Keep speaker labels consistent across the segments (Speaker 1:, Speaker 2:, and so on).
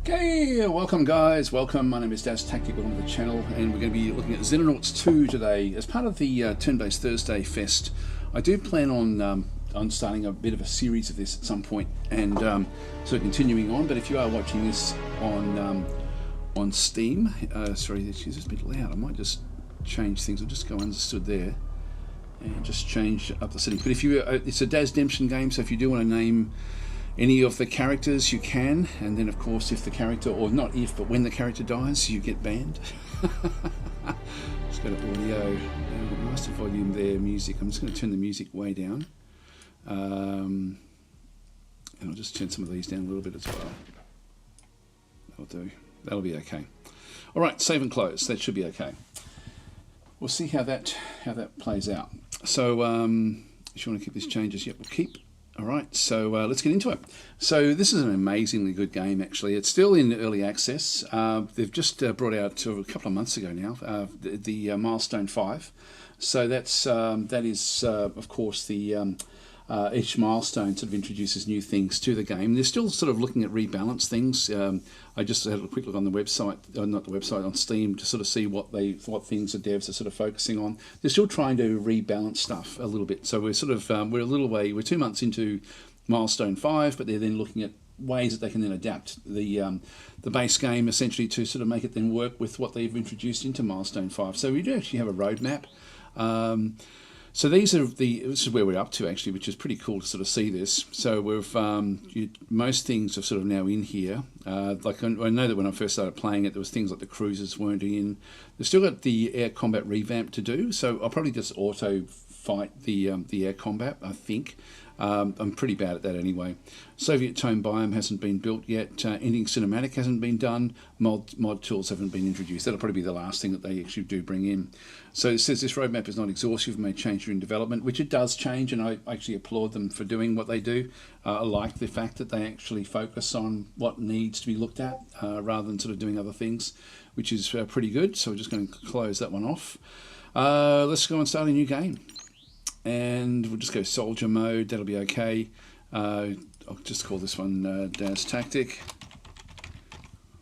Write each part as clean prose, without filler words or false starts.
Speaker 1: Okay, welcome guys, welcome. My name is DasTactic, welcome to the channel, and we're going to be looking at Xenonauts 2 today. As part of the Turn-Based Thursday Fest, I do plan on starting a bit of a series of this at some point, and so continuing on. But if you are watching this on Steam, sorry, this is a bit loud. I might just change things. I'll just go understood there and just change up the settings. But if you, it's a DasDemption game, so if you do want to name any of the characters, you can, and then of course if the character, or not if, but when the character dies, you get banned. Let's go to audio, master volume there, music. I'm just going to turn the music way down, and I'll just turn some of these down a little bit as well. That'll do. That'll be okay. All right, save and close. That should be okay. We'll see how that plays out. So if you want to keep these changes, yep, we'll keep. All right, so let's get into it. So this is an amazingly good game, actually. It's still in early access. They've just brought out a couple of months ago now the Milestone 5. So that is of course the each milestone sort of introduces new things to the game. They're still sort of looking at rebalance things. I just had a quick look on the website, not the website, on Steam, to sort of see what things the devs are sort of focusing on. They're still trying to rebalance stuff a little bit. So we're sort of we're a little way. We're 2 months into Milestone 5, but they're then looking at ways that they can then adapt the base game essentially to sort of make it then work with what they've introduced into Milestone 5. So we do actually have a roadmap. So this is where we're up to actually, which is pretty cool to sort of see this. So we've most things are sort of now in here. Like I know that when I first started playing it, there was things like the cruisers weren't in. They've still got the air combat revamp to do. So I'll probably just auto fight the air combat, I think. I'm pretty bad at that anyway. Soviet tone biome hasn't been built yet. Ending cinematic hasn't been done. Mod tools haven't been introduced. That'll probably be the last thing that they actually do bring in. So it says this roadmap is not exhaustive, may change during development, which it does change, and I actually applaud them for doing what they do. I like the fact that they actually focus on what needs to be looked at rather than sort of doing other things, which is pretty good. So we're just going to close that one off. Let's go and start a new game. And we'll just go soldier mode, that'll be okay. I'll just call this one DasTactic.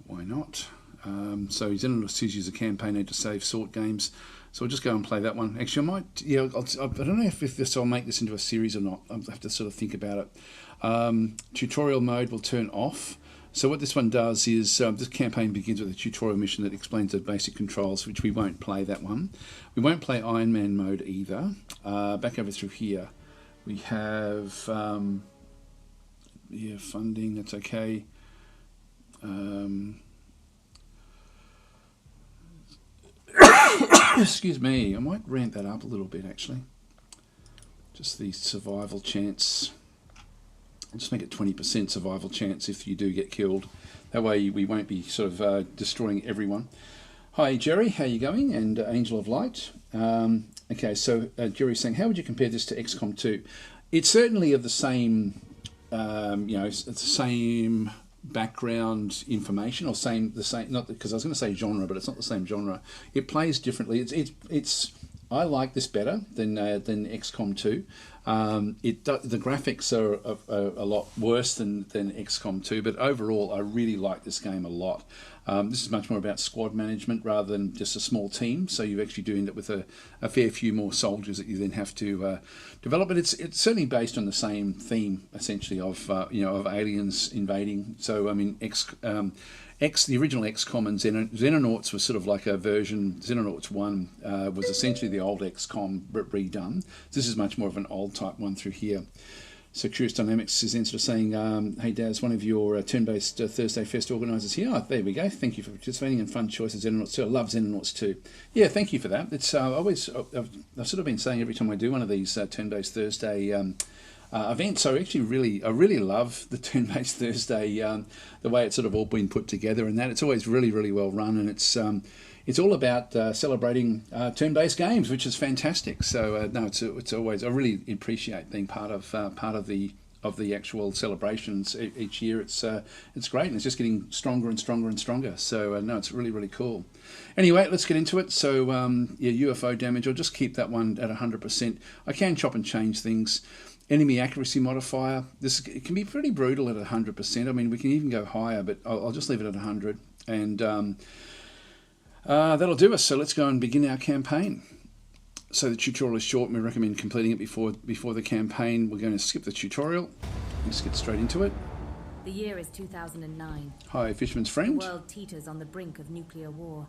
Speaker 1: Why not? So Xenonauts use a campaign to save sort games. So I'll just go and play that one. Actually, I might, yeah, I don't know if I'll make this into a series or not. I'll have to sort of think about it. Tutorial mode will turn off. So what this one does is, this campaign begins with a tutorial mission that explains the basic controls, which we won't play that one. We won't play Iron Man mode either. Back over through here, we have, yeah, funding, that's okay. Excuse me, I might ramp that up a little bit actually. Just the survival chance. I'll just make it 20% survival chance if you do get killed. That way we won't be sort of destroying everyone. Hi Jerry, how you going? And Angel of Light. Okay, so Jerry's saying, how would you compare this to XCOM 2? It's certainly of the same, you know, it's the same background information, or the same, not because I was going to say genre, but it's not the same genre. It plays differently. It's I like this better than XCOM 2. The graphics are a lot worse than XCOM 2, but overall I really like this game a lot. This is much more about squad management rather than just a small team, so you actually do end up with a fair few more soldiers that you then have to develop. But it's certainly based on the same theme essentially of you know, of aliens invading. So I mean, the original XCOM and Xenonauts was sort of like a version. Xenonauts 1 was essentially the old XCOM redone. This is much more of an old type one through here. So Curious Dynamics is sort of saying, hey Daz, one of your turn-based Thursday Fest organisers here. Oh, there we go. Thank you for participating in fun choice of Xenonauts 2. I love Xenonauts 2. Yeah, thank you for that. It's I've sort of been saying every time I do one of these turn-based Thursday events. So I really love the turn-based Thursday, the way it's sort of all been put together, and that it's always really well run, and it's all about celebrating turn-based games, which is fantastic. So no, it's always, I really appreciate being part of the actual celebrations each year. It's great, and it's just getting stronger and stronger. So no, it's really cool. Anyway, let's get into it. So yeah, UFO damage. I'll just keep that one at 100%. I can chop and change things. Enemy accuracy modifier. This it can be pretty brutal at 100%. I mean, we can even go higher, but I'll just leave it at 100. And that'll do us. So let's go and begin our campaign. So the tutorial is short, and we recommend completing it before the campaign. We're going to skip the tutorial. Let's get straight into it.
Speaker 2: The year is 2009.
Speaker 1: Hi, Fisherman's Friend.
Speaker 2: The world teeters on the brink of nuclear war.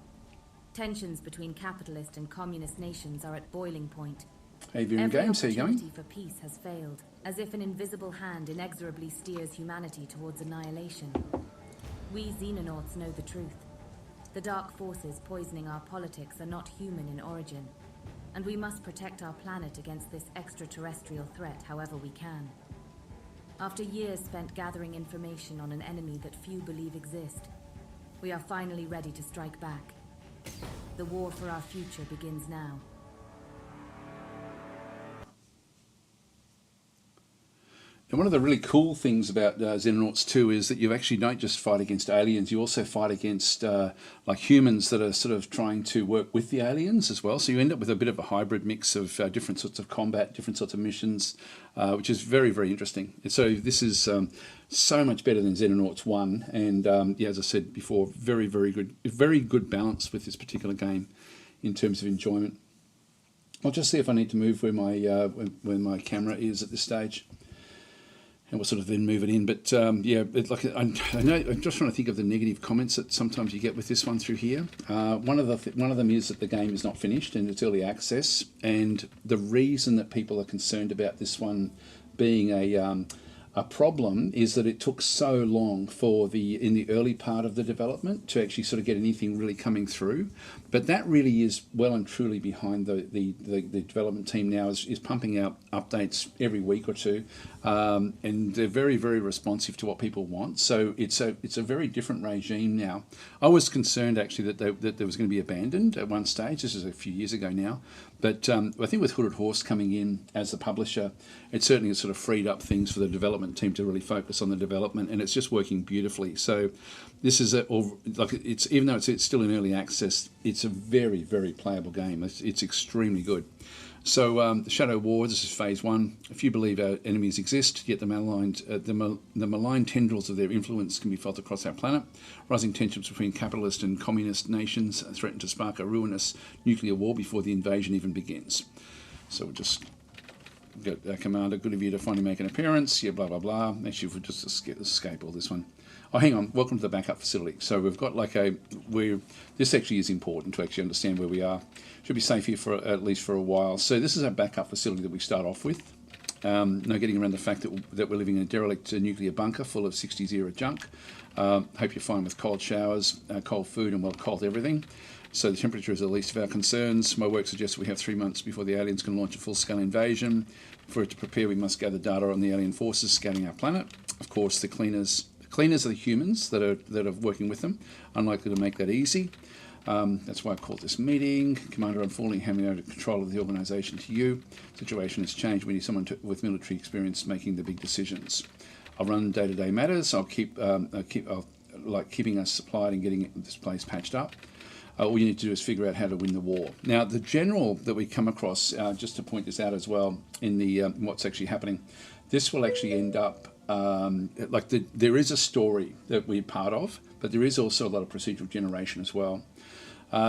Speaker 2: Tensions between capitalist and communist nations are at boiling point.
Speaker 1: Hey, Viewing Games, how you going?
Speaker 2: Every opportunity for peace has failed, as if an invisible hand inexorably steers humanity towards annihilation. We Xenonauts know the truth. The dark forces poisoning our politics are not human in origin, and we must protect our planet against this extraterrestrial threat however we can. After years spent gathering information on an enemy that few believe exist, we are finally ready to strike back. The war for our future begins now.
Speaker 1: And one of the really cool things about Xenonauts 2 is that you actually don't just fight against aliens, you also fight against like humans that are sort of trying to work with the aliens as well. So you end up with a bit of a hybrid mix of different sorts of combat, different sorts of missions, which is very, very interesting. And so this is so much better than Xenonauts 1. And yeah, as I said before, very, very good balance with this particular game in terms of enjoyment. I'll just see if I need to move where my camera is at this stage. And we'll sort of then move it in. But yeah, like I know, I'm just trying to think of the negative comments that sometimes you get with this one through here. One of them is that the game is not finished and it's early access. And the reason that people are concerned about this one being a problem is that it took so long in the early part of the development to actually sort of get anything really coming through. But that really is well and truly behind the development team now is pumping out updates every week or two, and they're very, very responsive to what people want. So it's a very different regime now. I was concerned actually that there was going to be abandoned at one stage. This is a few years ago now, but I think with Hooded Horse coming in as the publisher, it certainly has sort of freed up things for the development team to really focus on the development, and it's just working beautifully. So this is even though it's still in early access, it's a very, very playable game. It's extremely good. So the Shadow War, this is phase 1. If you believe our enemies exist, yet the malign tendrils of their influence can be felt across our planet. Rising tensions between capitalist and communist nations threaten to spark a ruinous nuclear war before the invasion even begins. So we'll just get our commander, good of you to finally make an appearance, yeah, blah, blah, blah. Actually, if we just escape all this one. Oh, hang on, welcome to the backup facility. So we've got this actually is important to actually understand where we are. Should be safe here for at least for a while. So this is our backup facility that we start off with. No getting around the fact that we're living in a derelict nuclear bunker full of 60s era junk. Hope you're fine with cold showers, cold food, and well, cold everything. So the temperature is the least of our concerns. My work suggests we have 3 months before the aliens can launch a full-scale invasion. For it to prepare, we must gather data on the alien forces scouting our planet. Of course, the cleaners are the humans that are working with them. Unlikely to make that easy. That's why I called this meeting. Commander, I'm formally handing over control of the organisation to you. Situation has changed. We need someone with military experience making the big decisions. I'll run day-to-day matters. I'll keeping us supplied and getting this place patched up. All you need to do is figure out how to win the war. Now, the general that we come across, just to point this out as well, in the what's actually happening, this will actually end up there is a story that we're part of, but there is also a lot of procedural generation as well.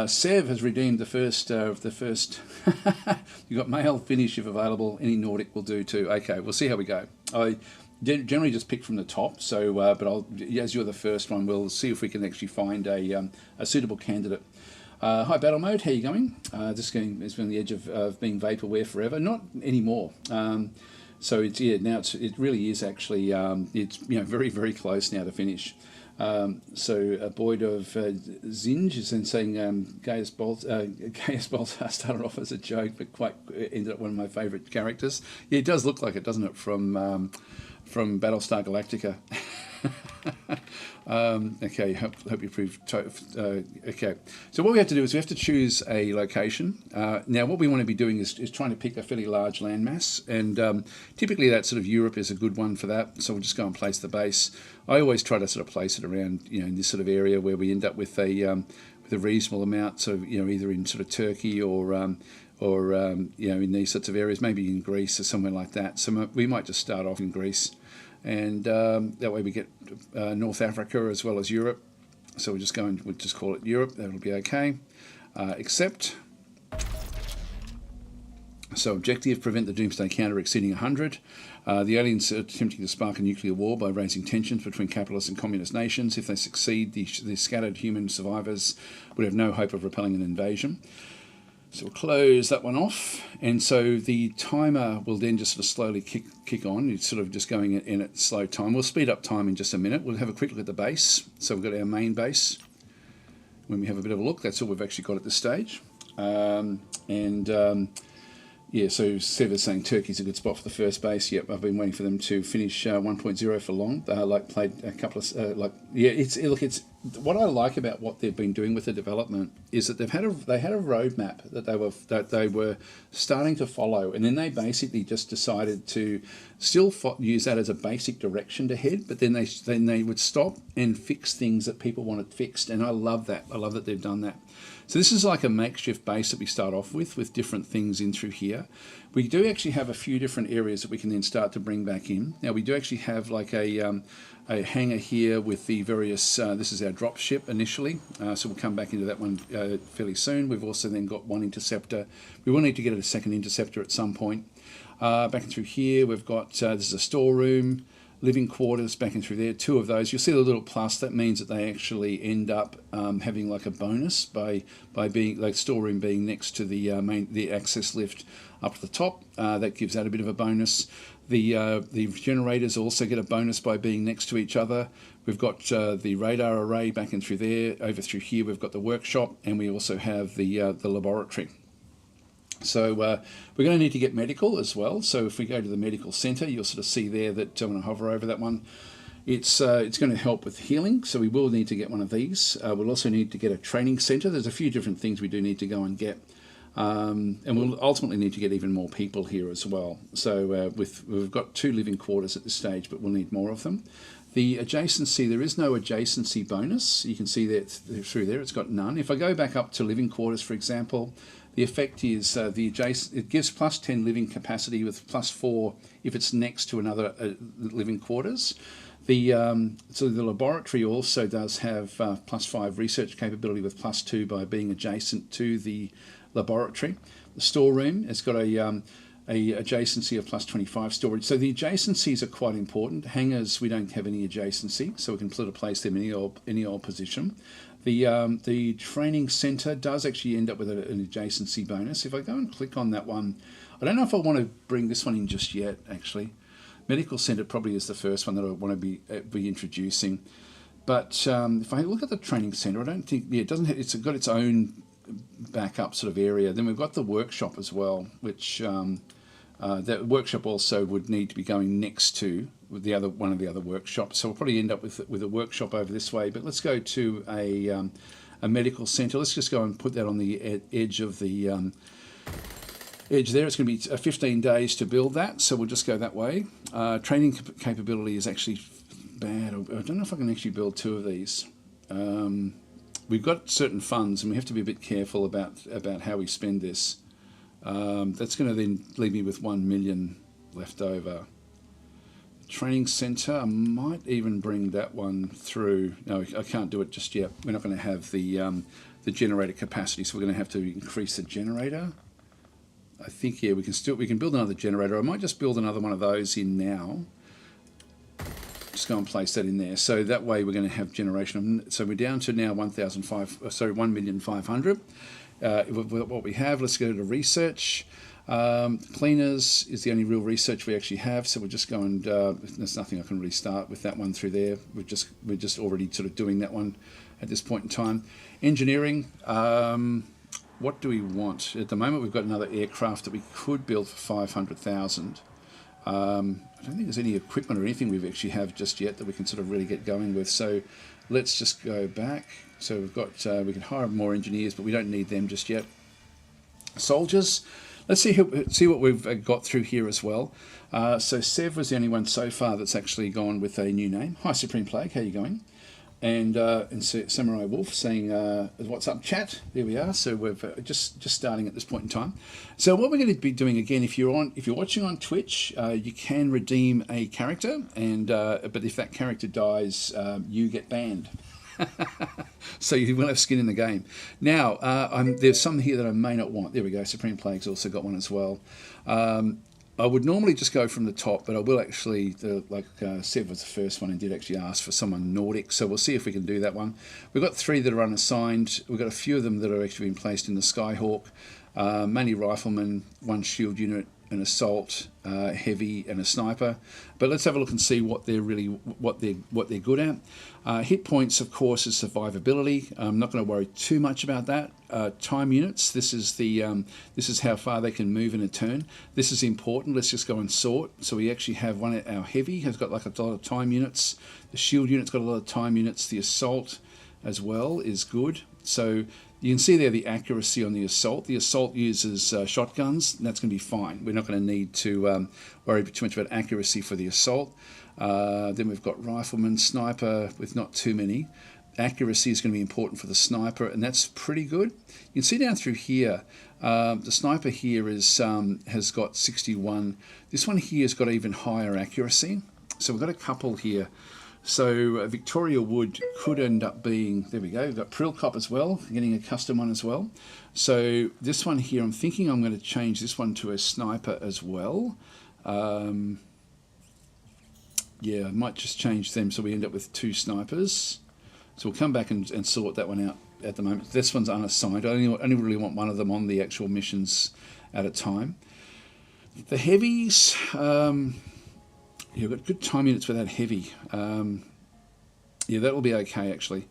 Speaker 1: Sev has redeemed the first. You've got male finish if available. Any Nordic will do too. Okay, we'll see how we go. I generally just pick from the top. So, but as you're the first one, we'll see if we can actually find a suitable candidate. Hi, Battle Mode. How you going? This game has been on the edge of being vaporware forever. Not anymore. So it really is actually it's very, very close now to finish. So Boyd of Zinj is then saying Gaius Baltar started off as a joke, but quite ended up one of my favourite characters. Yeah, it does look like it, doesn't it, from Battlestar Galactica. Okay, hope you approve. Okay, so what we have to do is we have to choose a location. Now, what we want to be doing is trying to pick a fairly large landmass, and typically that sort of Europe is a good one for that. So we'll just go and place the base. I always try to sort of place it around, in this sort of area where we end up with a reasonable amount. So either in sort of Turkey or or in these sorts of areas, maybe in Greece or somewhere like that. So we might just start off in Greece, and that way we get North Africa as well as Europe. So we'll just call it Europe. That'll be okay. Accept. So objective, prevent the doomsday counter exceeding 100. The aliens are attempting to spark a nuclear war by raising tensions between capitalist and communist nations. If they succeed, the scattered human survivors would have no hope of repelling an invasion. So we'll close that one off. And so the timer will then just sort of slowly kick on. It's sort of just going in at slow time. We'll speed up time in just a minute. We'll have a quick look at the base. So we've got our main base. When we have a bit of a look, that's all we've actually got at this stage. Yeah, so Sev is saying Turkey's a good spot for the first base. Yep, I've been waiting for them to finish 1.0 for long. Played a couple of it's what I like about what they've been doing with the development is that they had a roadmap that they were starting to follow, and then they basically just decided to still use that as a basic direction to head, but then they would stop and fix things that people wanted fixed, and I love that. I love that they've done that. So this is like a makeshift base that we start off with different things in through here. We do actually have a few different areas that we can then start to bring back in. Now we do actually have like a hangar here with the various, this is our drop ship initially, so we'll come back into that one fairly soon. We've also then got one interceptor. We will need to get a second interceptor at some point. Back through here we've got, this is a storeroom, living quarters back in through there, 2 of those. You'll see the little plus, that means that they actually end up having like a bonus by being, like storeroom being next to the access lift up to the top. That gives that a bit of a bonus. The generators also get a bonus by being next to each other. We've got the radar array back in through there. Over through here we've got the workshop, and we also have the laboratory. So we're going to need to get medical as well. So if we go to the medical centre, you'll sort of see there that when I hover over that one, it's going to help with healing. So we will need to get one of these. We'll also need to get a training centre. There's a few different things we do need to go and get. And we'll ultimately need to get even more people here as well. So we've got 2 living quarters at this stage, but we'll need more of them. The adjacency, there is no adjacency bonus. You can see that through there, it's got none. If I go back up to living quarters, for example, the effect is it gives plus 10 living capacity with plus 4 if it's next to another living quarters. So the laboratory also does have plus 5 research capability with plus 2 by being adjacent to the laboratory. The storeroom has got a adjacency of plus 25 storage. So the adjacencies are quite important. Hangars, we don't have any adjacency, so we can sort of place them in any old position. The training centre does actually end up with an adjacency bonus. If I go and click on that one, I don't know if I want to bring this one in just yet, actually. Medical centre probably is the first one that I want to be introducing. But if I look at the training centre, I don't think, it doesn't have, it's got its own backup sort of area. Then we've got the workshop as well, which that workshop also would need to be going next to one of the other workshops. So we'll probably end up with a workshop over this way. But let's go to a medical centre. Let's just go and put that on the edge of the edge there. It's going to be 15 days to build that, so we'll just go that way. Training capability is actually bad. I don't know if I can actually build 2 of these. We've got certain funds, and we have to be a bit careful about how we spend this. That's going to then leave me with 1 million left over. Training centre, I might even bring that one through. No, I can't do it just yet. We're not going to have the generator capacity, so we're going to have to increase the generator. I think we can build another generator. I might just build another one of those in now. Just go and place that in there. So that way we're going to have generation. So we're down to now 1,500. What we have, let's go to research. Cleaners is the only real research we actually have, so we'll just go and there's nothing I can really start with that one through there. We're just already sort of doing that one at this point in time. Engineering, what do we want? At the moment we've got another aircraft that we could build for 500,000. I don't think there's any equipment or anything we actually have just yet that we can sort of really get going with, so let's just go back. So we've got, we can hire more engineers, but we don't need them just yet. Soldiers, let's see what we've got through here as well. So Sev was the only one so far that's actually gone with a new name. Hi Supreme Plague, how are you going? and Samurai Wolf saying, "What's up, chat?" There we are. So we're just starting at this point in time. So what we're going to be doing again, if you're watching on Twitch, you can redeem a character, and but if that character dies, you get banned. So you will have skin in the game. Now, there's some here that I may not want. There we go. Supreme Plague's also got one as well. I would normally just go from the top, but I will actually, like Sev was the first one and did actually ask for someone Nordic, so we'll see if we can do that one. We've got 3 that are unassigned. We've got a few of them that are actually been placed in the Skyhawk, mainly riflemen, 1 shield unit, an assault, heavy, and a sniper. But let's have a look and see what they're good at. Hit points, of course, is survivability. I'm not going to worry too much about that. Time units. This is how far they can move in a turn. This is important. Let's just go and sort. So we actually have our heavy has got like a lot of time units. The shield unit's got a lot of time units. The assault as well is good. So you can see there the accuracy on the assault. The assault uses shotguns, and that's going to be fine. We're not going to need to worry too much about accuracy for the assault. Then we've got rifleman, sniper with not too many. Accuracy is going to be important for the sniper, and that's pretty good. You can see down through here, the sniper here has got 61. This one here has got even higher accuracy. So we've got a couple here. So Victoria Wood could end up being, there we go, we've got Prilcop as well, getting a custom one as well. So this one here, I'm thinking I'm going to change this one to a sniper as well. Yeah, I might just change them so we end up with 2 snipers. So we'll come back and sort that one out at the moment. This one's unassigned. I only really want one of them on the actual missions at a time. The heavies... yeah, we've got good time units with that heavy. Yeah, that will be okay, actually.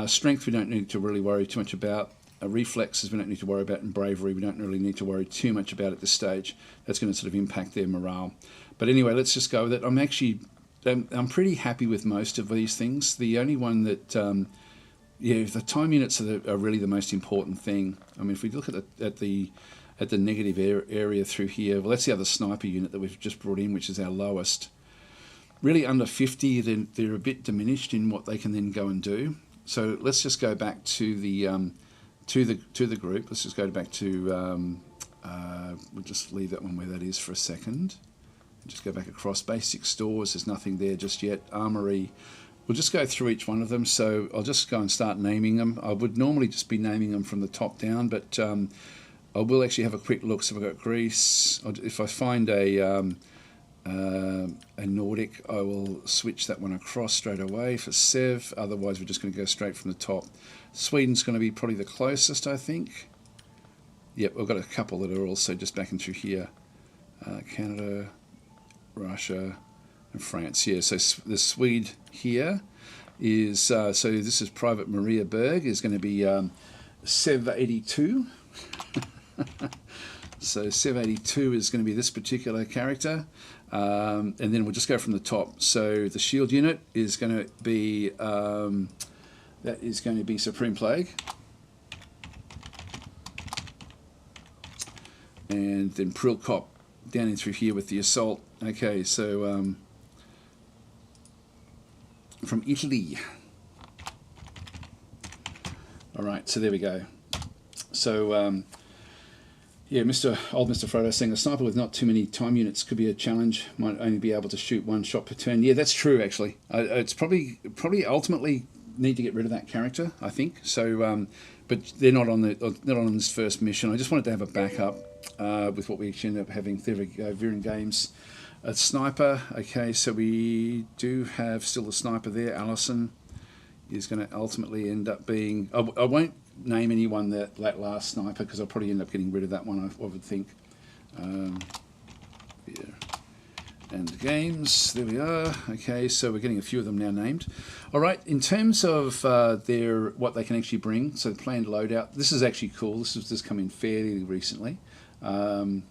Speaker 1: Strength we don't need to really worry too much about. Reflexes we don't need to worry about. And bravery we don't really need to worry too much about at this stage. That's going to sort of impact their morale. But anyway, let's just go with it. I'm pretty happy with most of these things. The only one that... yeah, the time units are really the most important thing. I mean, if we look at the negative area through here, well, that's the other sniper unit that we've just brought in, which is our lowest. Really under 50, then they're a bit diminished in what they can then go and do. So let's just go back to the group. Let's just go back to we'll just leave that one where that is for a second. Just go back across basic stores. There's nothing there just yet. Armory. We'll just go through each one of them. So I'll just go and start naming them. I would normally just be naming them from the top down, but I will actually have a quick look. So we've got Greece. If I find a Nordic, I will switch that one across straight away for Sev. Otherwise, we're just going to go straight from the top. Sweden's going to be probably the closest, I think. Yep, we've got a couple that are also just backing through here. Canada, Russia, and France. Yeah, so the Swede here is, so this is Private Maria Berg, is going to be Sev 82. So Sev 82 is going to be this particular character. And then we'll just go from the top. So the shield unit is going to be, that is going to be Supreme Plague. And then Prilcop down in through here with the assault. Okay, so from Italy. All right, so there we go. So yeah, Mr. Frodo saying a sniper with not too many time units could be a challenge. Might only be able to shoot 1 shot per turn. Yeah, that's true actually. It's probably ultimately need to get rid of that character, I think. So, but they're not on this first mission. I just wanted to have a backup with what we actually ended up having. There we go, Viren Games. A sniper. Okay, so we do have still a sniper there. Allison is going to ultimately end up being... I won't name anyone that last sniper because I'll probably end up getting rid of that one, I would think. Yeah. And games, there we are. Okay, so we're getting a few of them now named. All right, in terms of what they can actually bring, so the planned loadout, this is actually cool. This has just come in fairly recently. I'll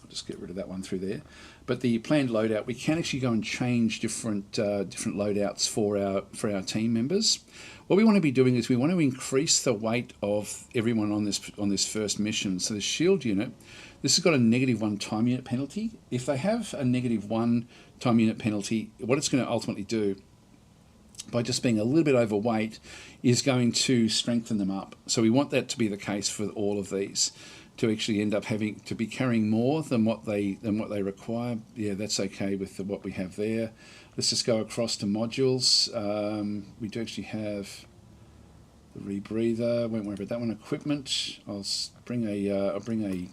Speaker 1: just get rid of that one through there. But the planned loadout, we can actually go and change different loadouts for our team members. What we want to be doing is we want to increase the weight of everyone on this first mission. So the shield unit, this has got a -1 time unit penalty. If they have a -1 time unit penalty, what it's going to ultimately do, by just being a little bit overweight is going to strengthen them up. So we want that to be the case for all of these, to actually end up having to be carrying more than what they require. Yeah, that's okay with what we have there. Let's just go across to modules. We do actually have the rebreather. Won't worry about that one. Equipment. I'll bring a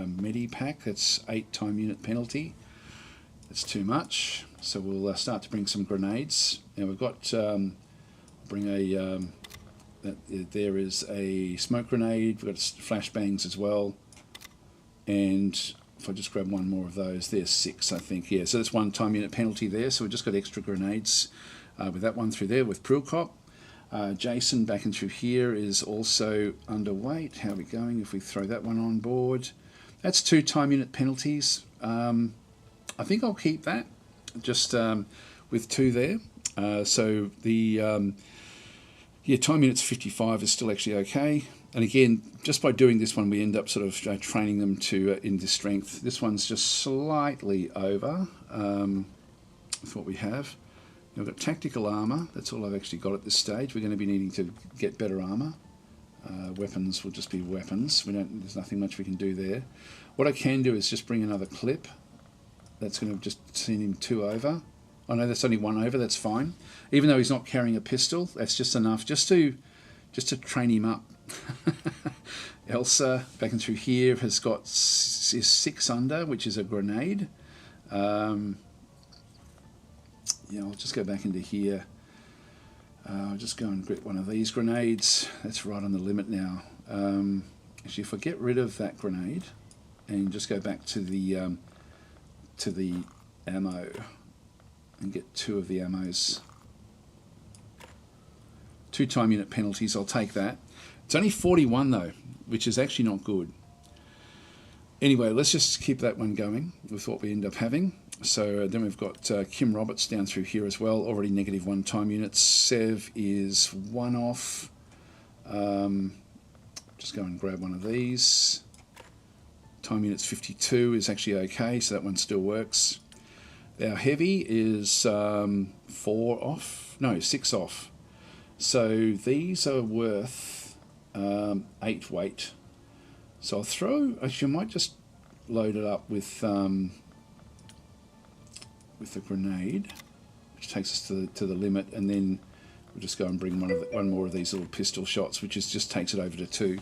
Speaker 1: medi pack. That's 8 time unit penalty. That's too much. So we'll start to bring some grenades. Now we've got bring a there is a smoke grenade. We've got flashbangs as well. And if I just grab one more of those, there's 6, I think. Yeah, so that's 1 time unit penalty there. So we've just got extra grenades with that one through there with Prilcop. Jason back in through here is also underweight. How are we going if we throw that one on board? That's 2 time unit penalties. I think I'll keep that just with 2 there. So the time units 55 is still actually okay. And again, just by doing this one, we end up sort of training them to into strength. This one's just slightly over with what we have. Now we've got tactical armor. That's all I've actually got at this stage. We're going to be needing to get better armor. Weapons will just be weapons. There's nothing much we can do there. What I can do is just bring another clip. That's going to just send him 2 over. Oh no, that's only 1 over. That's fine. Even though he's not carrying a pistol, that's just enough just to train him up. Elsa back in through here has got is 6 under, which is a grenade. Yeah, I'll just go back into here. I'll just go and grip one of these grenades. That's right on the limit now. Actually, if I get rid of that grenade and just go back to the ammo and get 2 of the ammos. 2 time unit penalties, I'll take that. It's only 41 though, which is actually not good. Anyway, let's just keep that one going with what we end up having. So then we've got Kim Roberts down through here as well, already -1 time units. Sev is 1 off. Just go and grab one of these. Time units 52 is actually okay, so that one still works. Our heavy is 4 off, no, 6 off. So these are worth 8 weight. So I'll throw, actually I might just load it up with a grenade, which takes us to the limit, and then we'll just go and bring one more of these little pistol shots, which just takes it over to 2.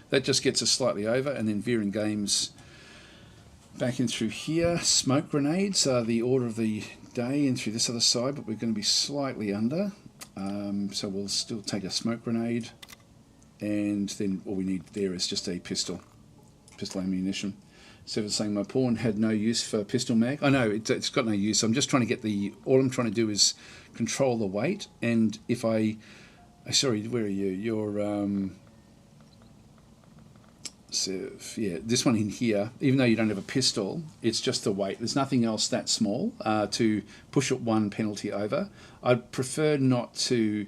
Speaker 1: That just gets us slightly over, and then Veering Games back in through here. Smoke grenades are the order of the day in through this other side, but we're going to be slightly under. So we'll still take a smoke grenade, and then all we need there is just a pistol ammunition. So it's saying my pawn had no use for pistol mag. I know it's got no use. I'm just trying to get all I'm trying to do is control the weight, and if sorry, where are you? You're so yeah, this one in here, even though you don't have a pistol, it's just the weight. There's nothing else that small to push it 1 penalty over. I'd prefer not to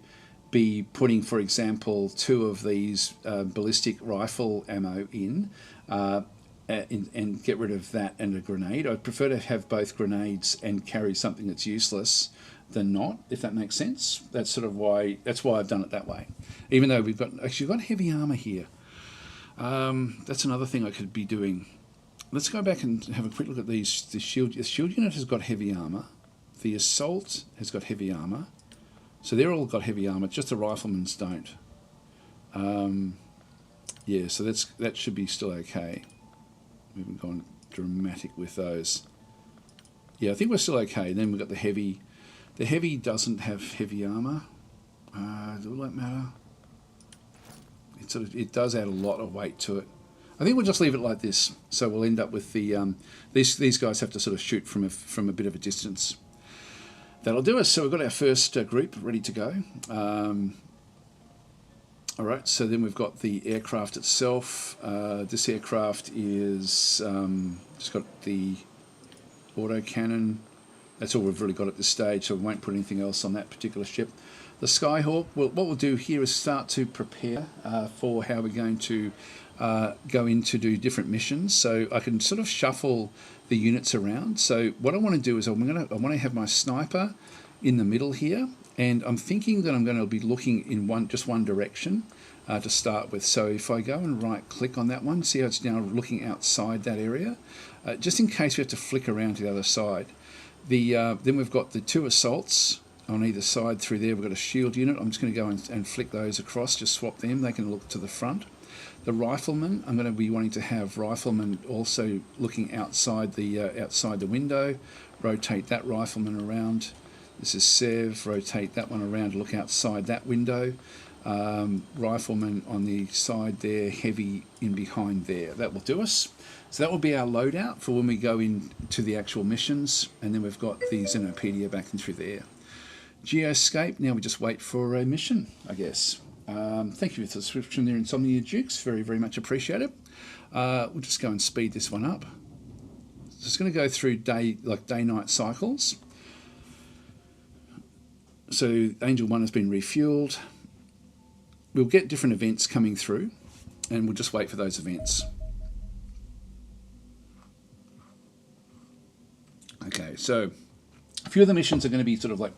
Speaker 1: be putting, for example, 2 of these ballistic rifle ammo in and get rid of that and a grenade. I'd prefer to have both grenades and carry something that's useless than not, if that makes sense. That's sort of why I've done it that way. Even though we've got heavy armor here. That's another thing I could be doing. Let's go back and have a quick look at these. The shield unit has got heavy armor. The assault has got heavy armor. So they're all got heavy armor. Just the riflemen's don't. Yeah, so that should be still okay. We haven't gone dramatic with those. Yeah, I think we're still okay. Then we've got the heavy. The heavy doesn't have heavy armor. Will that matter? It does add a lot of weight to it. I think we'll just leave it like this. So we'll end up with the these guys have to sort of shoot from a bit of a distance. That'll do us. So we've got our first group ready to go. All right. So then we've got the aircraft itself. This aircraft is just got the autocannon. That's all we've really got at this stage. So we won't put anything else on that particular ship. The Skyhawk, what we'll do here is start to prepare for how we're going to go in to do different missions. So I can sort of shuffle the units around. So what I want to do is I want to have my sniper in the middle here, And I'm thinking that I'm going to be looking in just one direction to start with. So if I go and right click on that one, see how it's now looking outside that area, just in case we have to flick around to the other side. Then we've got the 2 assaults on either side through there. We've got a shield unit. I'm just going to go and flick those across, just swap them. They can look to the front. The riflemen, I'm going to be wanting to have riflemen also looking outside the window. Rotate that rifleman around. This is Sev. Rotate that one around to look outside that window. Rifleman on the side there, heavy in behind there. That will do us. So that will be our loadout for when we go into the actual missions. And then we've got the Xenopedia back and through there. Geoscape, now we just wait for a mission, I guess. Thank you for the subscription there, Insomnia Dukes. Very, very much appreciated. We'll just go and speed this one up. So it's going to go through day-night cycles. So Angel 1 has been refueled. We'll get different events coming through, and we'll just wait for those events. Okay, so a few of the missions are going to be sort of like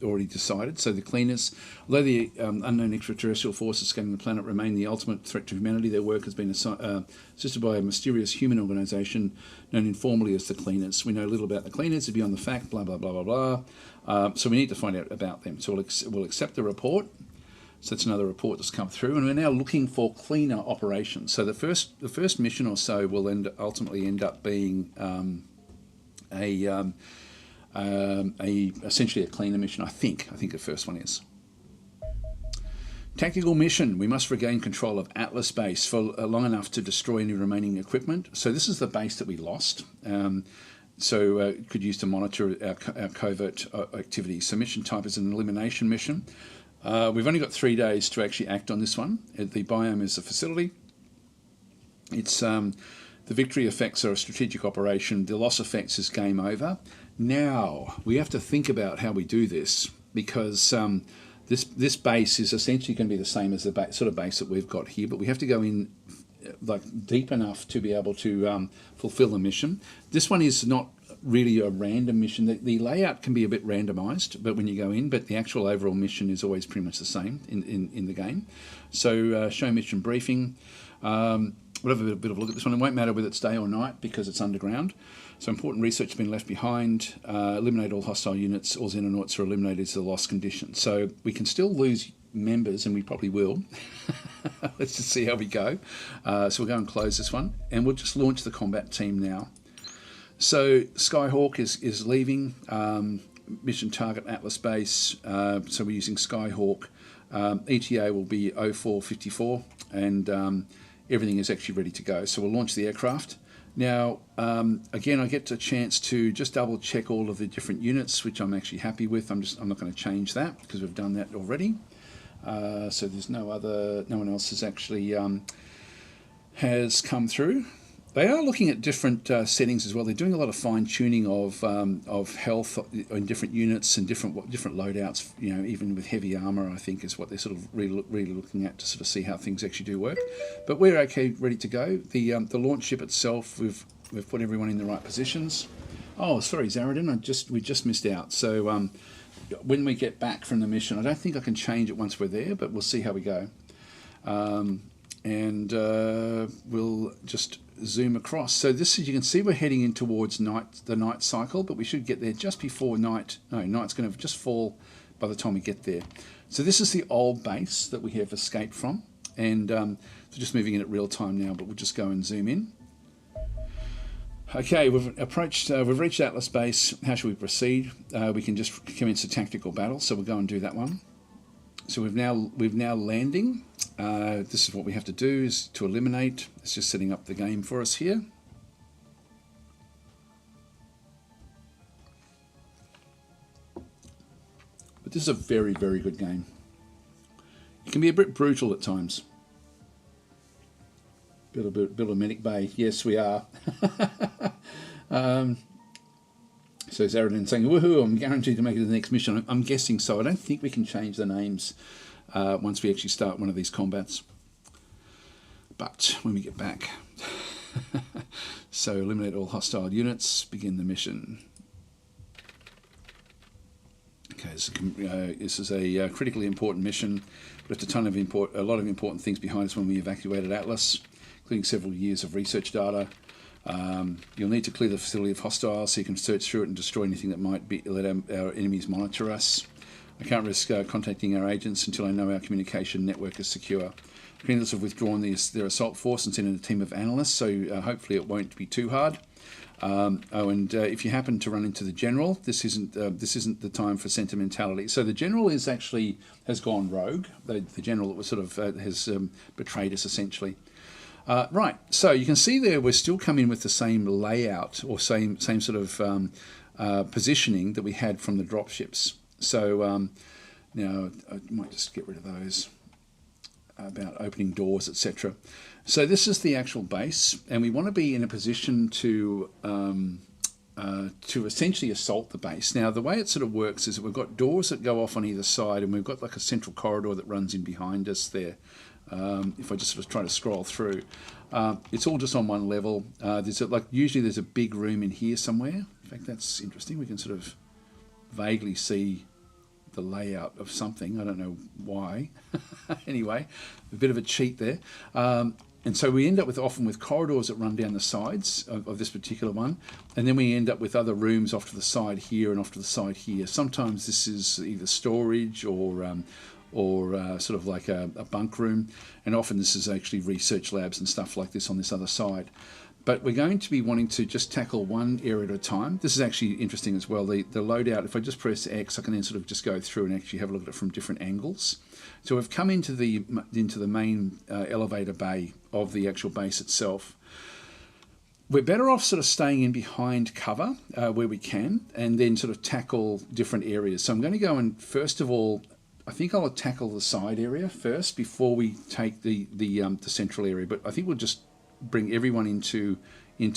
Speaker 1: already decided. So the cleaners, although the unknown extraterrestrial forces scanning the planet remain the ultimate threat to humanity, their work has been assisted by a mysterious human organisation known informally as the cleaners. We know little about the cleaners, beyond the fact, blah, blah, blah, blah, blah. So we need to find out about them. So we'll accept the report. So that's another report that's come through, and we're now looking for cleaner operations. So the first mission or so will ultimately end up being essentially a cleaner mission. I think the first one is. Tactical mission. We must regain control of Atlas base for long enough to destroy any remaining equipment. So this is the base that we lost. Could use to monitor our covert activities. So mission type is an elimination mission. We've only got 3 days to actually act on this one. The biome is a facility. It's the victory effects are a strategic operation. The loss effects is game over. Now we have to think about how we do this, because this base is essentially going to be the same as the sort of base that we've got here, but we have to go in like deep enough to be able to fulfill the mission. This one is not really a random mission. The layout can be a bit randomized, but when you go in, but the actual overall mission is always pretty much the same in the game. So show mission briefing. We'll have a bit of a look at this one. It won't matter whether it's day or night because it's underground. So important research has been left behind. Eliminate all hostile units. All Xenonauts are eliminated to the lost condition. So we can still lose members, and we probably will. Let's just see how we go. So we'll go and close this one, and we'll just launch the combat team now. So Skyhawk is leaving. Mission target Atlas base. So we're using Skyhawk. ETA will be 0454, and everything is actually ready to go. So we'll launch the aircraft. Now, again, I get a chance to just double check all of the different units, which I'm actually happy with. I'm not going to change that because we've done that already. So there's no one else has actually has come through. They are looking at different settings as well. They're doing a lot of fine tuning of health in different units and different loadouts. You know, even with heavy armor, I think is what they're sort of really looking at to sort of see how things actually do work. But we're okay, ready to go. The launch ship itself, we've put everyone in the right positions. Oh, sorry, Zaradin, we just missed out. So when we get back from the mission, I don't think I can change it once we're there, but we'll see how we go. And we'll just zoom across. So this, as you can see, we're heading in towards the night cycle, but we should get there just before night. No, night's going to just fall by the time we get there. So this is the old base that we have escaped from, and so just moving in at real time now, but we'll just go and zoom in. Okay, we've reached Atlas base. How should we proceed? We can just commence a tactical battle, so we'll go and do that one. So we've now landing. This is what we have to do, is to eliminate. It's just setting up the game for us here. But this is a very, very good game. It can be a bit brutal at times. Build a medic bay. Yes, we are. So Zaradin saying, woohoo, I'm guaranteed to make it to the next mission. I'm guessing so. I don't think we can change the names once we actually start one of these combats. But when we get back. So eliminate all hostile units, begin the mission. Okay, this is a critically important mission, but it's a lot of important things behind us when we evacuated Atlas, including several years of research data. You'll need to clear the facility of hostiles so you can search through it and destroy anything that might let our enemies monitor us. I can't risk contacting our agents until I know our communication network is secure. The Xenonauts have withdrawn their assault force and sent in a team of analysts, so hopefully it won't be too hard. If you happen to run into the general, this isn't the time for sentimentality. So the general has gone rogue. The general that was has betrayed us essentially. Right. So you can see there we're still coming with the same layout or same sort of positioning that we had from the dropships. So now I might just get rid of those about opening doors, etc. So this is the actual base, and we want to be in a position to essentially assault the base. Now, the way it sort of works is that we've got doors that go off on either side, and we've got like a central corridor that runs in behind us there. If I just sort of try to scroll through, it's all just on one level. Usually there's a big room in here somewhere. In fact, that's interesting. We can sort of vaguely see the layout of something. I don't know why. Anyway, a bit of a cheat there. And so we end up often with corridors that run down the sides of this particular one, and then we end up with other rooms off to the side here and off to the side here. Sometimes this is either storage or sort of like a bunk room, and often this is actually research labs and stuff like this on this other side. But we're going to be wanting to just tackle one area at a time. This is actually interesting as well. The loadout, if I just press X, I can then sort of just go through and actually have a look at it from different angles. So we've come into the main elevator bay of the actual base itself. We're better off sort of staying in behind cover where we can, and then sort of tackle different areas. So I'm going to go and first of all, I think I'll tackle the side area first before we take the central area. But I think we'll just bring everyone into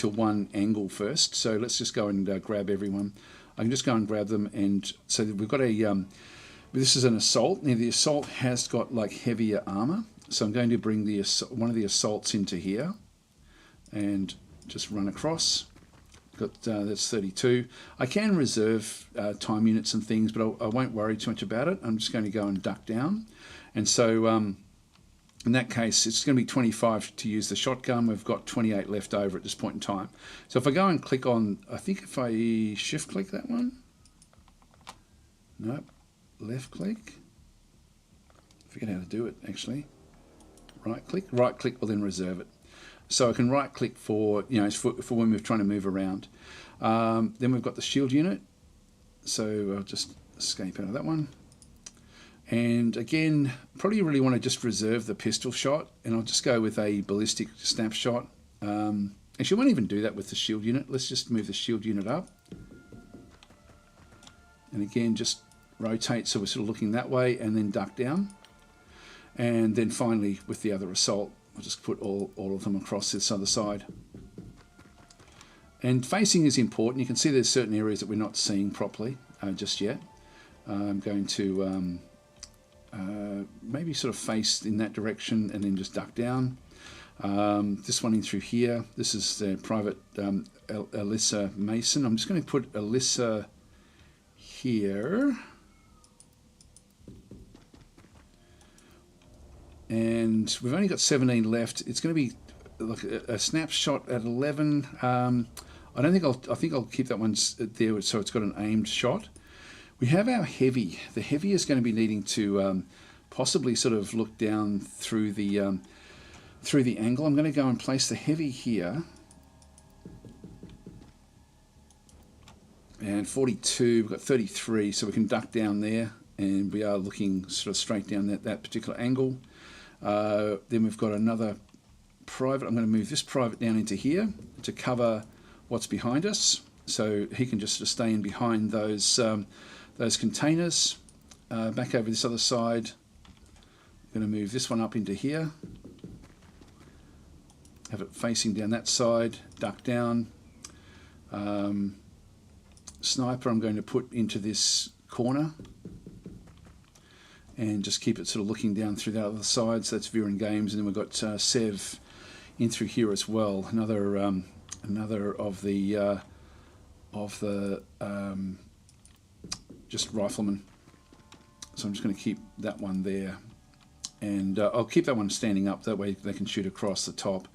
Speaker 1: one angle first. So let's just go and grab everyone. I can just go and grab them, and so we've got this is an assault. Now the assault has got like heavier armor, so I'm going to bring one of the assaults into here and just run across. Got that's 32. I can reserve time units and things, but I won't worry too much about it. I'm just going to go and duck down, and so in that case, it's going to be 25 to use the shotgun. We've got 28 left over at this point in time. So if I go and click on, I think if I shift click that one, nope, left click, forget how to do it actually. Right click will then reserve it. So I can right click for when we're trying to move around. Then we've got the shield unit. So I'll just escape out of that one. And again, probably really want to just reserve the pistol shot, and I'll just go with a ballistic snapshot. Actually, I won't even do that with the shield unit. Let's just move the shield unit up. And again, just rotate so we're sort of looking that way, and then duck down. And then finally, with the other assault, I'll just put all of them across this other side. And facing is important. You can see there's certain areas that we're not seeing properly just yet. I'm going to maybe sort of face in that direction and then just duck down. This one in through here. This is the Private Alyssa Mason. I'm just going to put Alyssa here. And we've only got 17 left. It's going to be like a snapshot at 11. I think I'll keep that one there so it's got an aimed shot. We have our heavy. The heavy is going to be needing to possibly sort of look down through the angle. I'm going to go and place the heavy here. And 42, we've got 33, so we can duck down there, and we are looking sort of straight down that particular angle. Then we've got another private. I'm going to move this private down into here to cover what's behind us, so he can just sort of stay in behind those containers. Back over this other side, I'm going to move this one up into here, have it facing down that side, duck down. Sniper I'm going to put into this corner and just keep it sort of looking down through the other side. So that's Viren Games, and then we've got Sev in through here as well. Another of the just riflemen. So I'm just going to keep that one there. And I'll keep that one standing up, that way they can shoot across the top.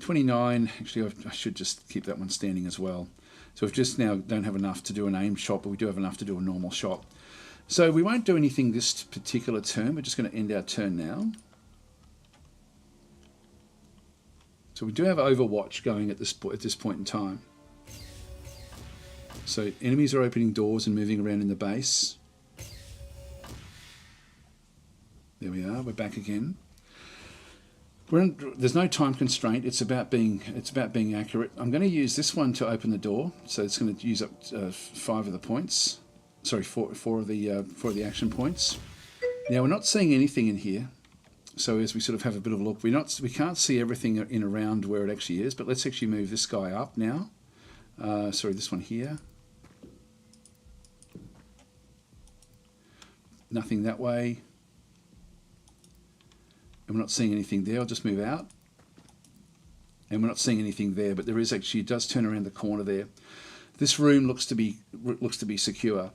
Speaker 1: 29, actually I should just keep that one standing as well. So we've just now don't have enough to do an aim shot, but we do have enough to do a normal shot. So we won't do anything this particular turn, we're just going to end our turn now. So we do have Overwatch going at this point in time. So enemies are opening doors and moving around in the base. There we are, we're back again. There's no time constraint, it's about being accurate. I'm going to use this one to open the door, so it's going to use up 5 of the points. Sorry, four of the action points. Now we're not seeing anything in here, so as we sort of have a bit of a look, we can't see everything in around where it actually is, but let's actually move this guy up now. Sorry, this one here. Nothing that way. And we're not seeing anything there. I'll just move out. And we're not seeing anything there, but there is actually, it does turn around the corner there. This room looks to be secure.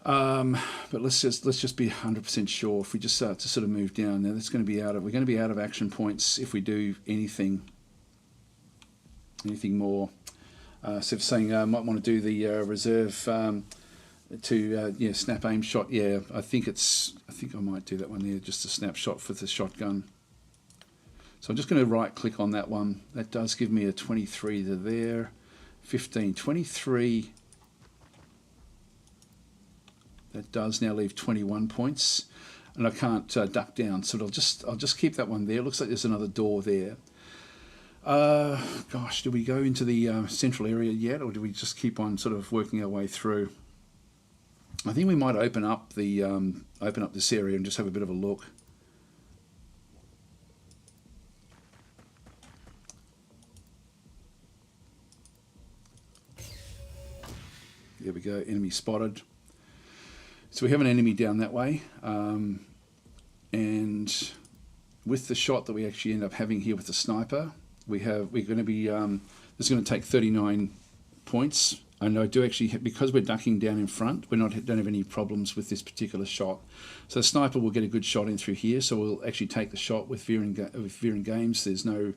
Speaker 1: But let's just be 100% sure. If we just start to sort of move down now, we're going to be out of action points if we do anything more. So if saying I might want to do the reserve snap aim shot. Yeah, I think I might do that one there, just a snapshot for the shotgun. So I'm just going to right click on that one. That does give me a 23 to there, 15, 23. That does now leave 21 points, and I can't duck down, so I'll just keep that one there. It looks like there's another door there. Gosh, do we go into the central area yet, or do we just keep on sort of working our way through? I think we might open up this area and just have a bit of a look. There we go, enemy spotted. So we have an enemy down that way, and with the shot that we actually end up having here with the sniper, we're going to be this is going to take 39 points. And I do actually, because we're ducking down in front, don't have any problems with this particular shot. So the sniper will get a good shot in through here, so we'll actually take the shot with Viren Games. There's no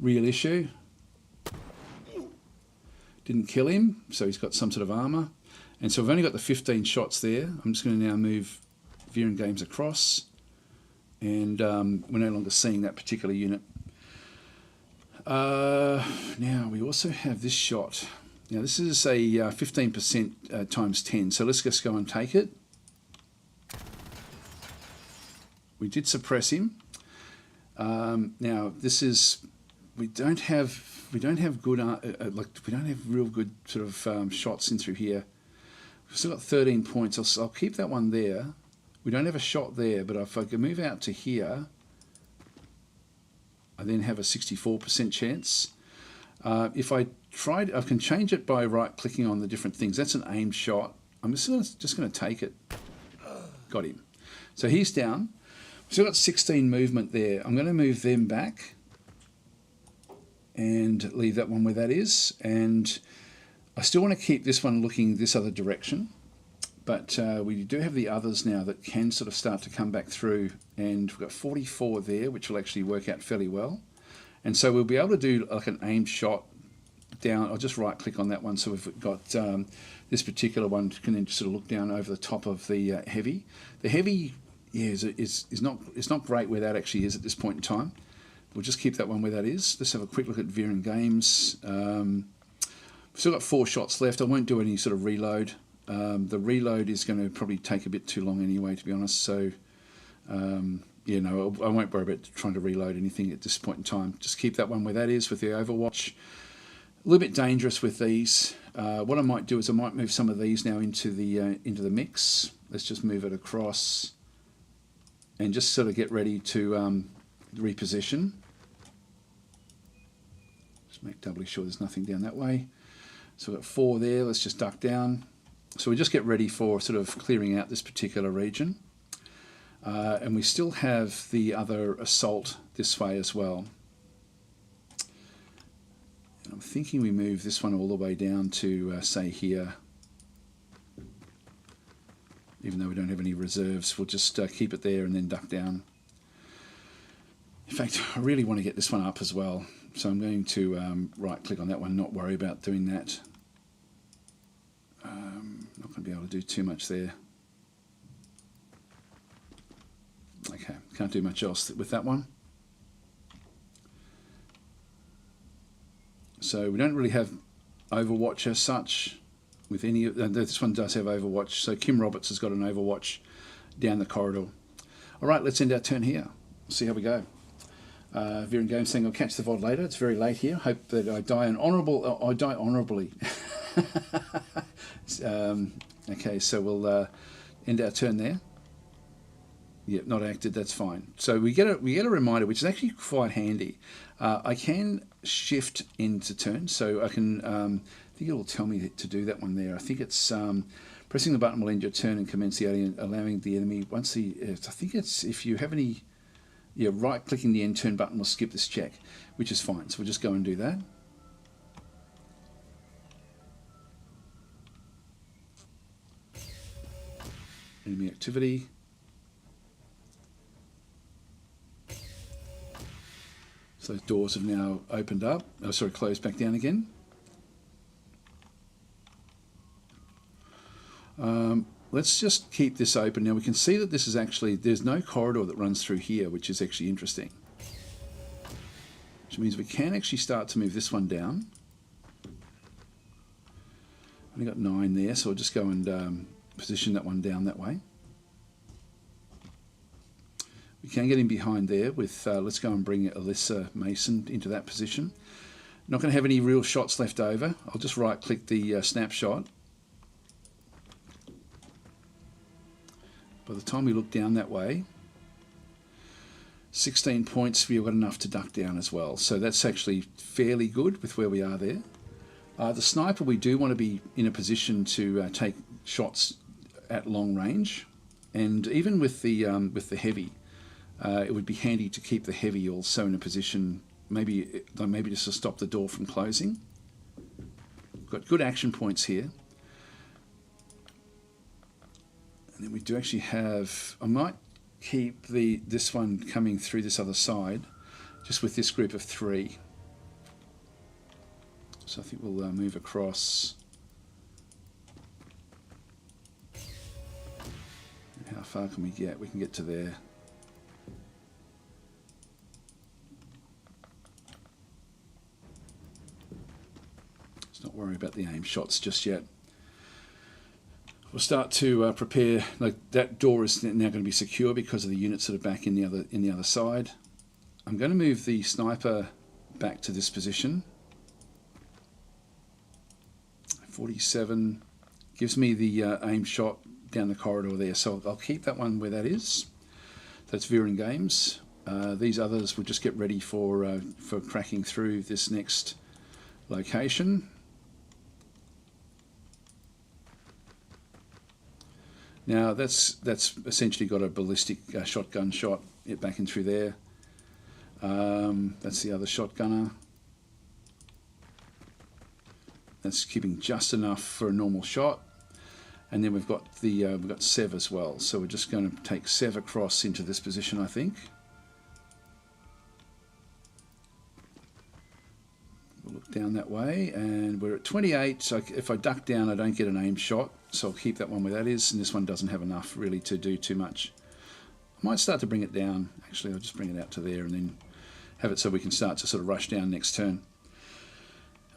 Speaker 1: real issue. Didn't kill him, so he's got some sort of armor. And so we've only got the 15 shots there. I'm just going to now move Viren Games across, and we're no longer seeing that particular unit. Now we also have this shot. Now this is a 15% times 10, so let's just go and take it. We did suppress him. Now this is, we don't have good we don't have real good sort of shots in through here. We've still got 13 points. I'll keep that one there. We don't have a shot there, but if I can move out to here, I then have a 64% chance. If I can change it by right-clicking on the different things. That's an aim shot. I'm just going to take it. Got him. So he's down. We've still got 16 movement there. I'm going to move them back and leave that one where that is. And I still want to keep this one looking this other direction. But we do have the others now that can sort of start to come back through. And we've got 44 there, which will actually work out fairly well. And so we'll be able to do like an aim shot down. I'll just right click on that one, so we've got this particular one can then just sort of look down over the top of the heavy. The heavy, yeah, is not great where that actually is at this point in time. We'll just keep that one where that is. Let's have a quick look at Viren Games. We've still got 4 shots left. I won't do any sort of reload. The reload is going to probably take a bit too long anyway, to be honest. So yeah, no, I won't worry about trying to reload anything at this point in time. Just keep that one where that is with the Overwatch. A little bit dangerous with these. What I might do is I might move some of these now into the mix. Let's just move it across and just sort of get ready to reposition. Just make doubly sure there's nothing down that way. So we've got 4 there. Let's just duck down. So we just get ready for sort of clearing out this particular region. And we still have the other assault this way as well. And I'm thinking we move this one all the way down to, say, here. even though we don't have any reserves. We'll just keep it there and then duck down. In fact, I really want to get this one up as well. So I'm going to right click on that one, not worry about doing that. Not going to be able to do too much there. Okay, can't do much else with that one. So we don't really have Overwatch as such with any of this one does have Overwatch. So Kim Roberts has got an Overwatch down the corridor. All right, let's end our turn here. See how we go. Viren Games saying I'll catch the VOD later. It's very late here. Hope that I die I die honourably. Okay, so we'll end our turn there. Yep, not acted. That's fine. So we get a reminder, which is actually quite handy. I can shift into turn, so I can. I think it will tell me to do that one there. I think it's pressing the button will end your turn and commence the alien, allowing the enemy once the. I think it's if you have any. Yeah, right clicking the end turn button will skip this check, which is fine. So we'll just go and do that. Enemy activity. So those doors have now opened up. Oh, sorry, closed back down again. Let's just keep this open. Now we can see that this is actually, there's no corridor that runs through here, which is actually interesting. Which means we can actually start to move this one down. Only got 9 there, so we'll just go and position that one down that way. We can get in behind there with, let's go and bring Alyssa Mason into that position. Not going to have any real shots left over. I'll just right click the snapshot. By the time we look down that way, 16 points, we've got enough to duck down as well. So that's actually fairly good with where we are there. The sniper, we do want to be in a position to take shots at long range. And even with the heavy, it would be handy to keep the heavy also in a position, maybe just to stop the door from closing. Got good action points here. And then we do actually have, I might keep this one coming through this other side, just with this group of 3. So I think we'll move across. And how far can we get? We can get to there. Let's not worry about the aim shots just yet. We'll start to prepare. Like that door is now going to be secure because of the units that are back in the other side. I'm going to move the sniper back to this position. 47 gives me the aim shot down the corridor there, so I'll keep that one where that is. That's Viren Games. These others will just get ready for cracking through this next location. Now that's essentially got a ballistic shotgun shot back in through there. That's the other shotgunner. That's keeping just enough for a normal shot. And then we've got we've got Sev as well. So we're just going to take Sev across into this position, I think. We'll look down that way, and we're at 28. So if I duck down, I don't get an aim shot. So I'll keep that one where that is, and this one doesn't have enough really to do too much. I might start to bring it down. Actually, I'll just bring it out to there and then have it so we can start to sort of rush down next turn.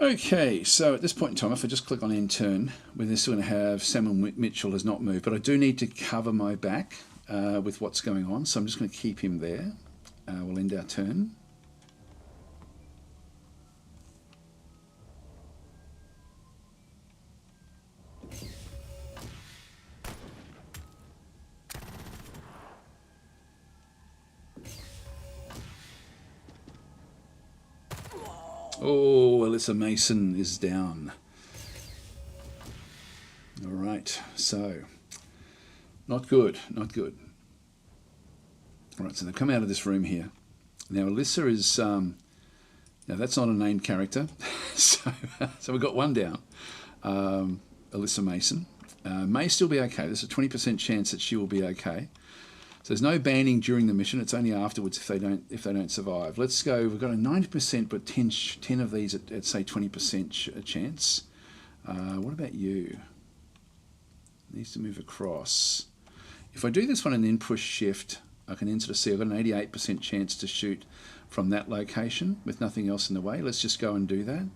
Speaker 1: Okay, so at this point in time, if I just click on end turn, we're still going to have Samuel Mitchell has not moved, but I do need to cover my back with what's going on, so I'm just going to keep him there. We'll end our turn. Oh, Alyssa Mason is down. All right, so not good, not good. All right, so they've come out of this room here. Now Alyssa is, now that's not a named character, so we've got one down, Alyssa Mason. May still be okay. There's a 20% chance that she will be okay. So there's no banning during the mission. It's only afterwards if they don't survive. Let's go. We've got a 90%, but 10 of these at say 20% chance. What about you? Needs to move across. If I do this one and then push shift, I can then sort of see I've got an 88% chance to shoot from that location with nothing else in the way. Let's just go and do that.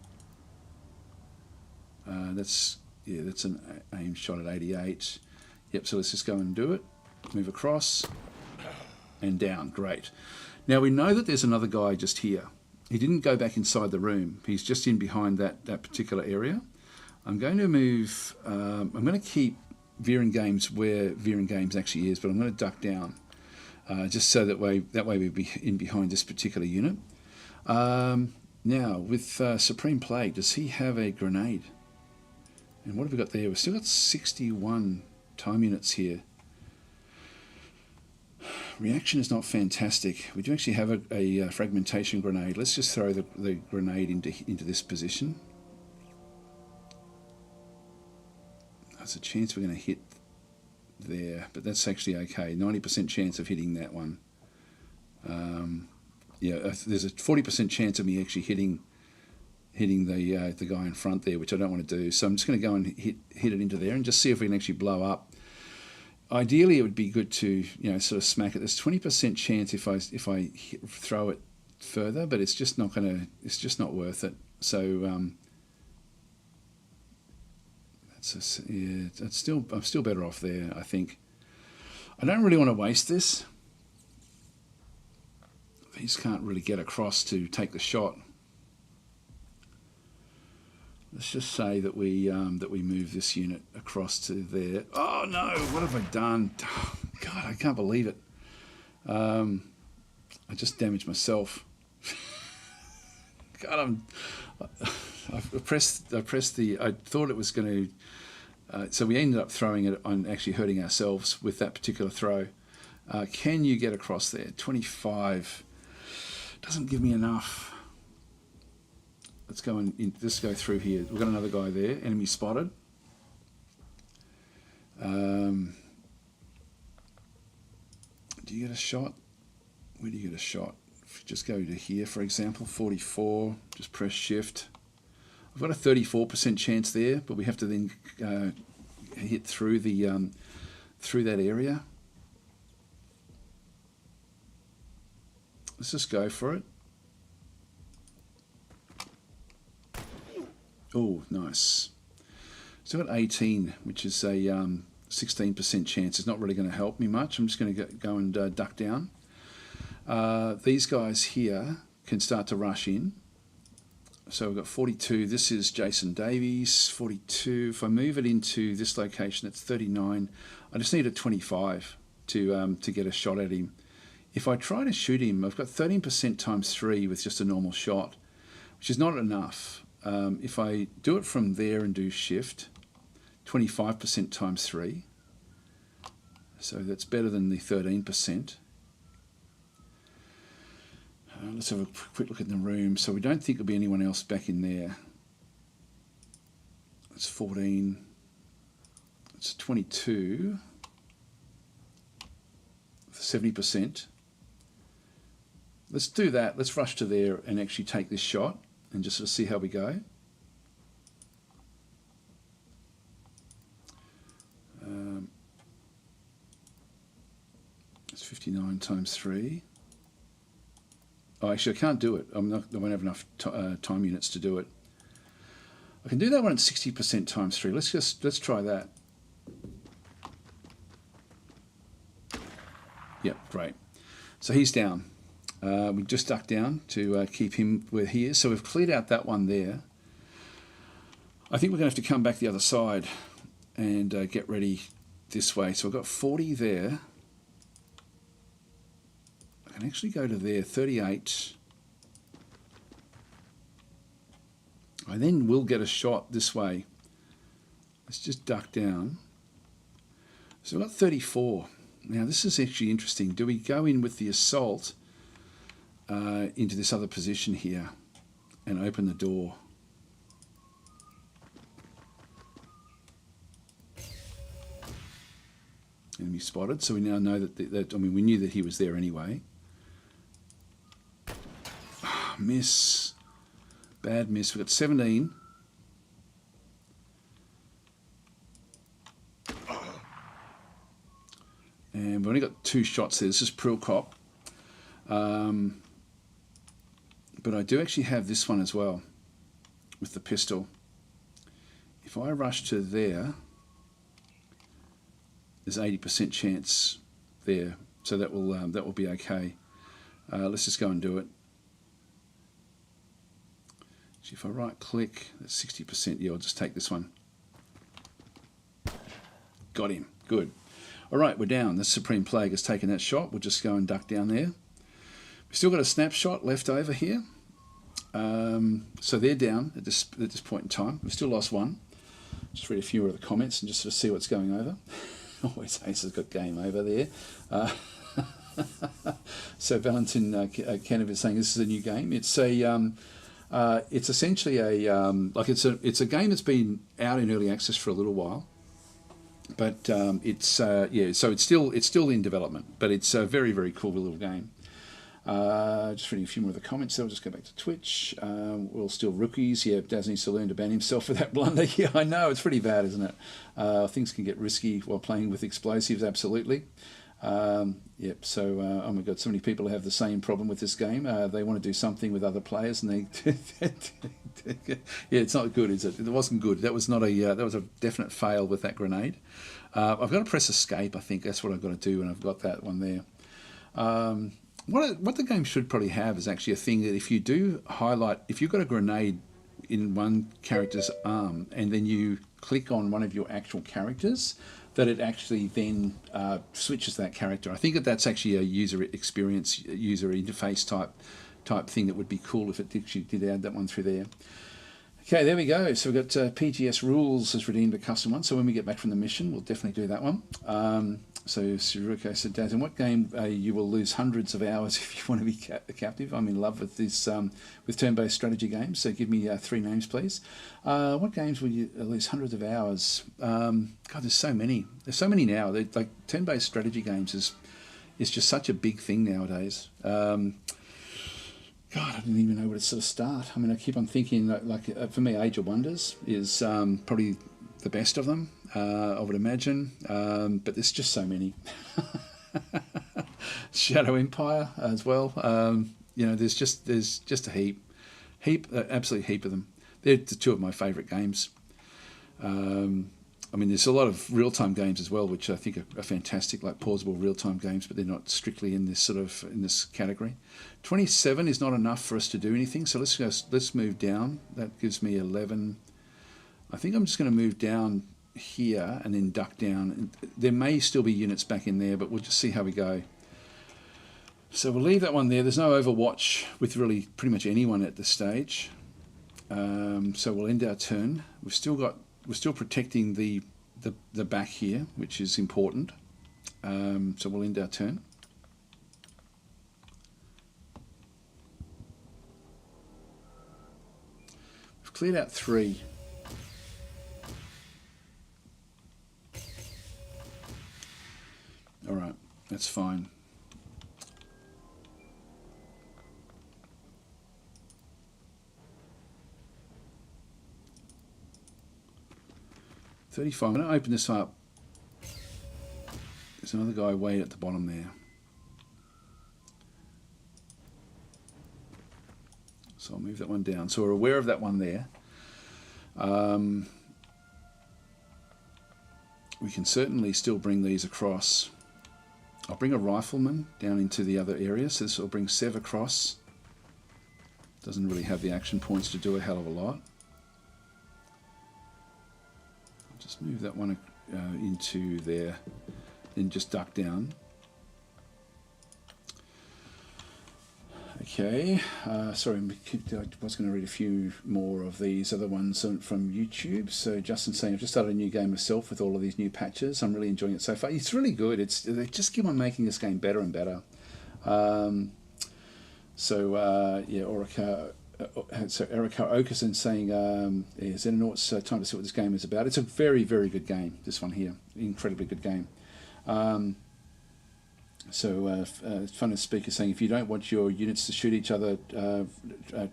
Speaker 1: That's an aim shot at 88. Yep. So let's just go and do it. Move across and down. Great. Now we know that there's another guy just here. He didn't go back inside the room. He's just in behind that particular area. I'm going to move. I'm going to keep veering games where veering games actually is, but I'm going to duck down just so that way we'd be in behind this particular unit. Now with Supreme Plague, does he have a grenade? And what have we got there? We've still got 61 time units here. Reaction is not fantastic. We do actually have a fragmentation grenade. Let's just throw the grenade into this position. There's a chance we're going to hit there, but that's actually okay. 90% chance of hitting that one. There's a 40% chance of me actually hitting the guy in front there, which I don't want to do. So I'm just going to go and hit it into there and just see if we can actually blow up. Ideally, it would be good to sort of smack it. There's 20% chance if I throw it further, but it's just not worth it. So I'm still better off there. I think I don't really want to waste this. These can't really get across to take the shot. Let's just say that we move this unit across to there. Oh no! What have I done? Oh, God, I can't believe it. I just damaged myself. God, I pressed the. I thought it was going to. So we ended up throwing it on actually hurting ourselves with that particular throw. Can you get across there? 25 doesn't give me enough. Let's go just go through here. We've got another guy there. Enemy spotted. Do you get a shot? Where do you get a shot? If you just go to here, for example, 44. Just press shift. I've got a 34% chance there, but we have to then hit through the through that area. Let's just go for it. Oh, nice. Still got 18, which is a 16% chance. It's not really going to help me much. I'm just going to go and duck down. These guys here can start to rush in. So we've got 42. This is Jason Davies, 42. If I move it into this location, it's 39. I just need a 25 to get a shot at him. If I try to shoot him, I've got 13% times 3 with just a normal shot, which is not enough. If I do it from there and do shift, 25% times 3. So that's better than the 13%. Let's have a quick look at the room. So we don't think there'll be anyone else back in there. That's 14. It's 22. 70%. Let's do that. Let's rush to there and actually take this shot and just sort of see how we go. It's 59 times 3. Oh, actually, I can't do it. I won't have enough time units to do it. I can do that one at 60% times 3. Let's try that. Yep, great. So he's down. We just ducked down to keep him where he is. So we've cleared out that one there. I think we're going to have to come back the other side and get ready this way. So I've got 40 there. I can actually go to there, 38. I then will get a shot this way. Let's just duck down. So I've got 34. Now this is actually interesting. Do we go in with the assault into this other position here and open the door? Enemy spotted. So we now know that, I mean, we knew that he was there anyway. Oh, miss. Bad miss. We've got 17. And we've only got 2 shots there. This is Prill Cop. But I do actually have this one as well with the pistol. If I rush to there, there's 80% chance there, so that will be okay. Let's just go and do it. So if I right click, that's 60%. Yeah, I'll just take this one. Got him. Good. All right, we're down. The Supreme Plague has taken that shot. We'll just go and duck down there. We've still got a snapshot left over here. So they're down at this point in time. We've still lost one. Just read a few of the comments and just sort of see what's going over. Always Ace has got game over there. So Valentin Kenneth is saying this is a new game. It's essentially it's a game that's been out in early access for a little while. But so it's still in development, but it's a very, very cool little game. Just reading a few more of the comments there. I'll just go back to Twitch. We're all still rookies. Yeah, Daz needs to learn to ban himself for that blunder. Yeah, I know. It's pretty bad, isn't it? Things can get risky while playing with explosives, absolutely. Yep, so, oh my God, so many people have the same problem with this game. They want to do something with other players and they... yeah, it's not good, is it? It wasn't good. That was not a, that was a definite fail with that grenade. I've got to press escape, I think. That's what I've got to do, and I've got that one there. What the game should probably have is actually a thing that if you do highlight, if you've got a grenade in one character's arm and then you click on one of your actual characters, that it actually then switches that character. I think that's actually a user experience, user interface type thing that would be cool if it actually did add that one through there. Okay, there we go. So we've got PGS rules has redeemed a custom one. So when we get back from the mission, we'll definitely do that one. So Suruko said, Daz, in what game you will lose hundreds of hours if you want to be captive? I'm in love with this with turn-based strategy games. So give me 3 names, please. What games will you lose hundreds of hours? God, there's so many. There's so many now. Like turn-based strategy games is just such a big thing nowadays. God, I didn't even know where to sort of start. I mean, I keep on thinking, for me, Age of Wonders is probably the best of them, I would imagine. But there's just so many. Shadow Empire as well. There's just a absolute heap of them. They're the 2 of my favourite games. I mean, there's a lot of real-time games as well, which I think are fantastic, like pausable real-time games, but they're not strictly in this category. 27 is not enough for us to do anything, so let's move down. That gives me 11. I think I'm just going to move down here and then duck down. There may still be units back in there, but we'll just see how we go. So we'll leave that one there. There's no Overwatch with really pretty much anyone at this stage. So we'll end our turn. We're still protecting the back here, which is important. So we'll end our turn. We've cleared out 3. All right, that's fine. I'm going to open this up. There's another guy way at the bottom there. So I'll move that one down. So we're aware of that one there. We can certainly still bring these across. I'll bring a rifleman down into the other area. So this will bring Sev across. Doesn't really have the action points to do a hell of a lot. Just move that one into there, then just duck down. Okay, sorry, I was going to read a few more of these other ones from YouTube. So Justin's saying, I've just started a new game myself with all of these new patches. I'm really enjoying it so far. It's really good. They just keep on making this game better and better. Yeah, Orica. So Erica Okerson saying, Xenonauts, time to see what this game is about. It's a very, very good game, this one here. Incredibly good game. Fun as speaker saying, if you don't want your units to shoot each other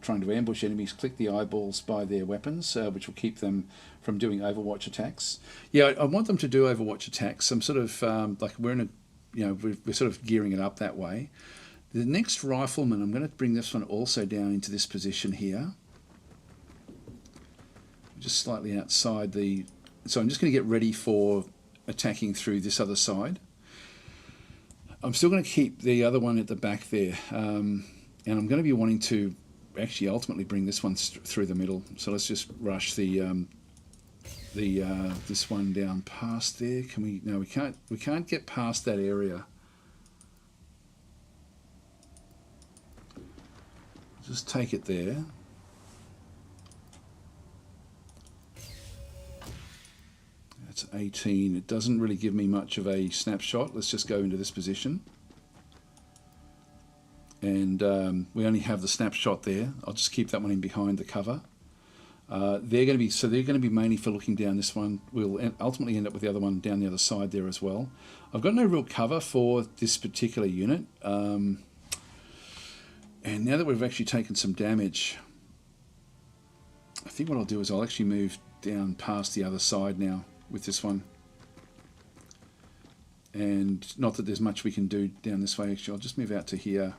Speaker 1: trying to ambush enemies, click the eyeballs by their weapons, which will keep them from doing Overwatch attacks. Yeah, I want them to do Overwatch attacks. I'm sort of like we're in a, we're sort of gearing it up that way. The next rifleman, I'm going to bring this one also down into this position here, just slightly outside the. So I'm just going to get ready for attacking through this other side. I'm still going to keep the other one at the back there, and I'm going to be wanting to actually ultimately bring this one through the middle. So let's just rush the this one down past there. Can we? No, we can't. We can't get past that area. Just take it there. That's 18. It doesn't really give me much of a snapshot. Let's just go into this position. And we only have the snapshot there. I'll just keep that one in behind the cover. They're going to be mainly for looking down this one. We'll ultimately end up with the other one down the other side there as well. I've got no real cover for this particular unit. And now that we've actually taken some damage, I think what I'll do is I'll actually move down past the other side now with this one. And not that there's much we can do down this way, actually. I'll just move out to here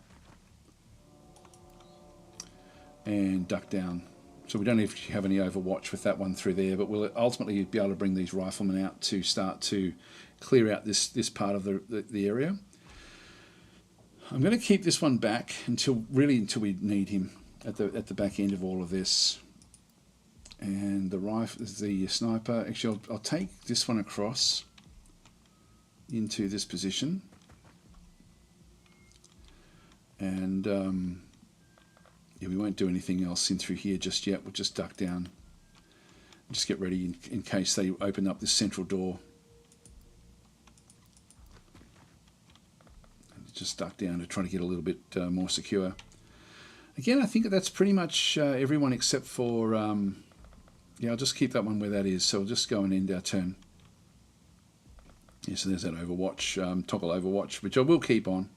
Speaker 1: and duck down. So we don't actually have any overwatch with that one through there, but we'll ultimately be able to bring these riflemen out to start to clear out this part of the area. I'm going to keep this one back until we need him at the back end of all of this. And the sniper. Actually, I'll take this one across into this position, and yeah, we won't do anything else in through here just yet. We'll just duck down, just get ready in case they open up this central door. And just duck down to try to get a little bit more secure. Again, I think that's pretty much everyone except for. Yeah, I'll just keep that one where that is. So we'll just go and end our turn. Yeah, so there's that Overwatch, toggle Overwatch, which I will keep on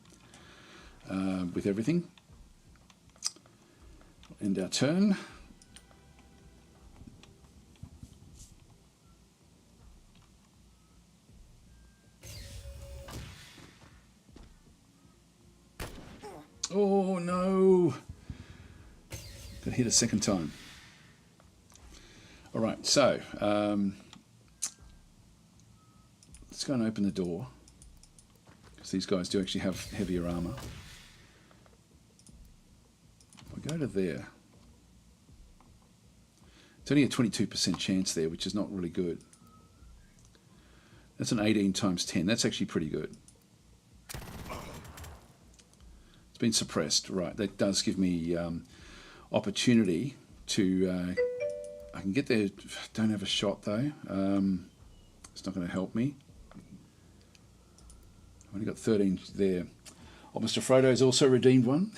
Speaker 1: with everything. End our turn. Oh no! Got hit a second time. All right, so let's go and open the door, because these guys do actually have heavier armor. If I go to there, it's only a 22% chance there, which is not really good. That's an 18 times 10. That's actually pretty good. It's been suppressed. Right, that does give me opportunity to... I can get there. Don't have a shot though. It's not going to help me. I've only got 13 there. Oh, Mr. Frodo's also redeemed one.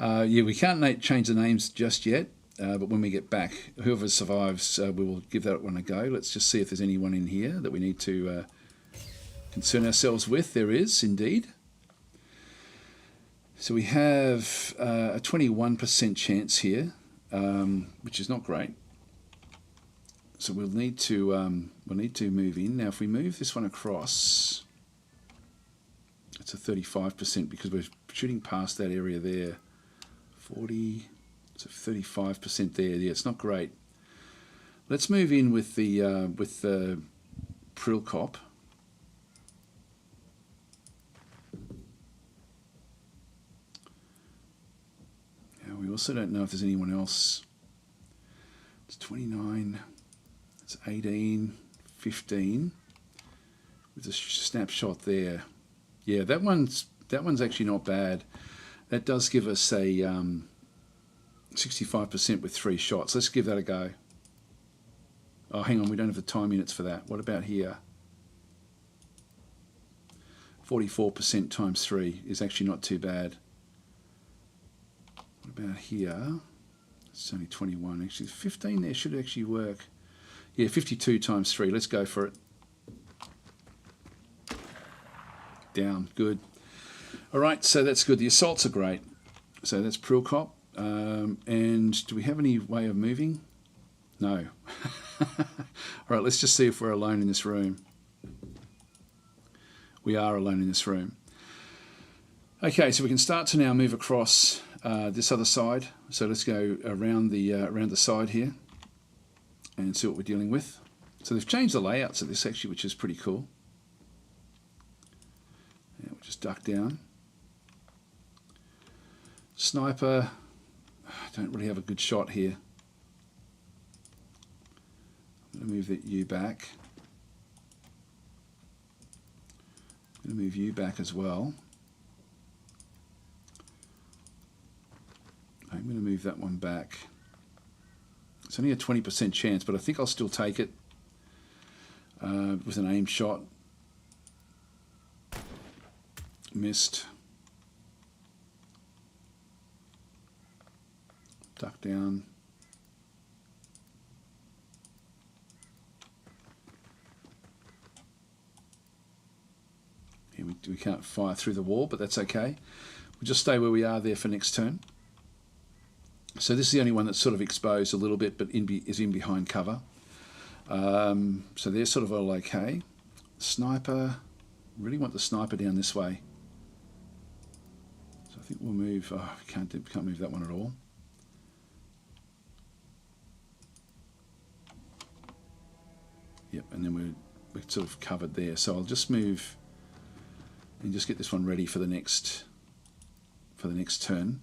Speaker 1: Yeah, we can't change the names just yet, but when we get back, whoever survives, we will give that one a go. Let's just see if there's anyone in here that we need to concern ourselves with. There is indeed. So we have a 21% chance here. Which is not great. So we'll need to move in. Now if we move this one across, it's a 35% because we're shooting past that area there. 40, so 35% there. Yeah, it's not great. Let's move in with the Prilkop. We also don't know if there's anyone else. It's 29, it's 18, 15. With a snapshot there. Yeah, that one's actually not bad. That does give us a 65% with 3 shots. Let's give that a go. Oh, hang on, we don't have the time units for that. What about here? 44% times 3 is actually not too bad. About here, it's only 21. Actually, 15 there should actually work. Yeah, 52 times 3. Let's go for it. Down. Good. All right, so that's good. The assaults are great. So that's Prilkop. And do we have any way of moving? No. All right, let's just see if we're alone in this room. We are alone in this room. Okay, so we can start to now move across this other side. So let's go around the side here and see what we're dealing with. So they've changed the layouts of this actually, which is pretty cool. Yeah, we'll just duck down. Sniper, I don't really have a good shot here. I'm going to move you back. I'm going to move you back as well. I'm going to move that one back. It's only a 20% chance, but I think I'll still take it with an aim shot. Missed. Duck down. Here we can't fire through the wall, but that's okay. We'll just stay where we are there for next turn. So this is the only one that's sort of exposed a little bit, but is in behind cover. So they're sort of all okay. Sniper, really want the sniper down this way. So I think we'll move. Oh, we can't move that one at all. Yep, and then we're sort of covered there. So I'll just move and just get this one ready for the next turn,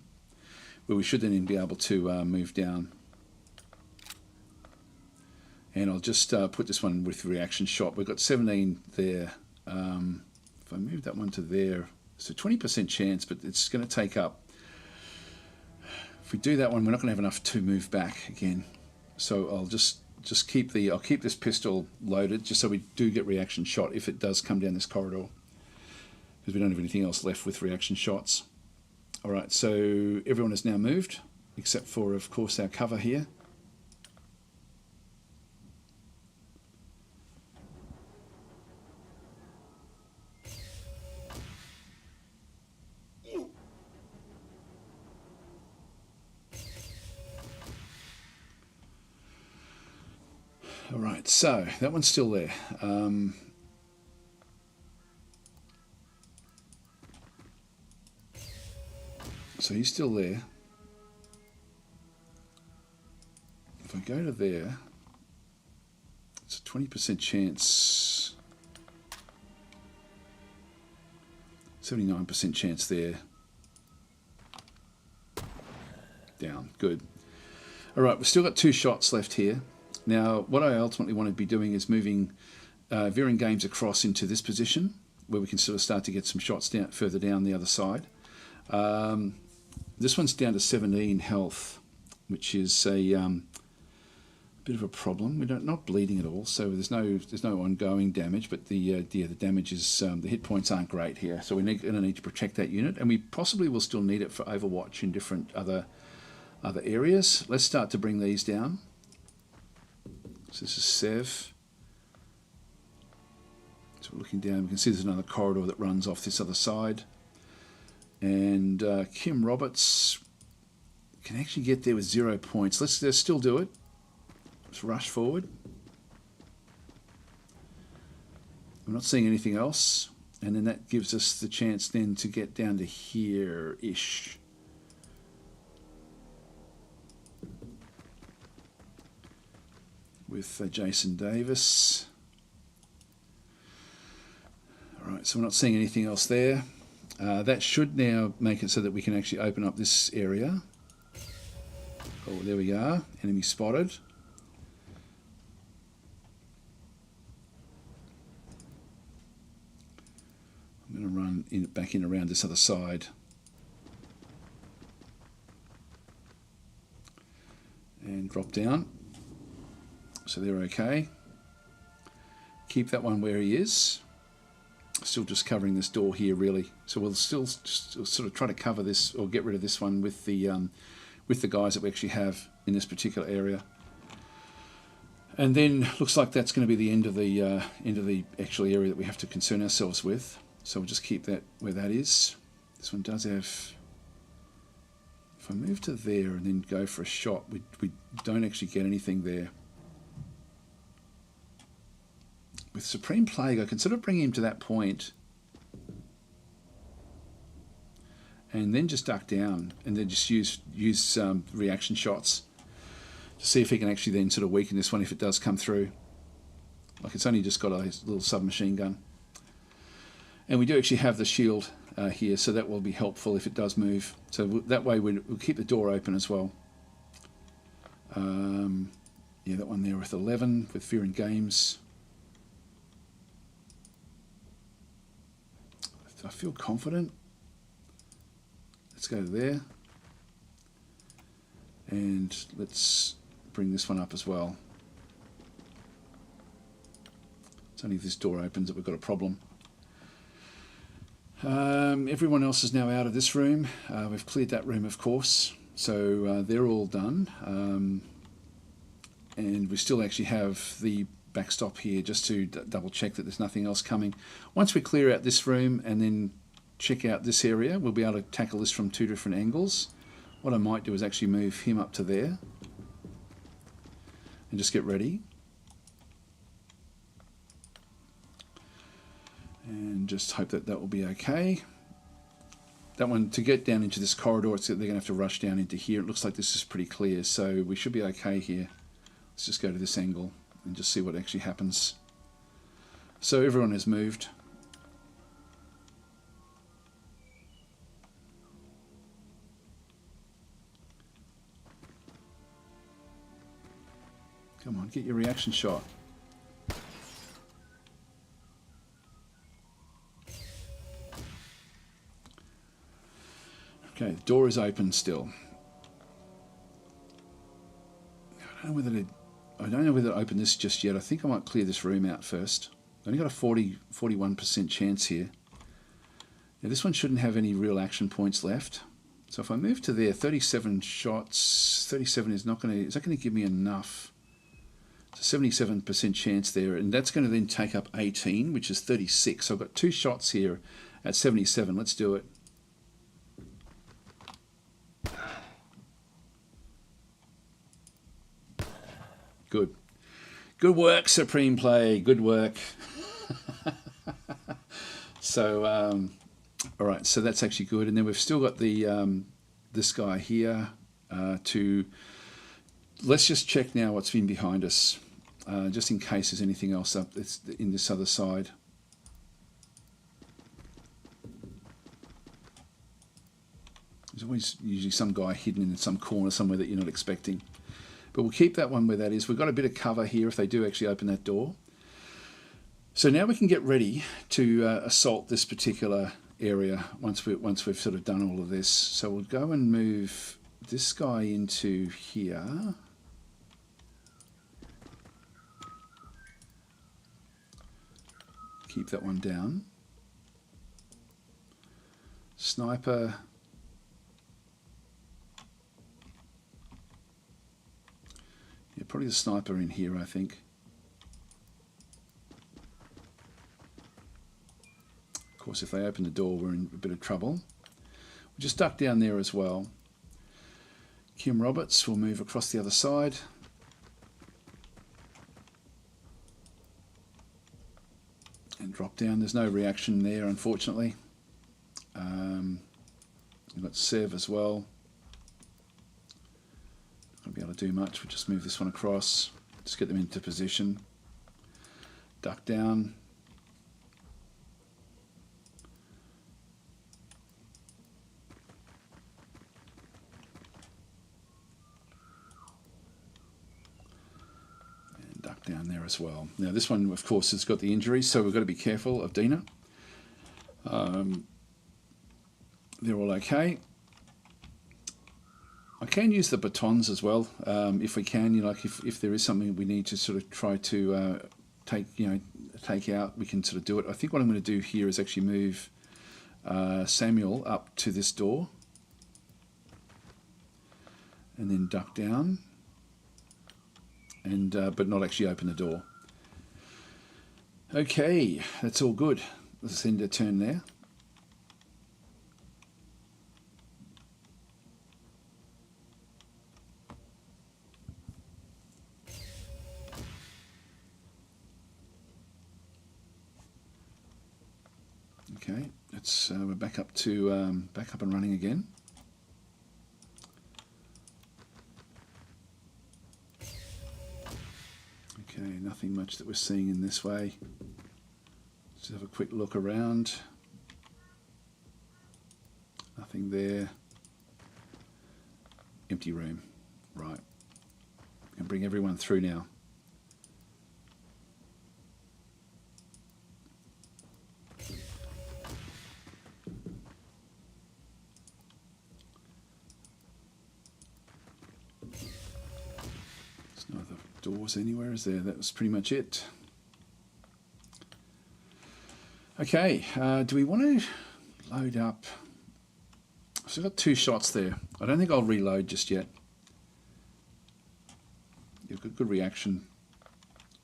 Speaker 1: where we should then be able to move down. And I'll just put this one with reaction shot. We've got 17 there. If I move that one to there, it's a 20% chance, but it's going to take up. If we do that one, we're not going to have enough to move back again. So I'll just keep I'll keep this pistol loaded, just so we do get reaction shot if it does come down this corridor, because we don't have anything else left with reaction shots. All right, so everyone has now moved, except for, of course, our cover here. All right, so that one's still there. So he's still there. If I go to there, it's a 20% chance, 79% chance there. Down, good. All right, we've still got 2 shots left here. Now, what I ultimately want to be doing is moving veering games across into this position, where we can sort of start to get some shots down further down the other side. This one's down to 17 health, which is a bit of a problem. We're not bleeding at all, so there's no ongoing damage. But the damage is the hit points aren't great here, so we're going to need to protect that unit, and we possibly will still need it for Overwatch in different other areas. Let's start to bring these down. So this is Sev. So we're looking down. We can see there's another corridor that runs off this other side. And Kim Roberts can actually get there with 0 points. Let's still do it. Let's rush forward. We're not seeing anything else. And then that gives us the chance then to get down to here-ish. With Jason Davis. All right, so we're not seeing anything else there. That should now make it so that we can actually open up this area. Oh, there we are. Enemy spotted. I'm going to run back in around this other side. And drop down. So they're okay. Keep that one where he is. Still just covering this door here, really. So we'll still sort of try to cover this or get rid of this one with the guys that we actually have in this particular area. And then looks like that's going to be the end of the actual area that we have to concern ourselves with. So we'll just keep that where that is. This one does have... If I move to there and then go for a shot, we don't actually get anything there. With Supreme Plague, I can sort of bring him to that point and then just duck down and then just use reaction shots to see if he can actually then sort of weaken this one if it does come through. Like, it's only just got a little submachine gun. And we do actually have the shield here, so that will be helpful if it does move. So that way we'll keep the door open as well. Yeah, that one there with 11, with Fear and Games. I feel confident. Let's go there. And let's bring this one up as well. It's only if this door opens that we've got a problem. Everyone else is now out of this room. We've cleared that room, of course. So they're all done. And we still actually have the backstop here just to double check that there's nothing else coming. Once we clear out this room and then check out this area, we'll be able to tackle this from 2 different angles. What I might do is actually move him up to there and just get ready. And just hope that that will be okay. That one, to get down into this corridor, they're going to have to rush down into here. It looks like this is pretty clear, so we should be okay here. Let's just go to this angle and just see what actually happens. So everyone has moved. Come on, get your reaction shot. Okay, the door is open still. I don't know whether to open this just yet. I think I might clear this room out first. I've only got a 41% chance here. Now this one shouldn't have any real action points left. So if I move to there, 37 shots, 37 is not going to, is that going to give me enough? It's a 77% chance there, and that's going to then take up 18, which is 36. So I've got 2 shots here at 77. Let's do it. Good. Good work, Supreme Play. Good work. So, all right, so that's actually good. And then we've still got the this guy here to... Let's just check now what's been behind us, just in case there's anything else up that's in this other side. There's always usually some guy hidden in some corner somewhere that you're not expecting. But we'll keep that one where that is. We've got a bit of cover here if they do actually open that door. So now we can get ready to assault this particular area once we've sort of done all of this. So we'll go and move this guy into here. Keep that one down. Sniper. Yeah, probably the sniper in here, I think. Of course, if they open the door, we're in a bit of trouble. We'll just duck down there as well. Kim Roberts will move across the other side. And drop down. There's no reaction there, unfortunately. We've got Sev as well. Not going to be able to do much. We'll just move this one across. Just get them into position. Duck down. And duck down there as well. Now this one, of course, has got the injury, so we've got to be careful of Dina. They're all okay. I can use the batons as well, if we can. You know, like if there is something we need to sort of try to take out, we can sort of do it. I think what I'm going to do here is actually move Samuel up to this door, and then duck down, and but not actually open the door. Okay, that's all good. let's end a turn there. Okay, it's we're back up and running again. Okay, nothing much that we're seeing in this way. Let's have a quick look around. Nothing there. Empty room. Right. We can bring everyone through now. There's no other doors anywhere, is there? That was pretty much it. Okay, do we want to load up? So I've got 2 shots there. I don't think I'll reload just yet. You've got good reaction,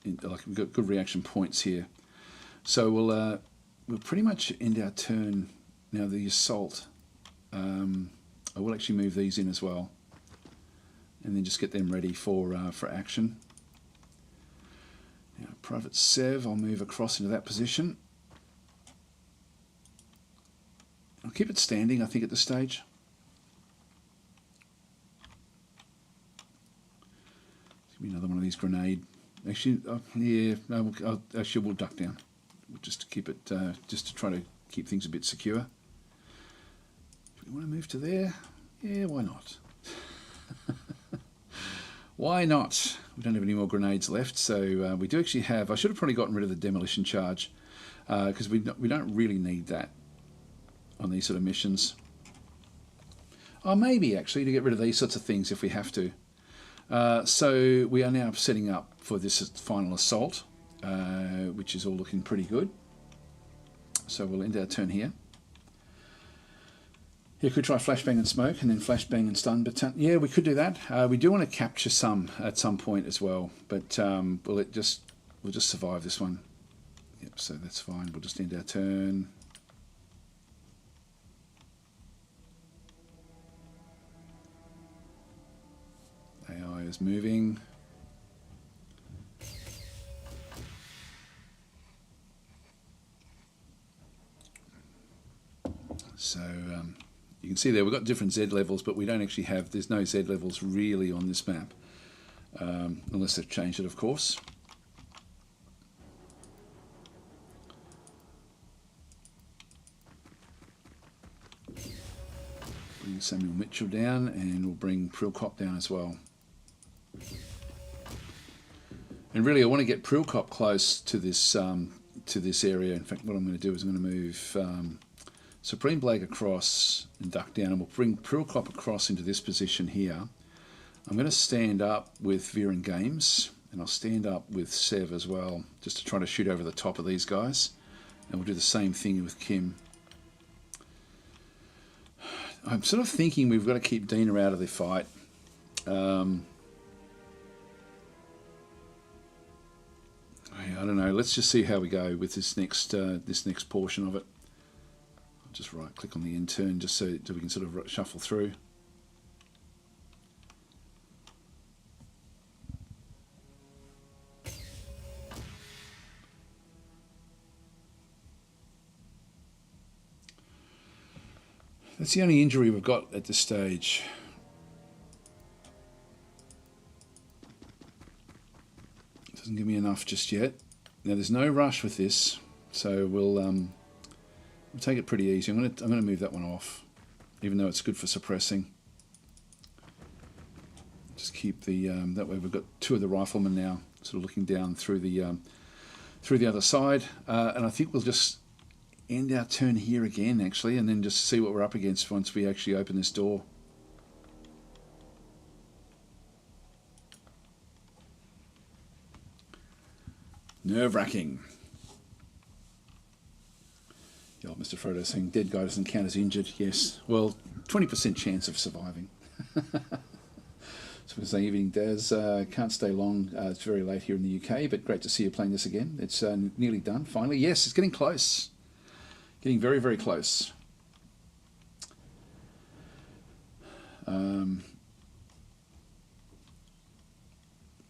Speaker 1: we've got good reaction points here. So we'll pretty much end our turn now. The assault. I will actually move these in as well, and then just get them ready for action. Now, Private Sev, I'll move across into that position. I'll keep it standing, I think, at this stage. Give me another one of these grenade. Actually, yeah, no, actually we'll duck down, just to keep it, just to try to keep things a bit secure. Do we want to move to there? Yeah, why not? Why not? We don't have any more grenades left, so we do actually have. I should have probably gotten rid of the demolition charge, because we don't really need that on these sort of missions. Or maybe actually to get rid of these sorts of things if we have to. So we are now setting up for this final assault, which is all looking pretty good. So we'll end our turn here. You could try flashbang and smoke, and then flashbang and stun. But yeah, we could do that. We do want to capture some at some point as well, but we'll just survive this one. Yep, so that's fine. We'll just end our turn. AI is moving. So you can see there we've got different Z levels, but we don't actually have, there's no Z levels really on this map, unless they've changed it, of course. Bring Samuel Mitchell down, and we'll bring Prilkop down as well. And really, I want to get Prilkop close to this area. In fact, what I'm going to do is I'm going to move Supreme Blake across and duck down, and we'll bring Prilkop across into this position here. I'm going to stand up with Viren Games, and I'll stand up with Sev as well, just to try to shoot over the top of these guys. And we'll do the same thing with Kim. I'm sort of thinking we've got to keep Dina out of the fight. I don't know. Let's just see how we go with this next portion of it. I'll just right click on the intern just so we can sort of shuffle through. That's the only injury we've got at this stage. Doesn't give me enough just yet. Now there's no rush with this, so we'll take it pretty easy. I'm gonna move that one off, even though it's good for suppressing. Just keep the that way we've got 2 of the riflemen now, sort of looking down through the other side, and I think we'll just end our turn here again, actually, and then just see what we're up against once we actually open this door. Nerve-wracking. The old Mr. Frodo saying, dead guy doesn't count as injured. Yes, well, 20% chance of surviving. So we're saying, evening, Daz. Can't stay long. It's very late here in the UK, but great to see you playing this again. It's nearly done, finally. Yes, it's getting close. Getting very, very close.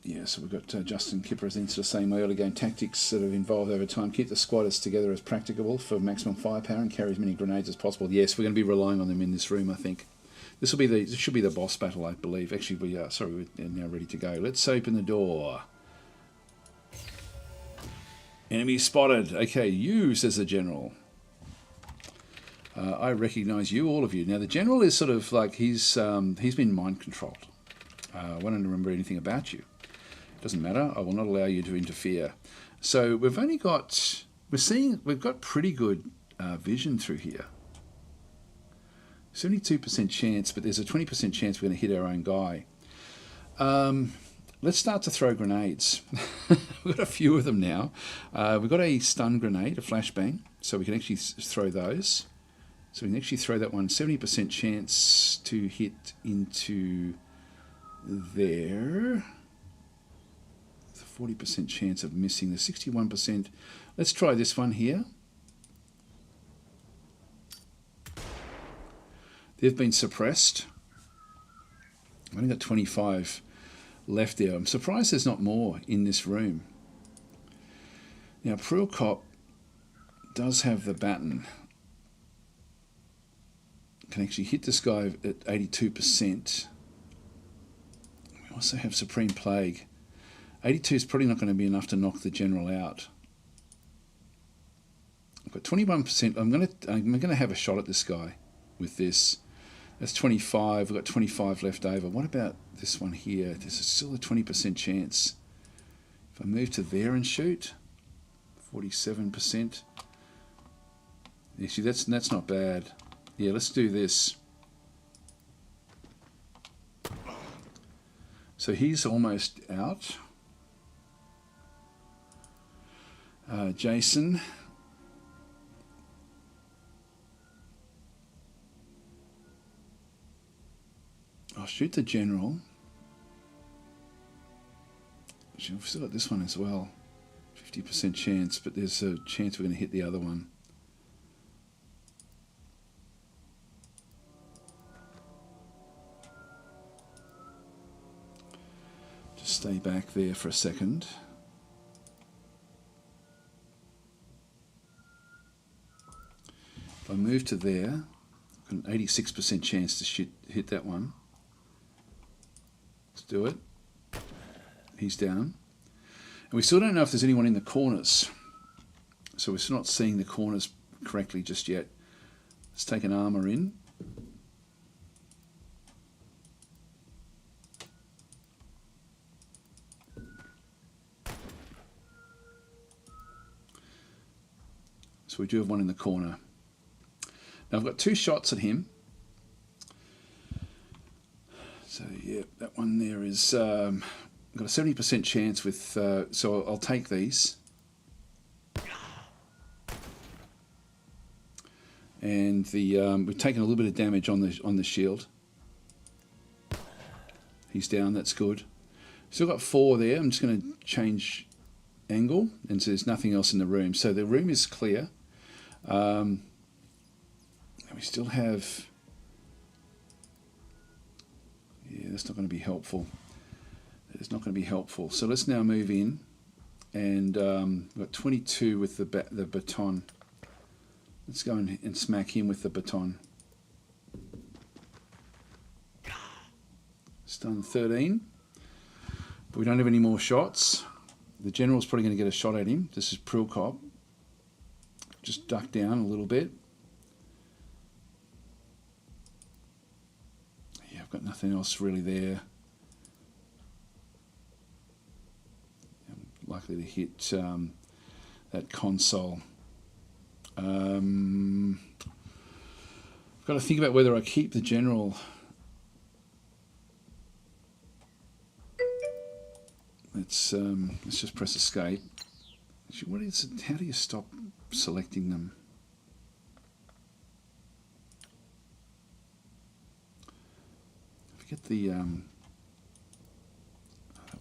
Speaker 1: Yeah, so we've got Justin Kipper is into saying my early game tactics that have evolved over time. Keep the squatters together as practicable for maximum firepower and carry as many grenades as possible. Yes, we're going to be relying on them in this room, I think. This should be the boss battle, I believe. Actually, we're now ready to go. Let's open the door. Enemy spotted. Okay, you, says the general. I recognise you, all of you. Now, the general is sort of like he's been mind controlled. I don't remember anything about you. Doesn't matter. I will not allow you to interfere. So we've got pretty good vision through here. 72% chance, but there's a 20% chance we're going to hit our own guy. Let's start to throw grenades. We've got a few of them now. We've got a stun grenade, a flashbang, so we can actually throw those. So we can actually throw that one. 70% chance to hit into there. 40% chance of missing. The 61%. Let's try this one here. They've been suppressed. I've only got 25 left there. I'm surprised there's not more in this room. Now, Prilcop does have the baton. Can actually hit this guy at 82%. We also have Supreme Plague. 82 is probably not going to be enough to knock the general out. I've got 21%. I'm going to have a shot at this guy with this. That's 25. We've got 25 left over. What about this one here? There's still a 20% chance. If I move to there and shoot, 47%. Actually, that's not bad. Yeah, let's do this. So he's almost out. Jason. I'll shoot the general. Actually, we've still got this one as well. 50% chance, but there's a chance we're going to hit the other one. Just stay back there for a second. If I move to there, I've got an 86% chance to hit that one. Let's do it. He's down. And we still don't know if there's anyone in the corners. So we're still not seeing the corners correctly just yet. Let's take an armor in. So we do have one in the corner. Now I've got two shots at him. So yeah, that one there is got a 70% chance with. So I'll take these. And we've taken a little bit of damage on the shield. He's down. That's good. Still got 4 there. I'm just going to change angle, and so there's nothing else in the room. So the room is clear. We still have. Yeah, that's not going to be helpful. It's not going to be helpful. So let's now move in, and we've got 22 with the baton. Let's go and smack him with the baton. Stun 13. But we don't have any more shots. The general's probably going to get a shot at him. This is Prilcop. Just duck down a little bit. Yeah, I've got nothing else really there. I'm likely to hit that console. I've got to think about whether I keep the general. Let's just press escape. Actually, what is it? How do you stop selecting them? Forget the that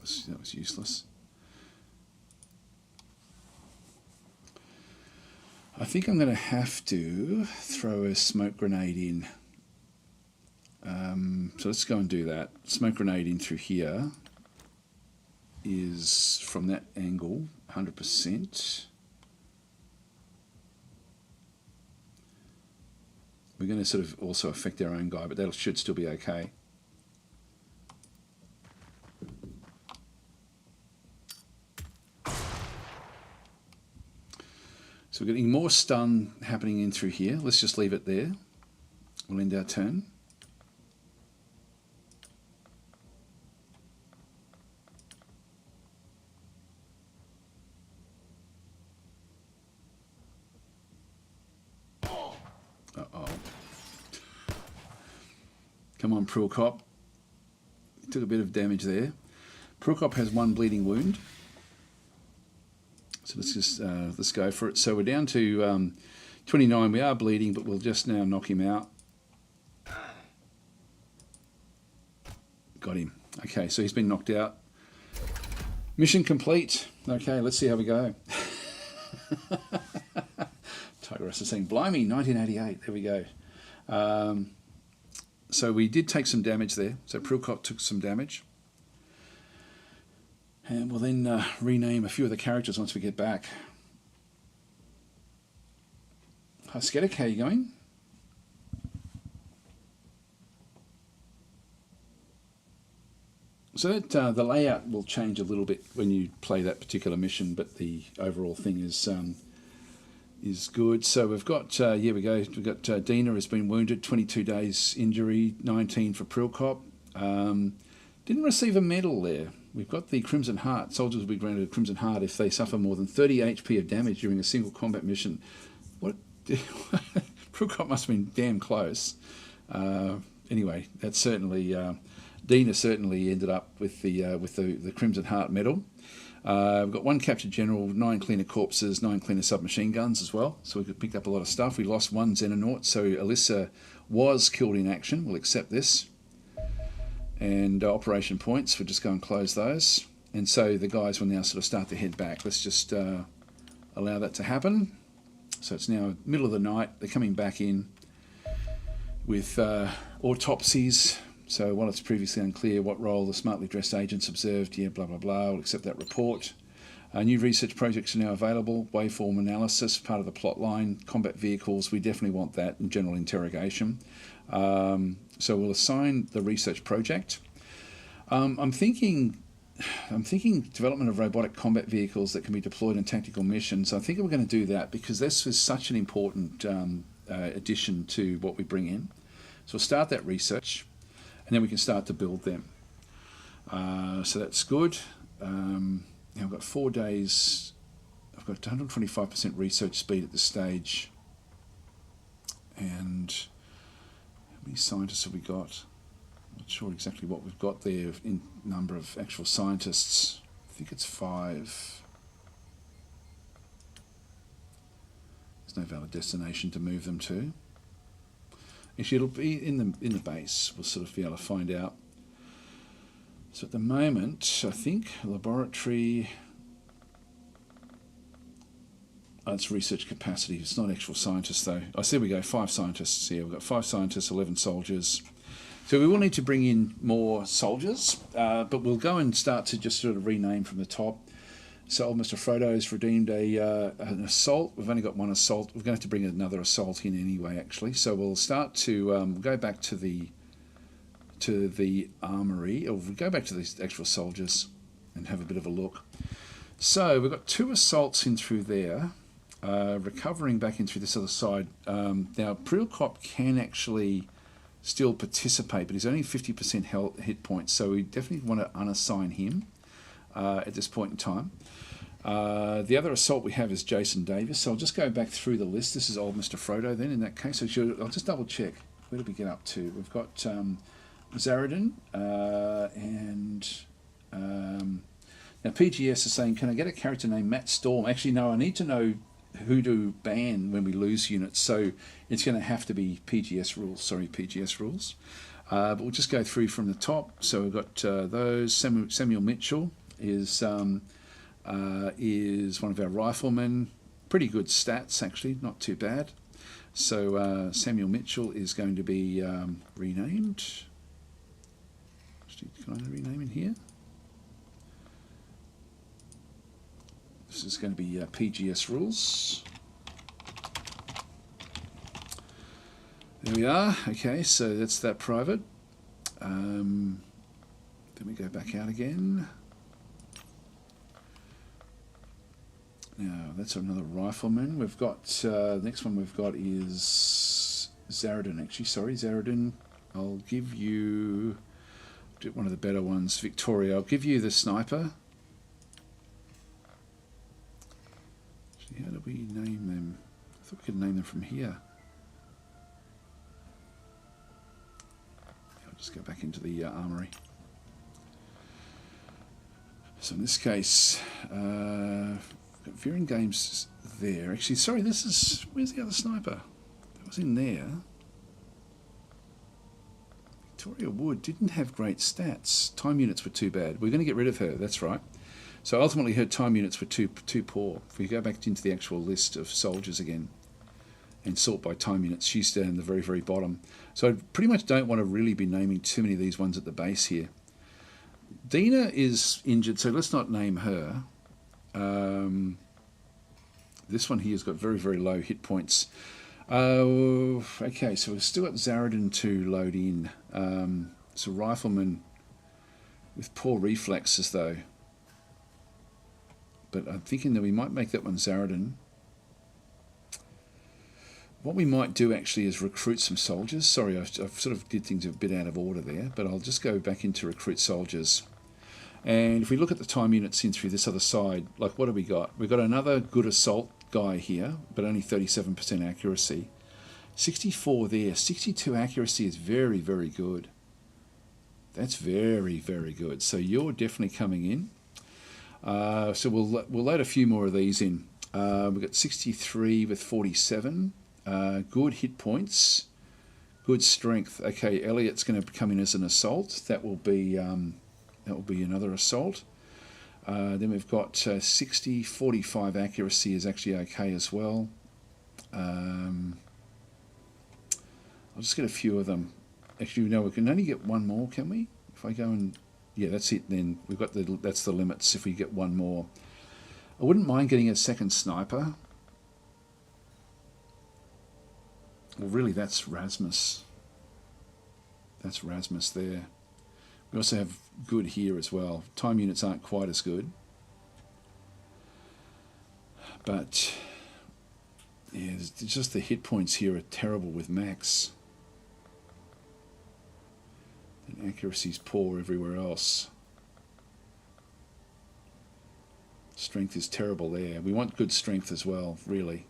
Speaker 1: was useless. I think I'm going to have to throw a smoke grenade in. So let's go and do that. Smoke grenade in through here is from that angle, 100%. We're going to sort of also affect our own guy, but that should still be okay. So we're getting more stun happening in through here. Let's just leave it there. We'll end our turn. Uh-oh. Come on, Prilcop. Took a bit of damage there. Prilcop has 1 bleeding wound. So let's go for it. So we're down to 29. We are bleeding, but we'll just now knock him out. Got him. Okay, so he's been knocked out. Mission complete. Okay, let's see how we go. Tigress is saying, blimey, 1988. There we go. So we did take some damage there. So Prilcop took some damage. And we'll then rename a few of the characters once we get back. Hi, Sketic, how are you going? So that the layout will change a little bit when you play that particular mission, but the overall thing is good. So we've got, here we go, we've got Dina has been wounded, 22 days injury, 19 for Prilcop. Didn't receive a medal there. We've got the Crimson Heart. Soldiers will be granted a Crimson Heart if they suffer more than 30 HP of damage during a single combat mission. What? Prilcop must have been damn close. Anyway, that's certainly... Dina certainly ended up with the Crimson Heart medal. We've got 1 captured general, 9 cleaner corpses, 9 cleaner submachine guns as well. So we picked up a lot of stuff. We lost 1 Xenonaut, so Alyssa was killed in action. We'll accept this. And operation points, we'll just go and close those. And so the guys will now sort of start to head back. Let's just allow that to happen. So it's now middle of the night. They're coming back in with autopsies. So while it's previously unclear what role the smartly dressed agents observed, yeah, blah, blah, blah, we'll accept that report. New research projects are now available. Waveform analysis, part of the plot line. Combat vehicles, we definitely want that in general interrogation. So we'll assign the research project. I'm thinking development of robotic combat vehicles that can be deployed in tactical missions. I think we're going to do that because this is such an important addition to what we bring in. So we'll start that research, and then we can start to build them. So that's good. Now I've got 4 days. I've got 125% research speed at this stage. And how many scientists have we got? I'm not sure exactly what we've got there in number of actual scientists. I think it's 5. There's no valid destination to move them to. Actually, it'll be in the base. We'll sort of be able to find out. So at the moment, I think laboratory. Oh, it's research capacity. It's not actual scientists though. Oh, so there we go. 5 scientists here. We've got 5 scientists, 11 soldiers. So we will need to bring in more soldiers, but we'll go and start to just sort of rename from the top. So old Mr. Frodo's redeemed an assault. We've only got 1 assault. We're going to have to bring another assault in anyway, actually. So we'll start to go back to the armory, or we'll go back to these actual soldiers and have a bit of a look. So we've got 2 assaults in through there, recovering back in through this other side. Now Prilcop can actually still participate, but he's only 50% hit points, so we definitely want to unassign him at this point in time. The other assault we have is Jason Davis, so I'll just go back through the list. This is old Mr. Frodo then in that case. So I'll just double check. Where did we get up to? We've got Zaradin and now PGS is saying, can I get a character named Matt Storm? Actually, no, I need to know who to ban when we lose units, so it's going to have to be PGS rules. Sorry, PGS rules. But we'll just go through from the top. So we've got those. Samuel Mitchell is one of our riflemen. pretty good stats actually, not too bad. So Samuel Mitchell is going to be renamed. Actually, can I rename in here? This is going to be PGS rules. There we are. Okay, so that's that private. Then we go back out again. Now, that's another rifleman. We've got, the next one we've got is Zaradin, actually. Sorry, Zaradin. I'll give you one of the better ones, Victoria. I'll give you the sniper. Actually, how do we name them? I thought we could name them from here. I'll just go back into the armory. So in this case, Veering Games there. Actually, sorry, this is... Where's the other sniper? That was in there. Victoria Wood didn't have great stats. Time units were too bad. We're going to get rid of her, that's right. So ultimately her time units were too poor. If we go back into the actual list of soldiers again and sort by time units, she's down the very, very bottom. So I pretty much don't want to really be naming too many of these ones at the base here. Dina is injured, so let's not name her. This one here has got very, very low hit points. Okay, so we've still got Zaradin to load in. It's a rifleman with poor reflexes, though. But I'm thinking that we might make that one Zaradin. What we might do actually is recruit some soldiers. Sorry, I've sort of did things a bit out of order there, but I'll just go back into recruit soldiers. And if we look at the time units in through this other side, like what have we got? We've got another good assault guy here, but only 37% accuracy. 64 there, 62 accuracy is very, very good. That's very, very good. So you're definitely coming in. So we'll load a few more of these in. We've got 63 with 47. Good hit points, good strength. Okay, Elliot's going to come in as an assault. That will be another assault. Then we've got 60, 45 accuracy is actually okay as well. I'll just get a few of them. Actually, no, we can only get one more, can we? If I go and... Yeah, that's it then. We've got that's the limits if we get one more. I wouldn't mind getting a second sniper. Well, really, that's Rasmus. That's Rasmus there. We also have good here as well. Time units aren't quite as good. But, yeah, it's just the hit points here are terrible with max. And accuracy's poor everywhere else. Strength is terrible there. We want good strength as well, really.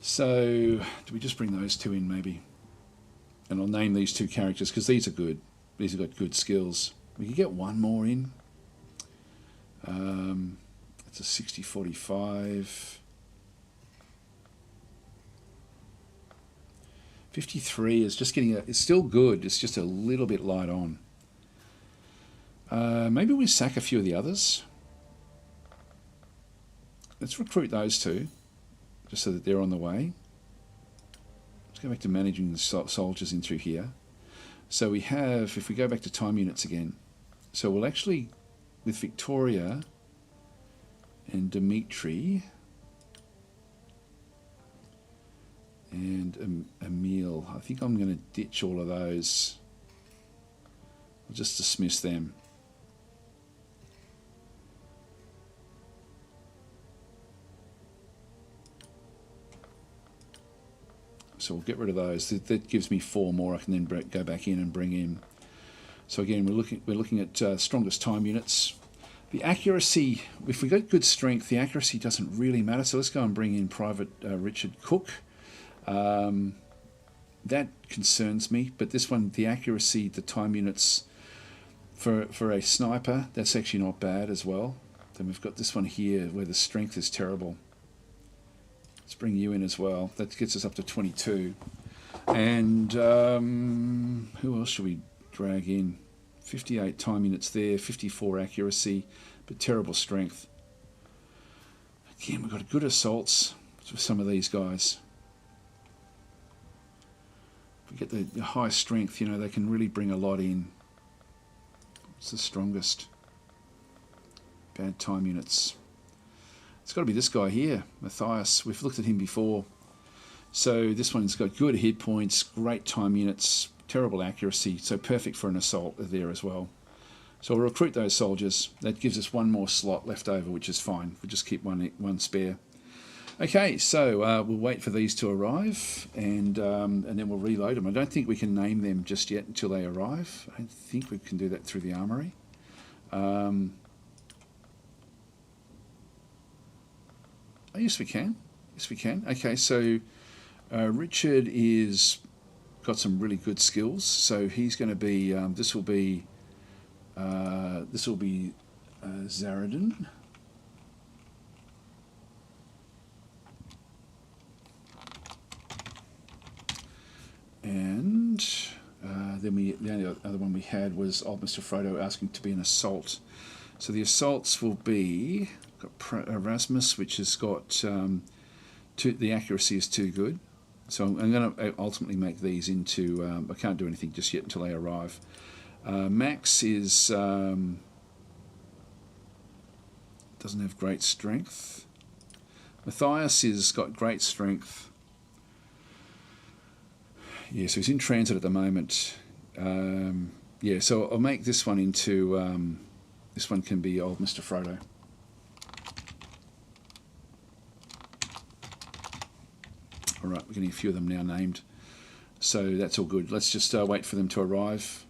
Speaker 1: So, do we just bring those two in maybe? And I'll name these two characters because these are good. These have got good skills. We could get one more in. It's a 60-45. 53 is just getting it's still good. It's just a little bit light on. Maybe we sack a few of the others. Let's recruit those two, just so that they're on the way. Let's go back to managing the soldiers in through here. So we have, if we go back to time units again, so we'll actually, with Victoria and Dimitri and Emil, I think I'm going to ditch all of those. I'll just dismiss them. So we'll get rid of those. That gives me 4 more. I can then go back in and bring in. So again, we're looking at strongest time units. The accuracy, if we got good strength, the accuracy doesn't really matter. So let's go and bring in Private Richard Cook. That concerns me. But this one, the accuracy, the time units for a sniper, that's actually not bad as well. Then we've got this one here where the strength is terrible. Let's bring you in as well. That gets us up to 22. And who else should we drag in? 58 time units there, 54 accuracy, but terrible strength. Again, we've got good assaults with some of these guys. If we get the high strength, you know, they can really bring a lot in. It's the strongest. Bad time units. It's got to be this guy here, Matthias. We've looked at him before. So this one's got good hit points, great time units, terrible accuracy, so perfect for an assault there as well. So we'll recruit those soldiers. That gives us one more slot left over, which is fine. We'll just keep one spare. Okay, so we'll wait for these to arrive, and then we'll reload them. I don't think we can name them just yet until they arrive. I don't think we can do that through the armory. Oh, yes, we can. Yes, we can. Okay, so Richard is got some really good skills. So he's going to be. This will be Zaradin. And then the only other one we had was old Mr. Frodo asking to be an assault. So the assaults will be got Erasmus, which has got the accuracy is too good. So I'm going to ultimately make these into. I can't do anything just yet until they arrive. Max is doesn't have great strength. Matthias has got great strength. Yeah, so he's in transit at the moment. Yeah, so I'll make this one into... this one can be old Mr. Frodo. All right, we're getting a few of them now named. So that's all good. Let's just wait for them to arrive.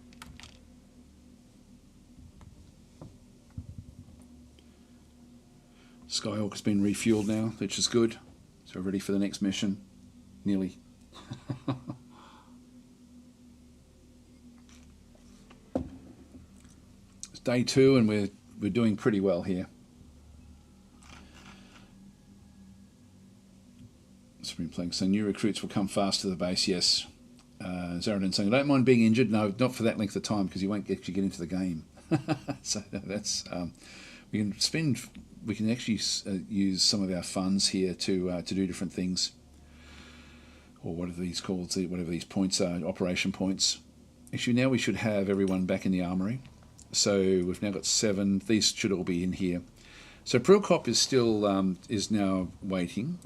Speaker 1: Skyhawk has been refueled now, which is good. So we're ready for the next mission. Nearly. Day 2, and we're doing pretty well here. So we've been playing. So new recruits will come fast to the base. Yes. Zaradin saying, I don't mind being injured. No, not for that length of time, because you won't actually get into the game. So that's we can actually use some of our funds here to do different things, or what are these called? Whatever these points are, operation points. Actually, now we should have everyone back in the armory. So we've now got 7. These should all be in here. So Prilkop is still is now waiting.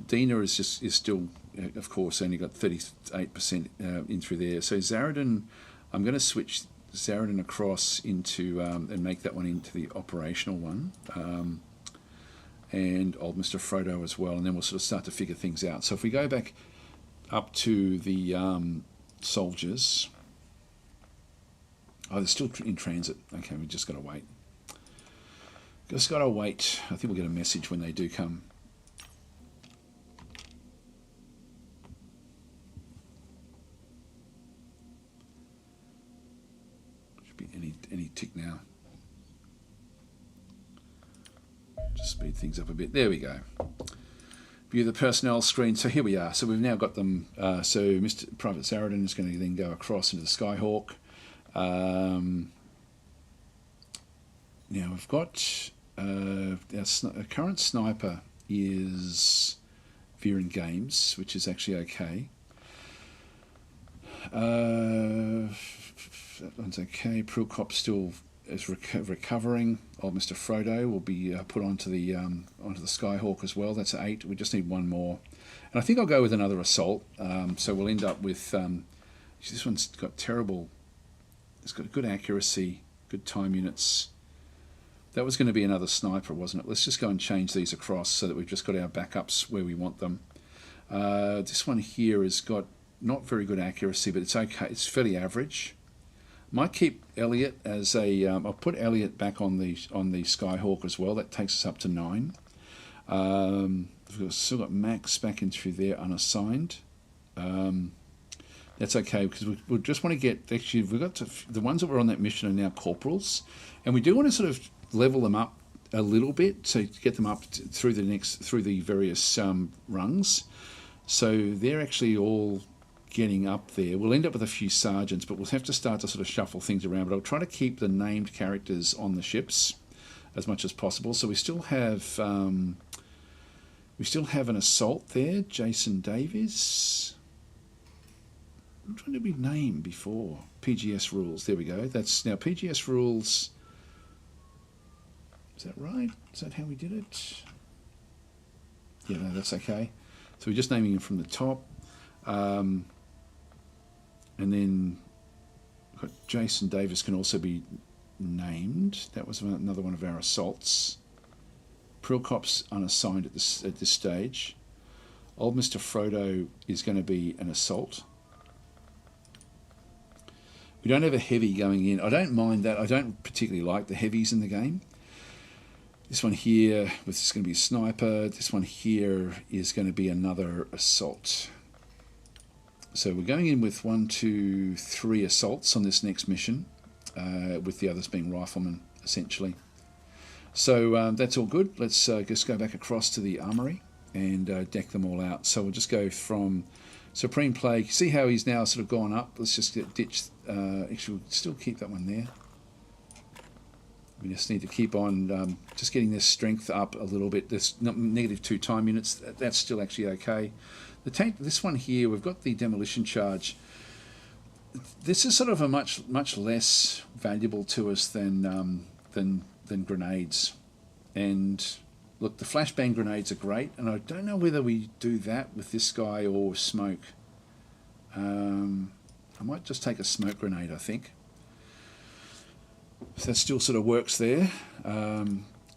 Speaker 1: Dina is still, of course, only got 38% in through there. So Zaradin, I'm going to switch Zaradin across into and make that one into the operational one, and old Mr. Frodo as well, and then we'll sort of start to figure things out. So if we go back up to the soldiers. Oh, they're still in transit. Okay, we've just got to wait. Just got to wait. I think we'll get a message when they do come. Should be any tick now. Just speed things up a bit. There we go. View the personnel screen. So here we are. So we've now got them. So Mr. Private Zaradin is going to then go across into the Skyhawk. Now we've got our current sniper is Viren Games, which is actually okay. That one's okay. Prilkop still is recovering. Old Mr. Frodo will be put onto the Skyhawk as well. That's 8. We just need one more, and I think I'll go with another assault. So we'll end up with this one's got terrible. It's got good accuracy, good time units. That was going to be another sniper, wasn't it? Let's just go and change these across so that we've just got our backups where we want them. This one here has got not very good accuracy, but it's okay. It's fairly average. Might keep Elliot as a... I'll put Elliot back on the Skyhawk as well. That takes us up to 9. We've still got Max back in through there unassigned. That's okay, because we just want to get... Actually, we've got the ones that were on that mission are now corporals, and we do want to sort of level them up a little bit to get them up through the various rungs. So they're actually all getting up there. We'll end up with a few sergeants, but we'll have to start to sort of shuffle things around. But I'll try to keep the named characters on the ships as much as possible. So we still have an assault there, Jason Davies. I'm trying to be named before PGS rules. There we go. That's now PGS rules. Is that right? Is that how we did it? Yeah, no, that's okay. So we're just naming him from the top. And then got Jason Davis can also be named. That was another one of our assaults. Prilkop's unassigned at this stage. Old Mr. Frodo is going to be an assault. We don't have a heavy going in. I don't mind that. I don't particularly like the heavies in the game. This one here is going to be a sniper. This one here is going to be another assault. So we're going in with 1, 2, 3 assaults on this next mission, with the others being riflemen, essentially. So that's all good. Let's just go back across to the armory and deck them all out. So we'll just go from Supreme Plague. See how he's now sort of gone up? Let's just ditch. Actually, we'll still keep that one there. We just need to keep on just getting this strength up a little bit. This -2 time units, that's still actually okay. The tank, this one here, we've got the demolition charge. This is sort of a much less valuable to us than grenades. And look, the flashbang grenades are great, and I don't know whether we do that with this guy or smoke. I might just take a smoke grenade, I think. So that still sort of works there.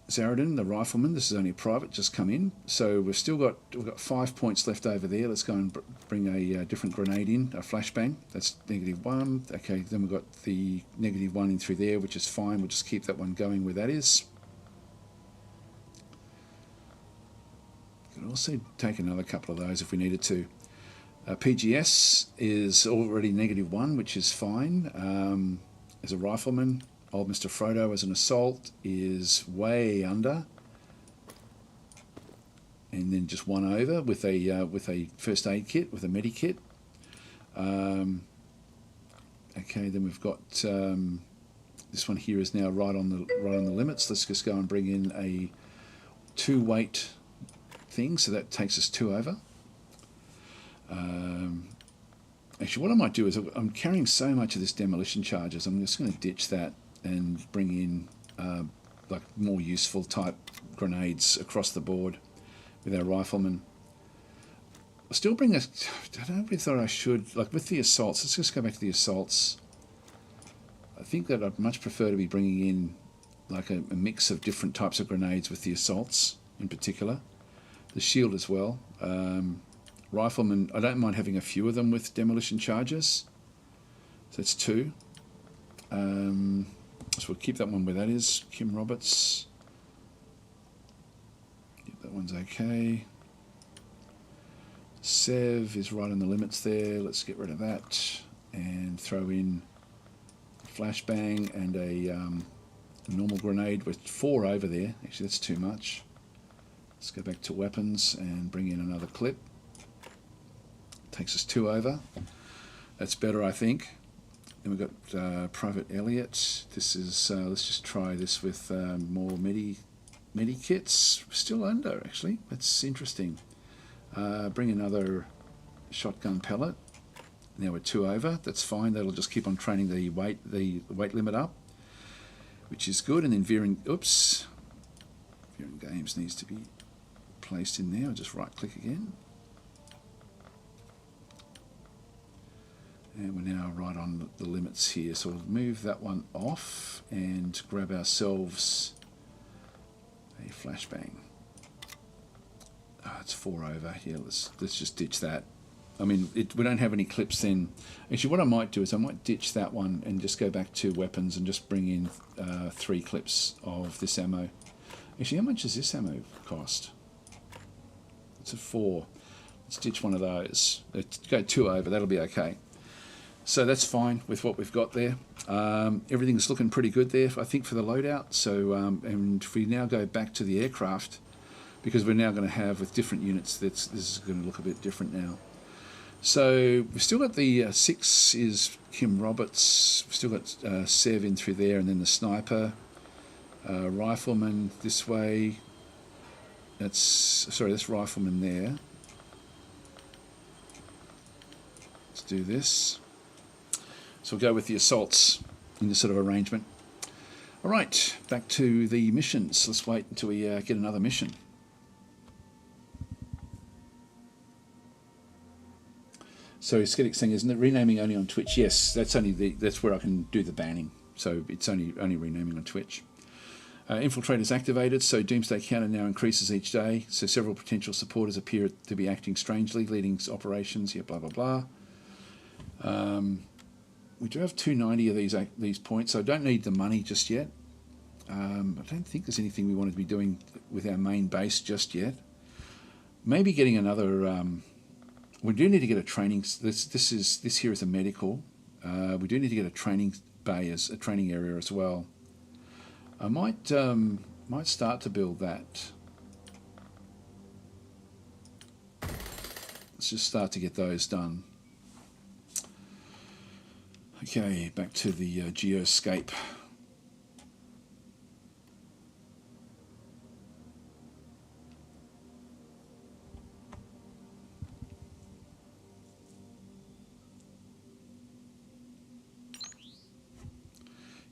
Speaker 1: Zaradin, the rifleman, this is only private, just come in. So we've got 5 points left over there. Let's go and bring a different grenade in, a flashbang. That's -1. Okay, then we've got the -1 in through there, which is fine. We'll just keep that one going where that is. Could also take another couple of those if we needed to. PGS is already -1, which is fine. As a rifleman, old Mr. Frodo as an assault is way under, and then just 1 over with a first aid kit, with a medi kit. Okay, then we've got this one here is now right on the limits. Let's just go and bring in a 2 weight thing, so that takes us 2 over. Actually, what I might do is, I'm carrying so much of this demolition charges, I'm just going to ditch that and bring in like more useful type grenades across the board with our riflemen. I'll still bring I don't know if I thought I should, like with the assaults, let's just go back to the assaults. I think that I'd much prefer to be bringing in like a mix of different types of grenades with the assaults in particular. The shield as well. Riflemen, I don't mind having a few of them with demolition charges. So that's 2. So we'll keep that one where that is. Kim Roberts. Yep, that one's okay. Sev is right on the limits there. Let's get rid of that and throw in a flashbang and a normal grenade with 4 over there. Actually, that's too much. Let's go back to weapons and bring in another clip. Takes us 2 over. That's better, I think. Then we've got Private Elliot. This is, let's just try this with more medi kits. Still under, actually. That's interesting. Bring another shotgun pellet. Now we're 2 over. That's fine. That'll just keep on training the weight limit up, which is good. And then Veering Games needs to be placed in there. I'll just right click again. And we're now right on the limits here, so we'll move that one off and grab ourselves a flashbang. Oh, it's 4 over here. Let's just ditch that. I mean, we don't have any clips then. Actually, what I might do is I might ditch that one and just go back to weapons and just bring in 3 clips of this ammo. Actually, how much does this ammo cost? It's a 4. Let's ditch one of those. Let's go 2 over. That'll be okay. So that's fine with what we've got there. Everything's looking pretty good there, I think, for the loadout. So, and if we now go back to the aircraft, because we're now going to have with different units, this is going to look a bit different now. So we've still got the 6 is Kim Roberts. We've still got Sev in through there, and then the sniper. Rifleman this way. That's rifleman there. Let's do this. So we'll go with the assaults in this sort of arrangement. All right, back to the missions. Let's wait until we get another mission. So Skeptic saying, isn't it renaming only on Twitch? Yes, that's where I can do the banning. So it's only renaming on Twitch. Infiltrators activated, so Doomsday counter now increases each day. So several potential supporters appear to be acting strangely, leading operations. Yeah, blah blah blah. We do have 290 of these points, so I don't need the money just yet. I don't think there's anything we want to be doing with our main base just yet. Maybe getting another. We do need to get a training. This here is a medical. We do need to get a training bay as a training area as well. I might start to build that. Let's just start to get those done. Okay, back to the geoscape.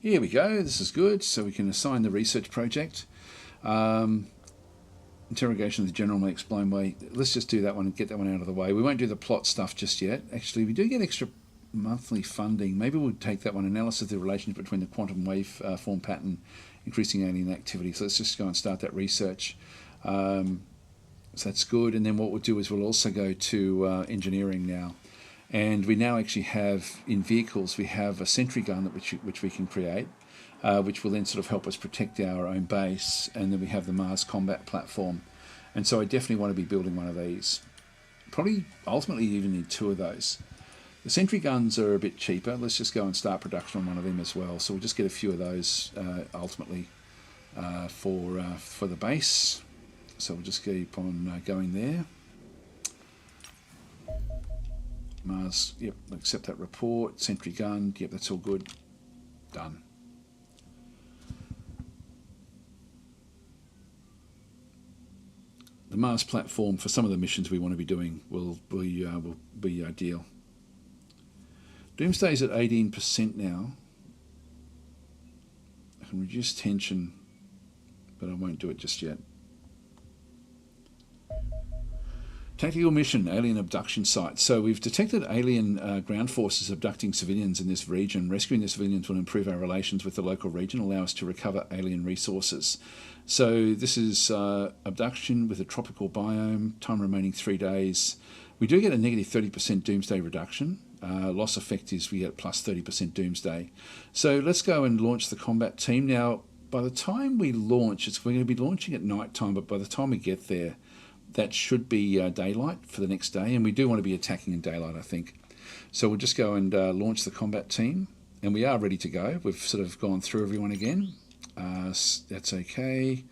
Speaker 1: Here we go, this is good, so we can assign the research project. Interrogation of the general may explain why. Let's just do that one and get that one out of the way. We won't do the plot stuff just yet. Actually, we do get extra monthly funding. Maybe we'll take that one. Analysis of the relationship between the quantum wave form pattern, increasing alien activity. So let's just go and start that research. So that's good. And then what we'll do is we'll also go to engineering now. And we now actually have, in vehicles, we have a sentry gun which we can create, which will then sort of help us protect our own base. And then we have the Mars combat platform. And so I definitely want to be building one of these. Probably ultimately even need two of those. The sentry guns are a bit cheaper. Let's just go and start production on one of them as well. So we'll just get a few of those ultimately for the base. So we'll just keep on going there. Mars, yep, accept that report. Sentry gun, yep, that's all good. Done. The Mars platform for some of the missions we want to be doing will be ideal. Doomsday's at 18% now. I can reduce tension, but I won't do it just yet. Tactical mission, alien abduction site. So we've detected alien ground forces abducting civilians in this region. Rescuing the civilians will improve our relations with the local region, allow us to recover alien resources. So this is abduction with a tropical biome, time remaining 3 days. We do get a negative 30% doomsday reduction. Loss effect is we get plus 30% doomsday. So let's go and launch the combat team. Now, by the time we launch, we're going to be launching at night time, but by the time we get there, that should be daylight for the next day, and we do want to be attacking in daylight, I think. So we'll just go and launch the combat team, and we are ready to go. We've sort of gone through everyone again. That's okay.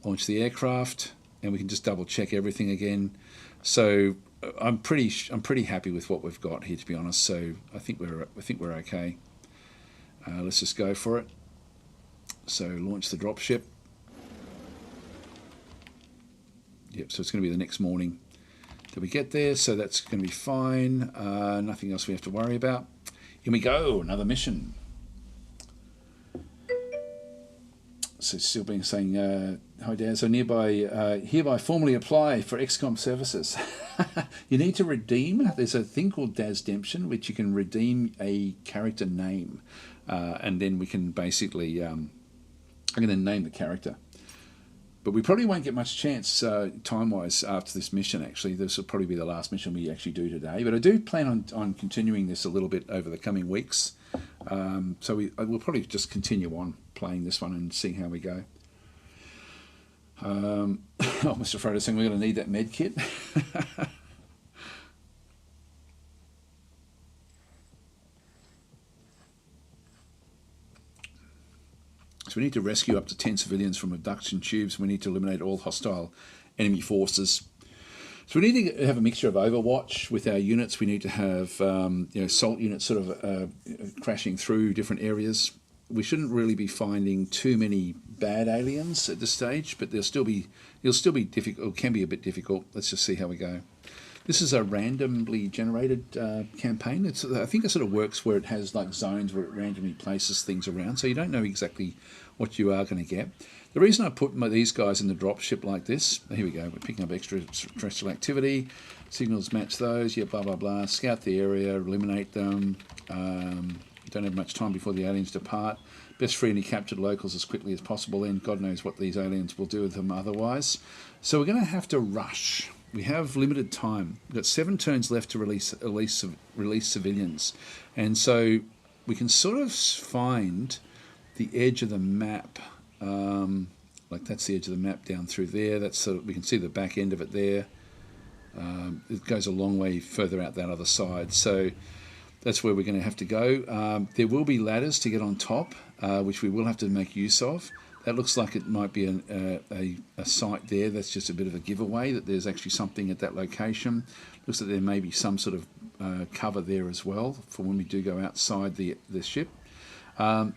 Speaker 1: Launch the aircraft, and we can just double check everything again. So I'm pretty happy with what we've got here, to be honest. So I think we're okay. Let's just go for it. So launch the dropship. Yep, so it's going to be the next morning that we get there, so that's going to be fine. Nothing else we have to worry about. Here we go, another mission. So still being saying, hi Dad, so hereby formally apply for XCOM services. You need to redeem, there's a thing called DasDemption, which you can redeem a character name. And then we can basically, I'm going to name the character. But we probably won't get much chance time-wise after this mission, actually. This will probably be the last mission we actually do today. But I do plan on continuing this a little bit over the coming weeks. So we'll probably just continue on playing this one and seeing how we go. Mr. Frodo saying we're going to need that med kit. So we need to rescue up to 10 civilians from abduction tubes. We need to eliminate all hostile enemy forces. So we need to have a mixture of Overwatch with our units. We need to have assault units sort of crashing through different areas. We shouldn't really be finding too many bad aliens at this stage, but it'll still be difficult. Can be a bit difficult. Let's just see how we go. This is a randomly generated campaign. I think it sort of works where it has like zones where it randomly places things around, so you don't know exactly what you are going to get. The reason I put these guys in the dropship like this, here we go, we're picking up extraterrestrial activity, signals match those, yeah, blah, blah, blah, scout the area, eliminate them, don't have much time before the aliens depart, best free any captured locals as quickly as possible, and God knows what these aliens will do with them otherwise. So we're going to have to rush. We have limited time. We've got 7 turns left to release civilians, and so we can sort of find the edge of the map. Like that's the edge of the map down through there. That's so we can see the back end of it there. It goes a long way further out that other side. So that's where we're going to have to go. There will be ladders to get on top, which we will have to make use of. That looks like it might be a site there. That's just a bit of a giveaway that there's actually something at that location. Looks like there may be some sort of cover there as well for when we do go outside the ship.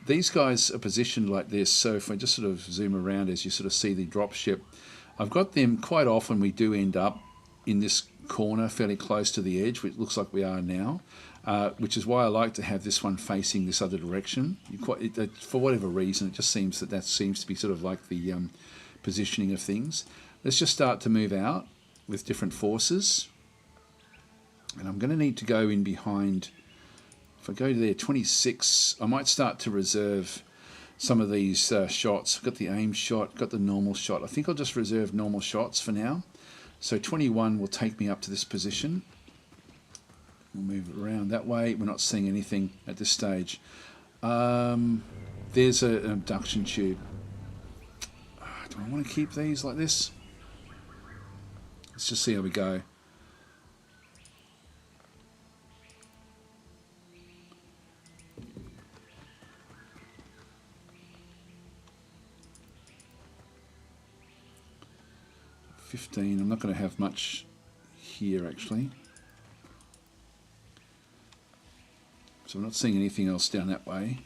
Speaker 1: These guys are positioned like this, so if I just sort of zoom around as you sort of see the drop ship, I've got them quite often. We do end up in this corner fairly close to the edge, which looks like we are now, which is why I like to have this one facing this other direction. For whatever reason, it just seems that seems to be sort of like the positioning of things. Let's just start to move out with different forces, and I'm going to need to go in behind. If I go to there, 26, I might start to reserve some of these shots. I've got the aim shot, got the normal shot. I think I'll just reserve normal shots for now. So 21 will take me up to this position. We'll move it around that way. We're not seeing anything at this stage. There's an abduction tube. Do I want to keep these like this? Let's just see how we go. I'm not going to have much here actually, so I'm not seeing anything else down that way,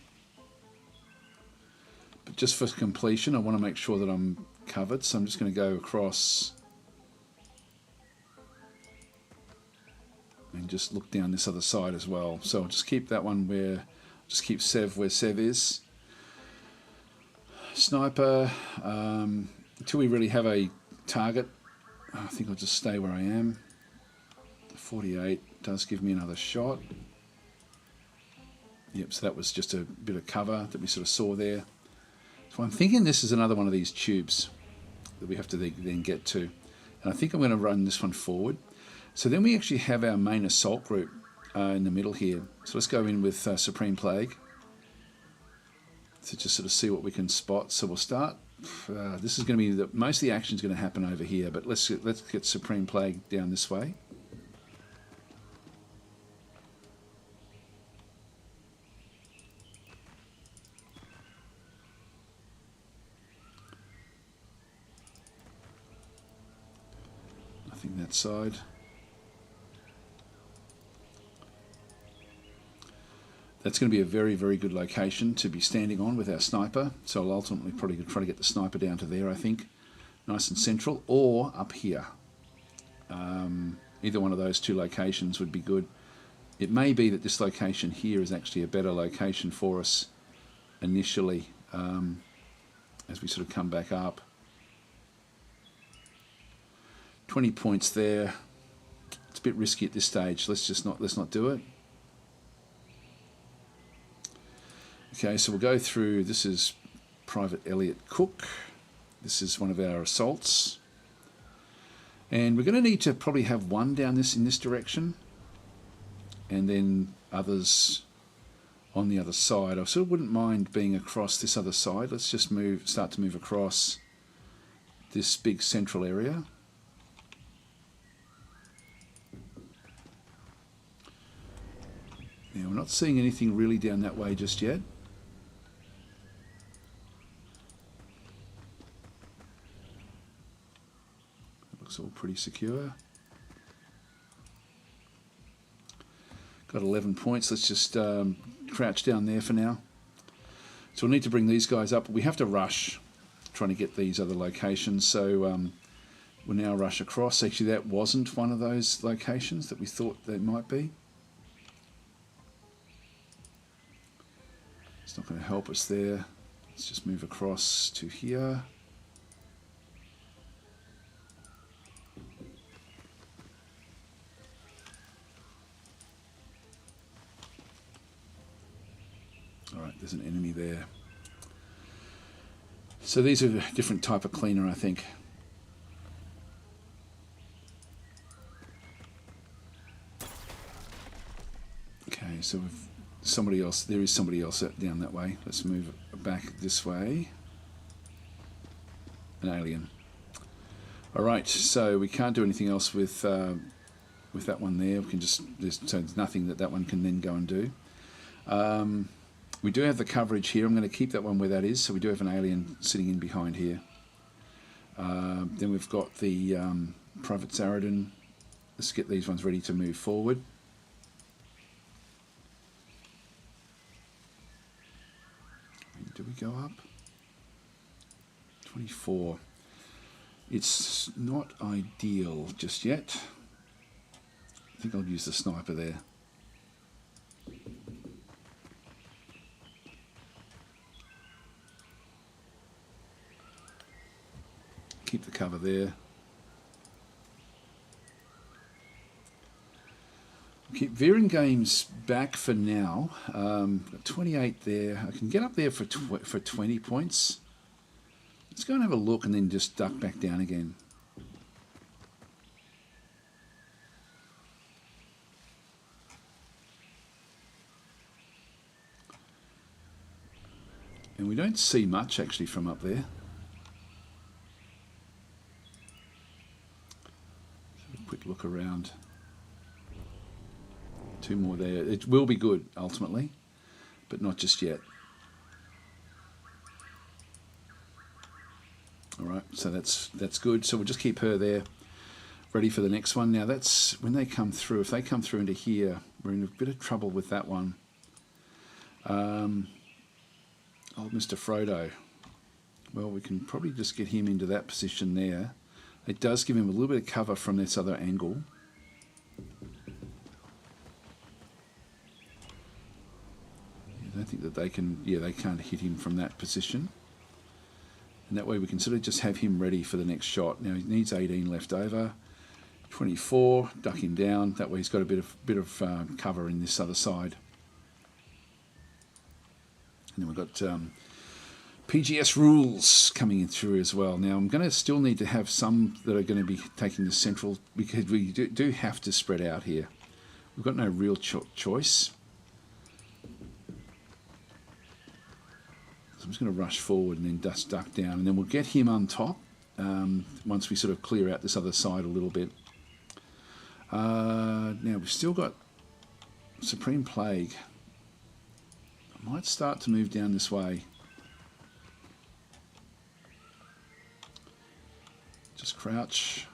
Speaker 1: but just for completion I want to make sure that I'm covered, so I'm just going to go across and just look down this other side as well. So I'll just keep that one just keep Sev where Sev is. Sniper, until we really have a target, I think I'll just stay where I am. 48 does give me another shot. Yep, so that was just a bit of cover that we sort of saw there. So I'm thinking this is another one of these tubes that we have to then get to. And I think I'm going to run this one forward. So then we actually have our main assault group in the middle here. So let's go in with Supreme Plague to just sort of see what we can spot. So we'll start. This is going to be most of the action is going to happen over here, but let's get Supreme Plague down this way. Nothing that side. That's going to be a very, very good location to be standing on with our sniper. So I'll ultimately probably try to get the sniper down to there, I think. Nice and central, or up here. Either one of those two locations would be good. It may be that this location here is actually a better location for us initially, as we sort of come back up. 20 points there. It's a bit risky at this stage. Let's not do it. Okay, so we'll go through. This is Private Elliot Cook. This is one of our assaults. And we're going to need to probably have one down in this direction, and then others on the other side. I sort of wouldn't mind being across this other side. Let's just start to move across this big central area. Now, we're not seeing anything really down that way just yet. Looks all pretty secure. Got 11 points. Let's just crouch down there for now. So we'll need to bring these guys up. We have to rush. trying to get these other locations. So we'll now rush across. Actually, that wasn't one of those locations that we thought they might be. It's not going to help us there. Let's just move across to here. Alright, there's an enemy there. So these are a different type of cleaner, I think. Okay, so we've somebody else. There is somebody else down that way. Let's move back this way. An alien. All right, so we can't do anything else with that one there. We can just there's nothing that one can then go and do. We do have the coverage here. I'm going to keep that one where that is. So we do have an alien sitting in behind here. Then we've got the Private Zaradin. Let's get these ones ready to move forward. Do we go up? 24. It's not ideal just yet. I think I'll use the sniper there. Keep the cover there. Keep veering games back for now. 28 there. I can get up there for 20 points. Let's go and have a look and then just duck back down again. And we don't see much actually from up there. Have a quick look around. Two more there. It will be good ultimately, but not just yet. All right, so that's good. So we'll just keep her there, ready for the next one. Now that's when they come through. If they come through into here, we're in a bit of trouble with that one. Old Mr. Frodo. Well, we can probably just get him into that position there. It does give him a little bit of cover from this other angle. I don't think that they can, they can't hit him from that position. And that way we can sort of just have him ready for the next shot. Now he needs 18 left over. 24, duck him down. That way he's got a bit of cover in this other side. And then we've got PGS rules coming in through as well. Now I'm going to still need to have some that are going to be taking the central, because we do have to spread out here. We've got no real choice. So I'm just going to rush forward and then duck down, and then we'll get him on top once we sort of clear out this other side a little bit. Now we've still got Supreme Plague. I might start to move down this way. Just crouch.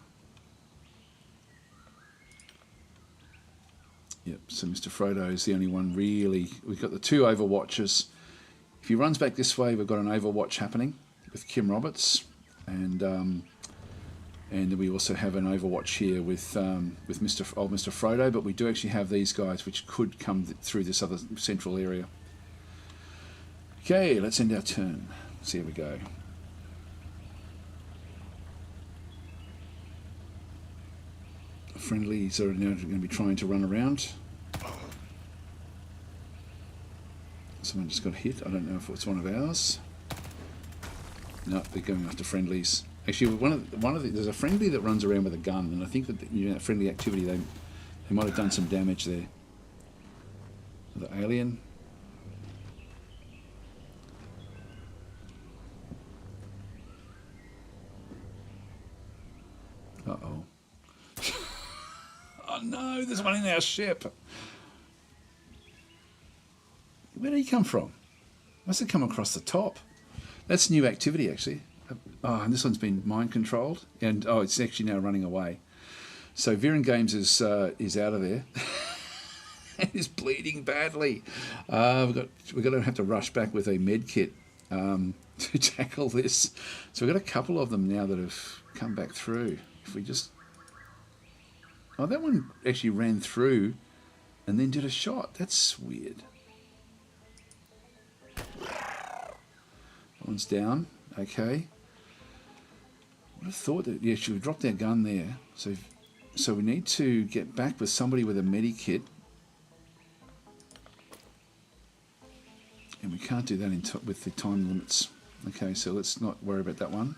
Speaker 1: Yep, so Mr. Frodo is the only one really. We've got the two Overwatchers. If he runs back this way, we've got an Overwatch happening with Kim Roberts, and then we also have an Overwatch here with Mr. Frodo. But we do actually have these guys which could come through this other central area. Okay, let's end our turn. So here we go. Friendlies are now going to be trying to run around. Someone just got hit. I don't know if it's one of ours. No, they're going after friendlies. Actually, there's a friendly that runs around with a gun, and I think that friendly activity they might have done some damage there. The alien. Uh-oh. Oh no, there's one in our ship. Where did he come from? Must have come across the top. That's new activity, actually. Oh, and this one's been mind controlled, and it's actually now running away. So Viren Games is out of there. And is bleeding badly. We're going to have to rush back with a med kit. to tackle this. So we've got a couple of them now that have come back through. If we just... Oh, that one actually ran through and then did a shot. That's weird. That one's down. Okay. I would have thought that, yeah, she would drop their gun there. So we need to get back with somebody with a medikit. And we can't do that with the time limits. Okay, so let's not worry about that one.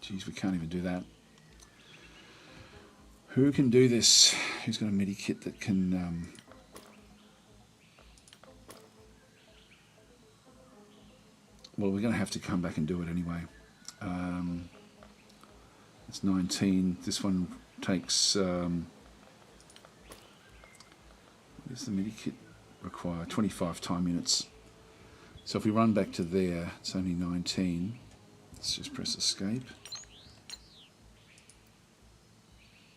Speaker 1: Geez, we can't even do that. Who can do this? Who's got a medikit that can... Well, we're going to have to come back and do it anyway. It's 19. This one takes... what does the medikit require? 25 time units. So if we run back to there, it's only 19. Let's just press escape.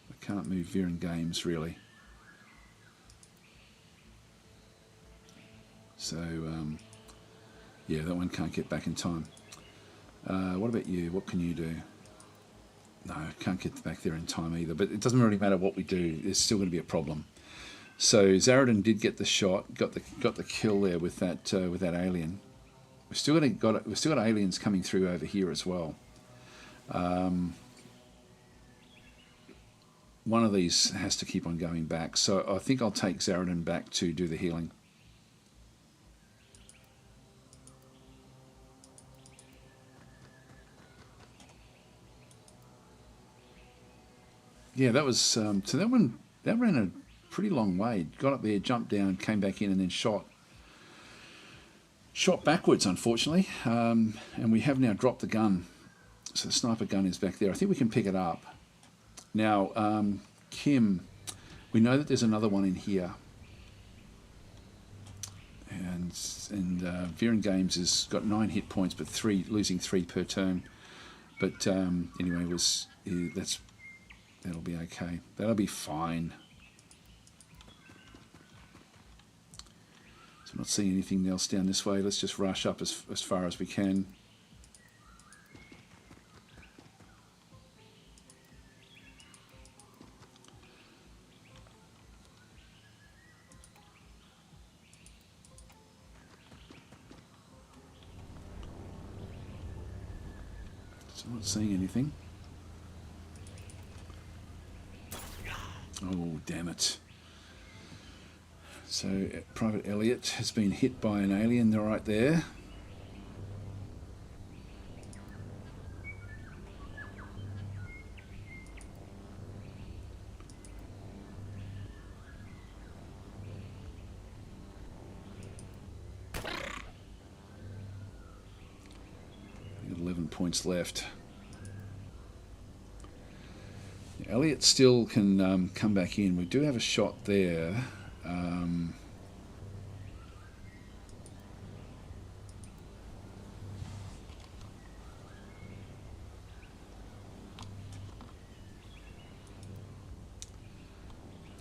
Speaker 1: I can't move Viren Games, really. So... yeah, that one can't get back in time. What about you? What can you do? No, can't get back there in time either. But it doesn't really matter what we do. There's still going to be a problem. So Zaradin did get the shot, got the kill there with that alien. We've still got aliens coming through over here as well. One of these has to keep on going back. So I think I'll take Zaradin back to do the healing. Yeah, that was so that ran a pretty long way. Got up there, jumped down, came back in, and then shot backwards, unfortunately. And we have now dropped the gun, so the sniper gun is back there. I think we can pick it up now. Kim, we know that there's another one in here, and Viren Games has got 9 hit points, but losing 3 per turn. But anyway, that'll be okay. That'll be fine. So I'm not seeing anything else down this way. Let's just rush up as far as we can. So I'm not seeing anything. Oh, damn it. So, Private Elliot has been hit by an alien right there. Got 11 points left. Elliot still can come back in. We do have a shot there.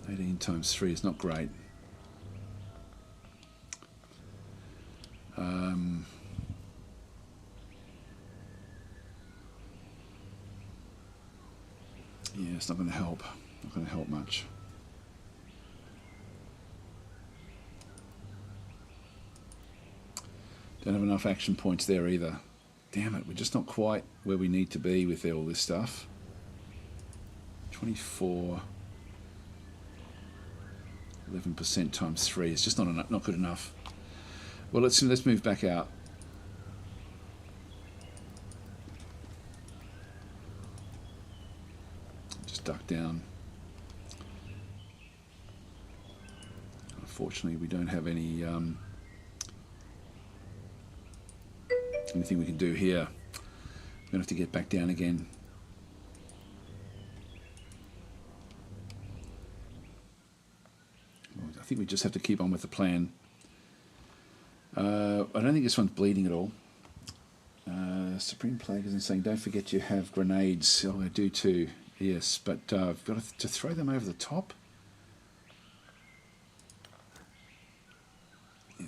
Speaker 1: 18 times 3 is not great. Yeah, it's not going to help. Not going to help much. Don't have enough action points there either. Damn it, we're just not quite where we need to be with all this stuff. 24, 11% times 3 is just not good enough. Well, let's move back out. Just duck down. Unfortunately, we don't have any anything we can do here. We're going to have to get back down again. I think we just have to keep on with the plan. I don't think this one's bleeding at all. Supreme Plague isn't saying, don't forget you have grenades. Oh, I do too. Yes, but I've got to throw them over the top.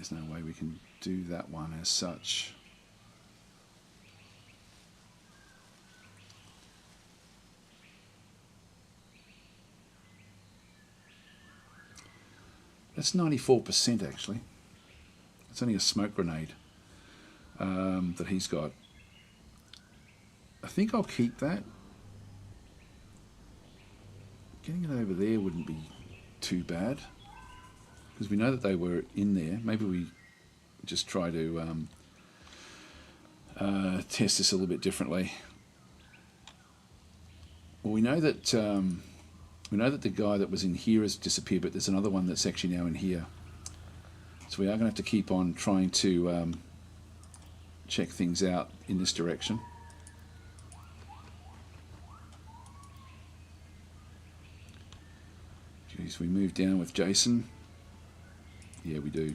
Speaker 1: There's no way we can do that one as such. That's 94% actually. It's only a smoke grenade that he's got. I think I'll keep that. Getting it over there wouldn't be too bad, because we know that they were in there. Maybe we just try to test this a little bit differently. Well, we know that the guy that was in here has disappeared, but there's another one that's actually now in here. So we are going to have to keep on trying to check things out in this direction. Geez, we move down with Jason. Yeah, we do.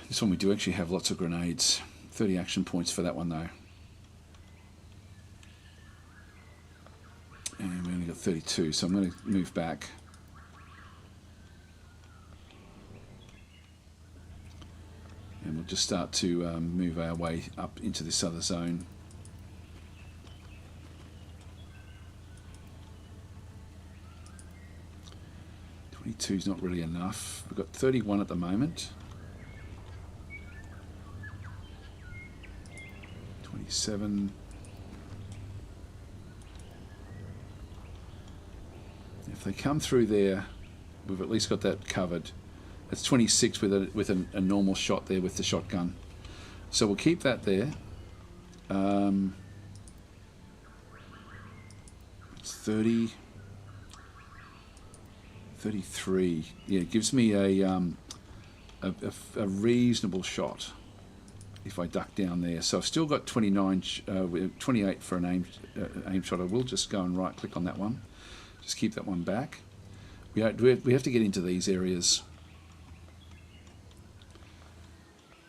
Speaker 1: This one we do actually have lots of grenades. 30 action points for that one though. And we only got 32, so I'm going to move back. And we'll just start to move our way up into this other zone. 22 is not really enough. We've got 31 at the moment. 27. If they come through there, we've at least got that covered. That's 26 with a normal shot there with the shotgun. So we'll keep that there. It's 30. 33. Yeah, it gives me a reasonable shot if I duck down there. So I've still got 28 for an aim shot. I will just go and right click on that one. Just keep that one back. We have to get into these areas.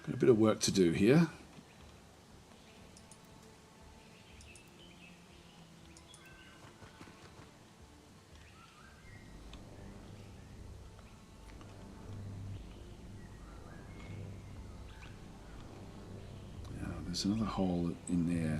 Speaker 1: Got a bit of work to do here. There's another hole in there.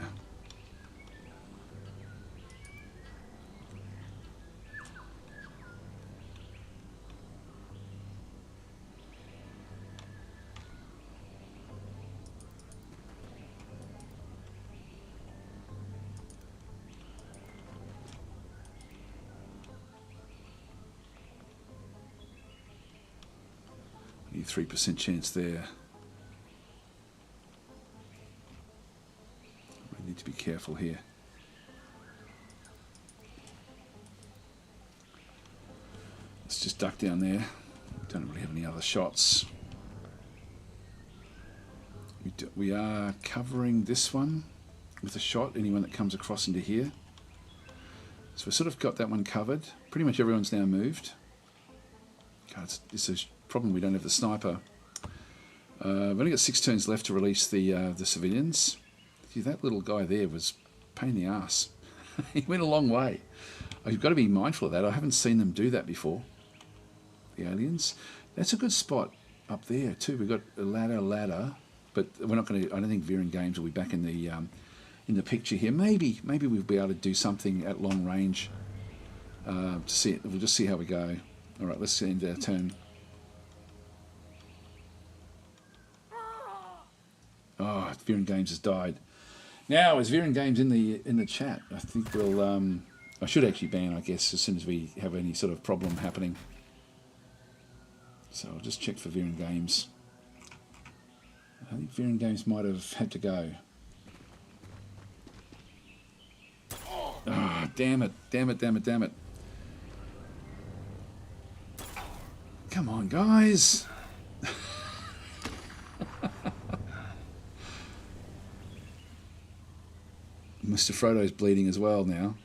Speaker 1: Only 3% chance there. Need to be careful here. Let's just duck down there. Don't really have any other shots. We are covering this one with a shot, anyone that comes across into here. So we've sort of got that one covered. Pretty much everyone's now moved. God, it's a problem we don't have the sniper. We've only got 6 turns left to release the civilians. See, that little guy there was a pain in the ass. He went a long way. You've got to be mindful of that. I haven't seen them do that before. The aliens. That's a good spot up there too. We've got a ladder, but we're not going to. I don't think Veering Games will be back in the picture here. Maybe we'll be able to do something at long range to see it. We'll just see how we go. All right, let's end our turn. Oh, Veering Games has died. Now, is Veering Games in the chat? I think we'll. I should actually ban, I guess, as soon as we have any sort of problem happening. So I'll just check for Veering Games. I think Veering Games might have had to go. Oh, damn it. Come on, guys. Mr. Frodo's bleeding as well now.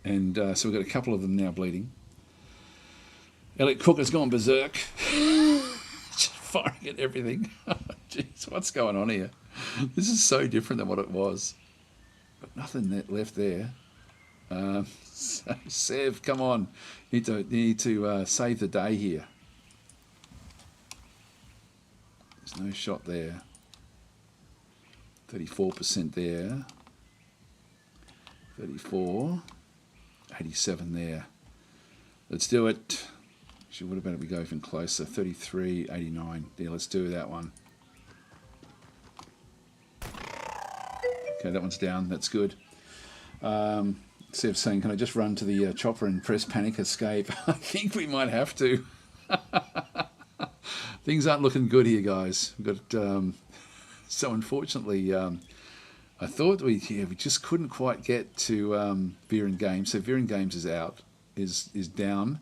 Speaker 1: And so we've got a couple of them now bleeding. Elliot Cook has gone berserk. Just firing at everything. Jeez, what's going on here? This is so different than what it was. But nothing left there. So Sev, come on. You need to save the day here. There's no shot there. 34% there. 34. 87 there. Let's do it. Actually, what about if we go even closer? 33, 89. Yeah, let's do that one. Okay, that one's down. That's good. Sev's saying, can I just run to the chopper and press panic escape? I think we might have to. Things aren't looking good here, guys. We've got, so unfortunately, I thought we just couldn't quite get to Beer and Games. So Beer and Games is out, is down.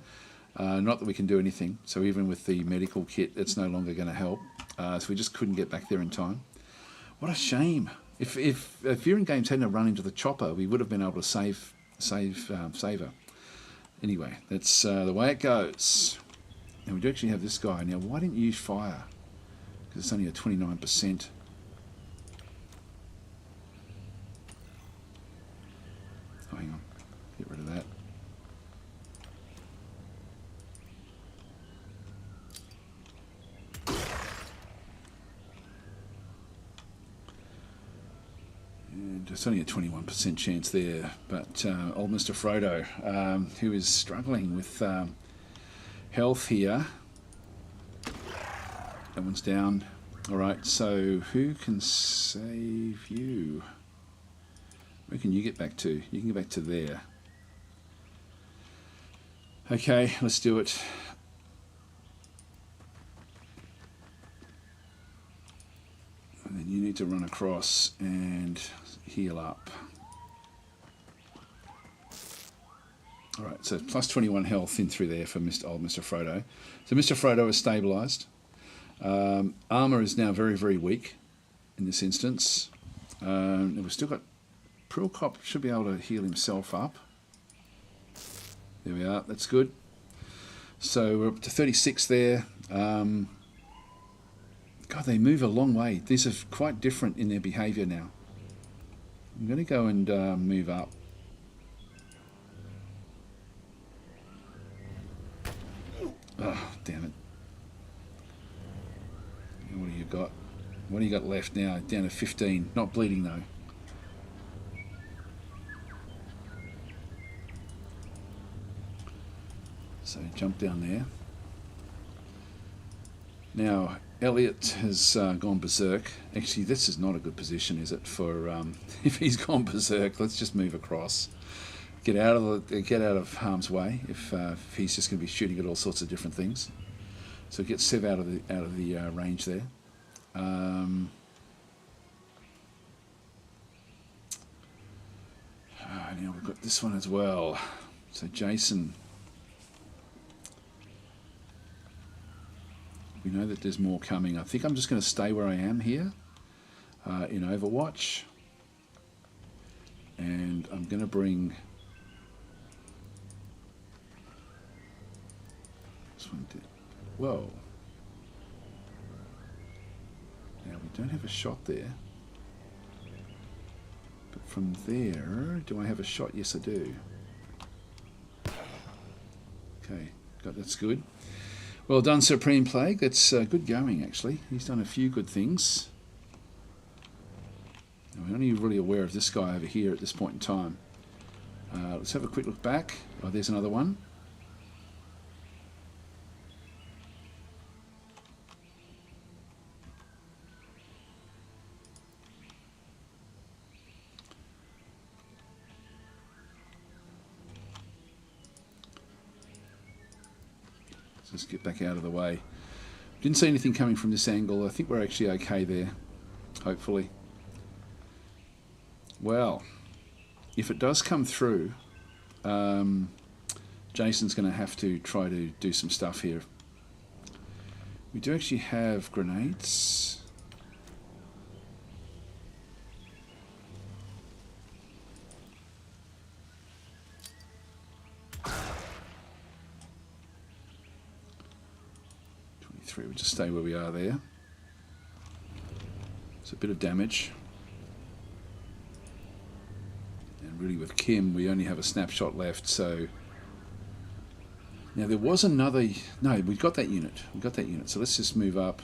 Speaker 1: Not that we can do anything. So even with the medical kit, it's no longer going to help. So we just couldn't get back there in time. What a shame. If Beer and Games hadn't run into the chopper, we would have been able to save her. Anyway, that's the way it goes. And we do actually have this guy. Now, why didn't you use fire? Because it's only a 29%. Oh, hang on. Get rid of that. And it's only a 21% chance there. But old Mr. Frodo, who is struggling with health here. That one's down. All right, so who can save you? Where can you get back to? You can get back to there. Okay, let's do it. And then you need to run across and heal up. All right, so plus 21 health in through there for old Mr. Frodo. So Mr. Frodo is stabilised. Armour is now very, very weak in this instance. And we've still got... Prilcop should be able to heal himself up. There we are, that's good. So we're up to 36 there. God, they move a long way. These are quite different in their behaviour now. I'm going to go and move up. Oh, damn it. What do you got? What do you got left now? Down to 15. Not bleeding though. So jump down there. Now, Elliot has gone berserk. Actually, this is not a good position, is it? For if he's gone berserk, let's just move across. Get out of harm's way. If he's just going to be shooting at all sorts of different things, so get Sev out of the range there. Now we've got this one as well. So Jason, we know that there's more coming. I think I'm just going to stay where I am here in Overwatch, and I'm going to bring. Whoa. Now we don't have a shot there. But from there, do I have a shot? Yes, I do. Okay, that's good. Well done, Supreme Plague. That's good going, actually. He's done a few good things. Now, we're only really aware of this guy over here at this point in time. Let's have a quick look back. Oh, there's another one. Let's get back out of the way. Didn't see anything coming from this angle. I think we're actually okay there, hopefully. Well, if it does come through, Jason's going to have to try to do some stuff here. We do actually have grenades. We'll just stay where we are there. It's a bit of damage. And And really with Kim, we only have a snapshot left, so... Now there was another... No, we got that unit. We got that unit, so let's just move up.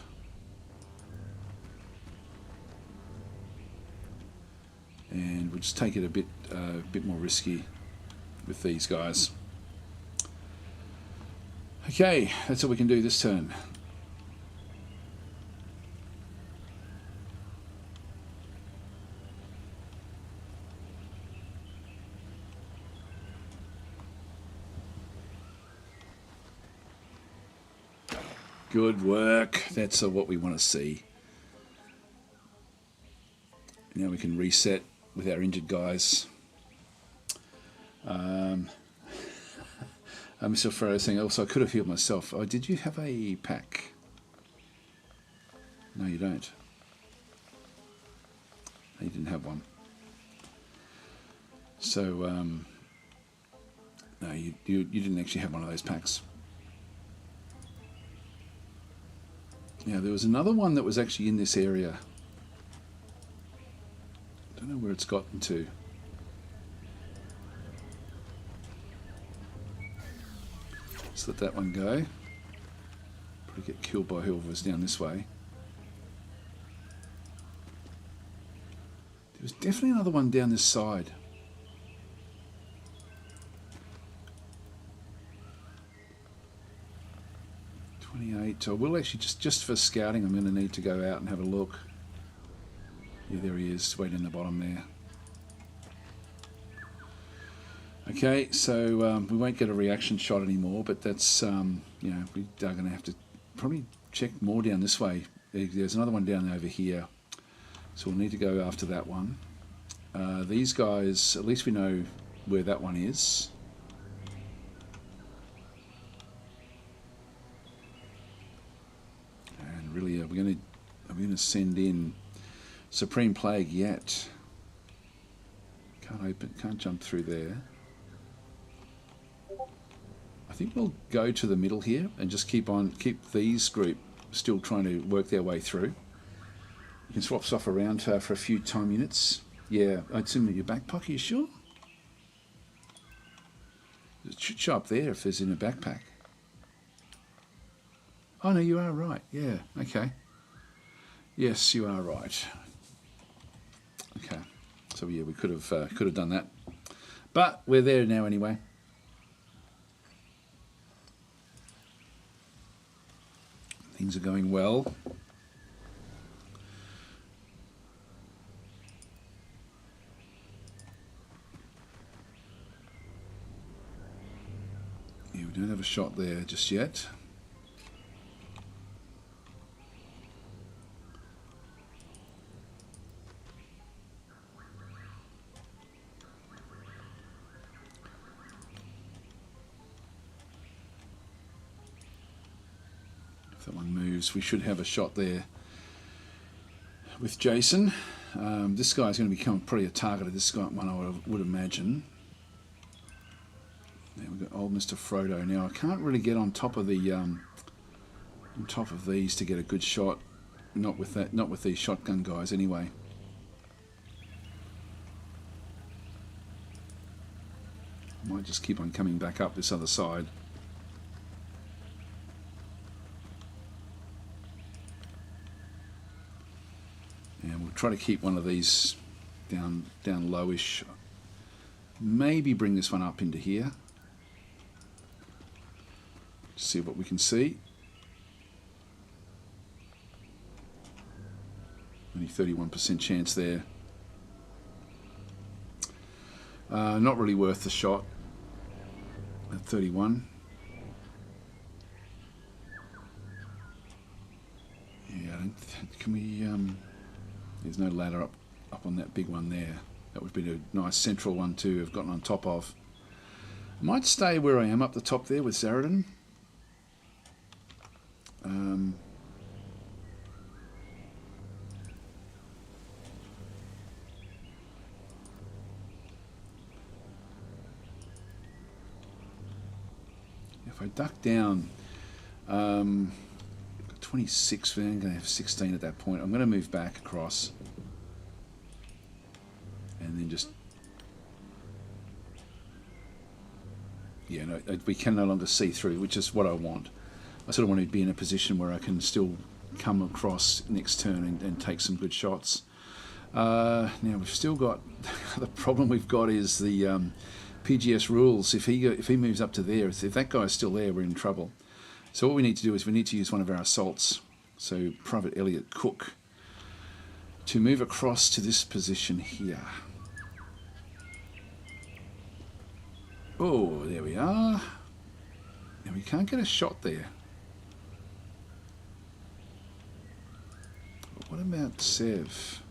Speaker 1: And we'll just take it a bit more risky with these guys. Okay, that's all we can do this turn. Good work. That's what we want to see. Now we can reset with our injured guys. Mr. Ferro saying, also I could have healed myself. Oh, did you have a pack? No, you don't. No, you didn't have one. So, no, you didn't actually have one of those packs. Now, there was another one that was actually in this area. I don't know where it's gotten to. Let's let that one go. Probably get killed by whoever's down this way. There was definitely another one down this side. So I will actually, just for scouting, I'm going to need to go out and have a look. Yeah, there he is, waiting in the bottom there. Okay, so we won't get a reaction shot anymore, but that's, you know, we are going to have to probably check more down this way. There's another one down over here, so we'll need to go after that one. These guys, at least we know where that one is. And really, are we going to send in Supreme Plague yet? Can't jump through there. I think we'll go to the middle here and just keep these group still trying to work their way through. You can swap stuff around for a few time units. Yeah, I'd assume that your backpack, are you sure? It should show up there if there's in a backpack. Oh no, you are right. Yeah, okay. Yes, you are right. Okay, so yeah, we could have done that, but we're there now anyway. Things are going well. Yeah, we don't have a shot there just yet. If that one moves, we should have a shot there with Jason. This guy's going to become probably a target of this guy one, I would imagine. There we've got old Mr. Frodo. Now I can't really get on top of the on top of these to get a good shot. Not with these shotgun guys anyway. I might just keep on coming back up this other side. And we'll try to keep one of these down lowish. Maybe bring this one up into here. See what we can see. Only 31% chance there. Not really worth the shot at 31. Yeah, can we? There's no ladder up on that big one there. That would be a nice central one to have gotten on top of. I might stay where I am up the top there with Zaradin. If I duck down, 26, then I'm going to have 16 at that point. I'm going to move back across and then just yeah, no, we can no longer see through, which is what I want. I sort of want to be in a position where I can still come across next turn and take some good shots. Now we've still got the problem we've got is the PGS rules. If he moves up to there, if that guy's still there, we're in trouble. So what we need to do is we need to use one of our assaults. So Private Elliot Cook to move across to this position here. Oh, there we are. Now we can't get a shot there. But what about Sev?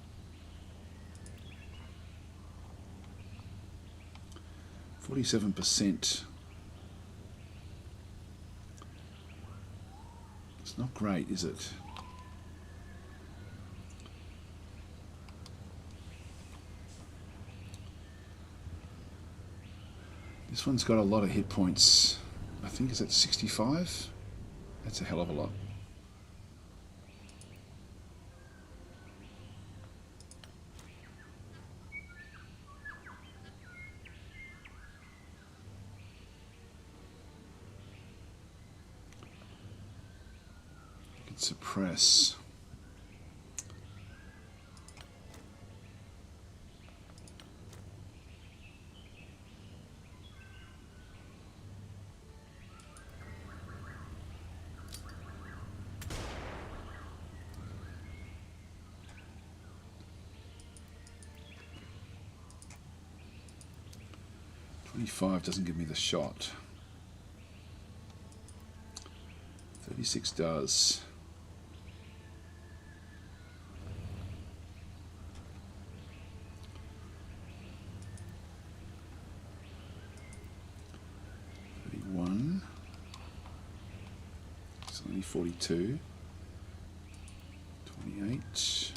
Speaker 1: 47%. It's not great, is it? This one's got a lot of hit points. I think it's at 65. That's a hell of a lot. Suppress. $25 doesn't give me the shot. 36 does. It's only 42, 28,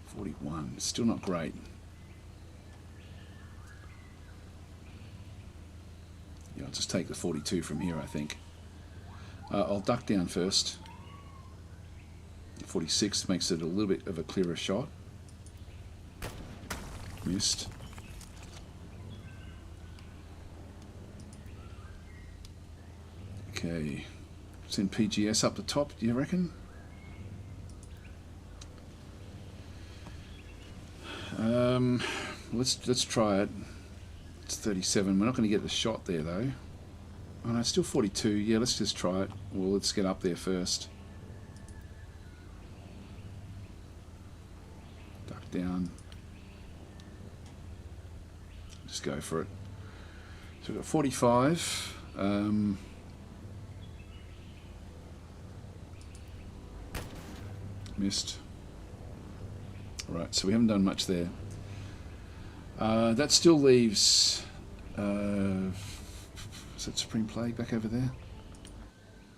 Speaker 1: 41. Still not great. Yeah, I'll just take the 42 from here, I think. I'll duck down first. 46 makes it a little bit of a clearer shot. Missed. Okay, send PGS up the top, do you reckon? Let's try it. It's 37. We're not going to get the shot there though. Oh no, it's still 42. Yeah, let's just try it. Well, let's get up there first. Duck down. Just go for it. So we've got 45. Missed. Alright, so we haven't done much there. That still leaves... is that Supreme Plague back over there?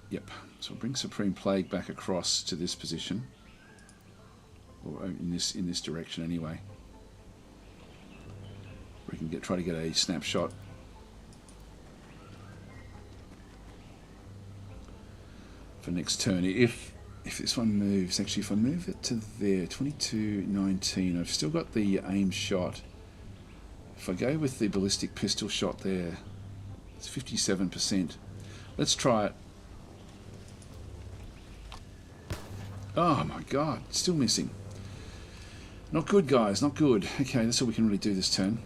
Speaker 1: Yep. So we'll bring Supreme Plague back across to this position. Or in this direction anyway. We can try to get a snapshot. For next turn. If this one moves, actually if I move it to there, 22-19, I've still got the aim shot. If I go with the ballistic pistol shot there, it's 57%. Let's try it. Oh my god, still missing. Not good, guys, not good. Okay, that's all we can really do this turn.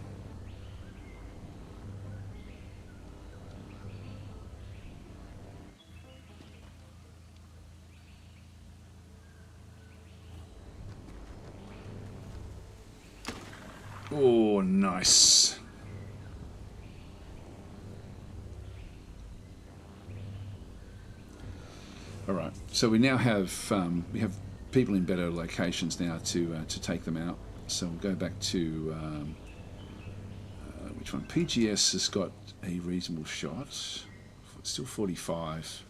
Speaker 1: Oh, nice. All right, so we now have people in better locations now to take them out. So we'll go back to which one? PGS has got a reasonable shot. It's still 45.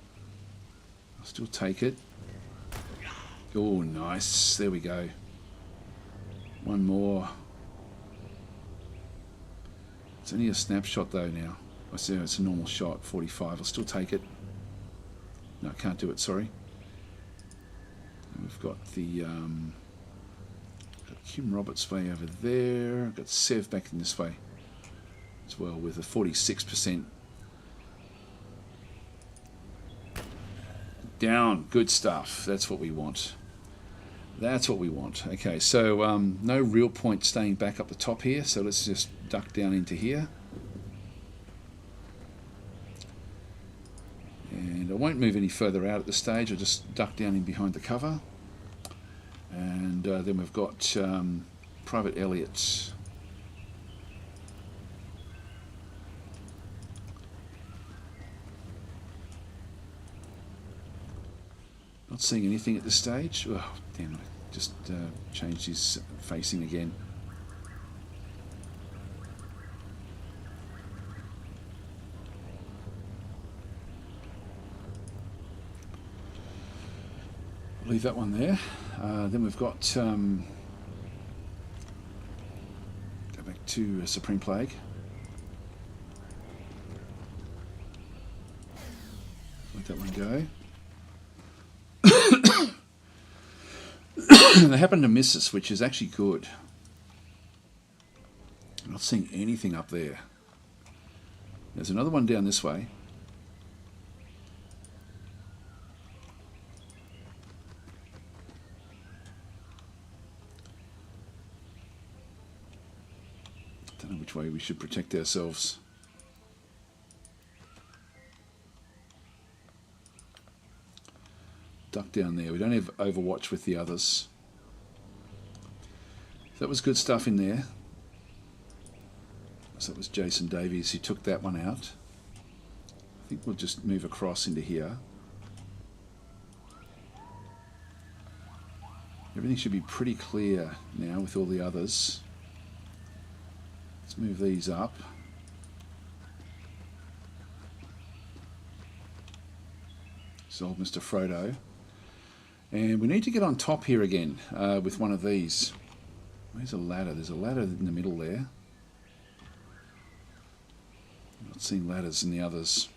Speaker 1: I'll still take it. Oh, nice. There we go. One more. It's only a snapshot though now. I see it's a normal shot, 45. I'll still take it. No, I can't do it, sorry. And we've got the got Kim Roberts way over there. I've got Sev back in this way. as well, with a 46% down. Good stuff. That's what we want. That's what we want. Okay, so no real point staying back up the top here, so let's just duck down into here. And I won't move any further out at this stage. I'll just duck down in behind the cover. And then we've got Private Elliot. Not seeing anything at this stage. Oh, damn it. Just changed his facing again. Leave that one there. Then we've got go back to Supreme Plague. Let that one go. They happen to miss us, which is actually good. I'm not seeing anything up there. There's another one down this way. Don't know which way we should protect ourselves. Duck down there. We don't have Overwatch with the others. That was good stuff in there. So that was Jason Davies who took that one out. I think we'll just move across into here. Everything should be pretty clear now with all the others. Let's move these up. Solve Mr. Frodo. And we need to get on top here again with one of these. Where's a ladder? There's a ladder in the middle there. I'm not seeing ladders in the others.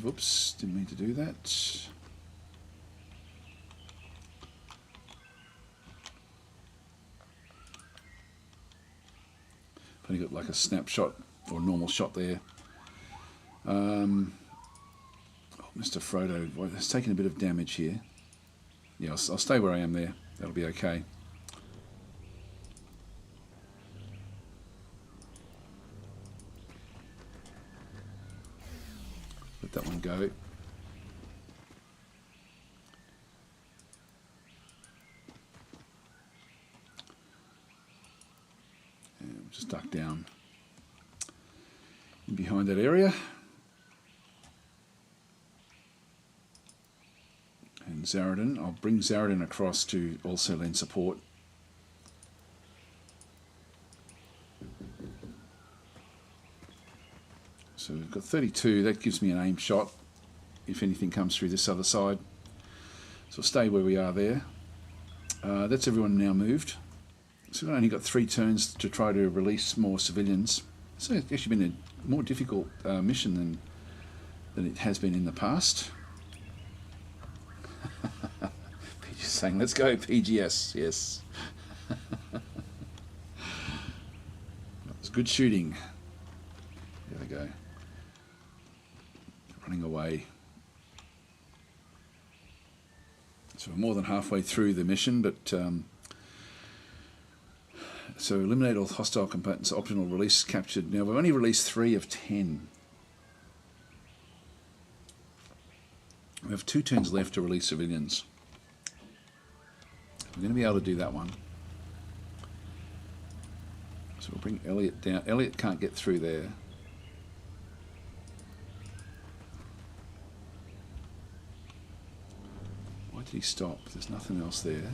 Speaker 1: Oops, didn't mean to do that. Only got like a snapshot or normal shot there. Mr. Frodo has taken a bit of damage here. Yeah, I'll stay where I am there. That'll be okay. Let that one go. And we'll just duck down in behind that area. And Zaradin, I'll bring Zaradin across to also lend support. So we've got 32, that gives me an aim shot if anything comes through this other side. So we'll stay where we are there. That's everyone now moved. So we've only got 3 turns to try to release more civilians. So it's actually been a more difficult mission than it has been in the past. PG's saying, let's go PGS, yes. That was good shooting. There they go. Running away. So we're more than halfway through the mission, but so eliminate all hostile combatants, optional release captured. Now we've only released 3 of 10. We have 2 turns left to release civilians. We're going to be able to do that one. So we'll bring Elliot down. Elliot can't get through there. Why did he stop? There's nothing else there.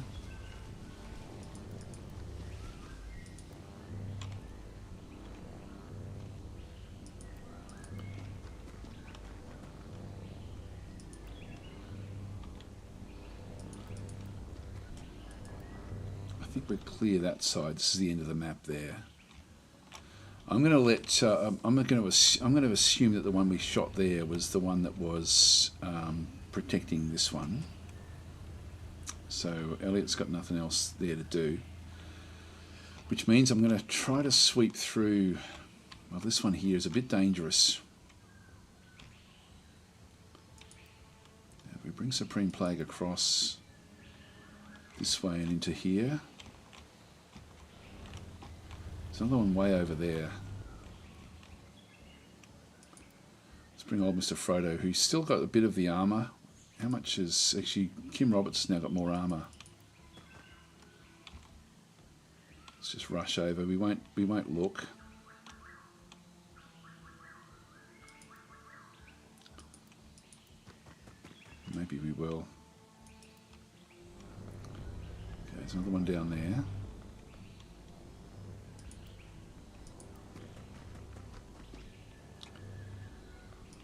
Speaker 1: I think we're clear that side. This is the end of the map there. I'm going to let. I'm going to assume that the one we shot there was the one that was protecting this one. So Elliot's got nothing else there to do, which means I'm going to try to sweep through. Well, this one here is a bit dangerous. If we bring Supreme Plague across this way and into here. There's another one way over there. Let's bring old Mr. Frodo, who's still got a bit of the armour. How much is... Actually, Kim Roberts has now got more armour. Let's just rush over. We won't look. Maybe we will. Okay, there's another one down there.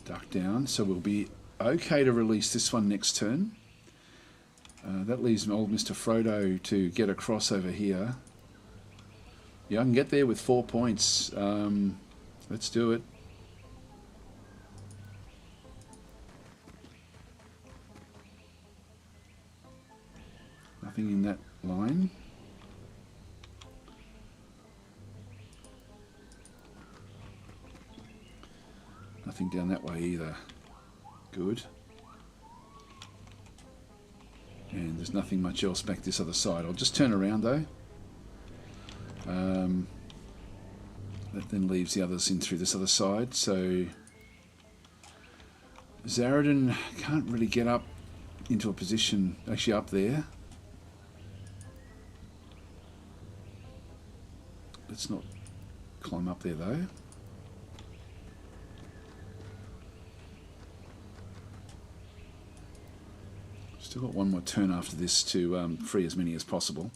Speaker 1: Duck down, so we'll be okay to release this one next turn. That leaves old Mr. Frodo to get across over here. Yeah, I can get there with 4 points. Let's do it. Nothing in that line. Nothing down that way either. Good. And there's nothing much else back this other side. I'll just turn around though. That then leaves the others in through this other side. So Zaradin can't really get up into a position, actually up there. Let's not climb up there though. Still got one more turn after this to free as many as possible.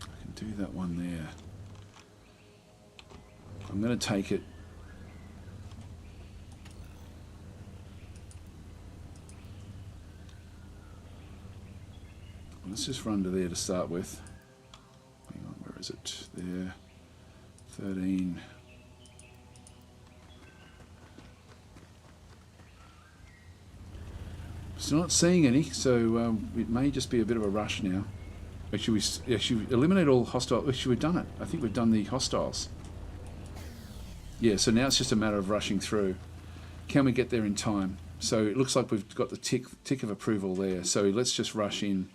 Speaker 1: I can do that one there. I'm going to take it. Let's just run to there to start with. Hang on, where is it? There. 13. Still not seeing any, so it may just be a bit of a rush now. Actually, we eliminate all hostile. Actually, we've done it. I think we've done the hostiles. Yeah, so now it's just a matter of rushing through. Can we get there in time? So it looks like we've got the tick of approval there. So let's just rush in.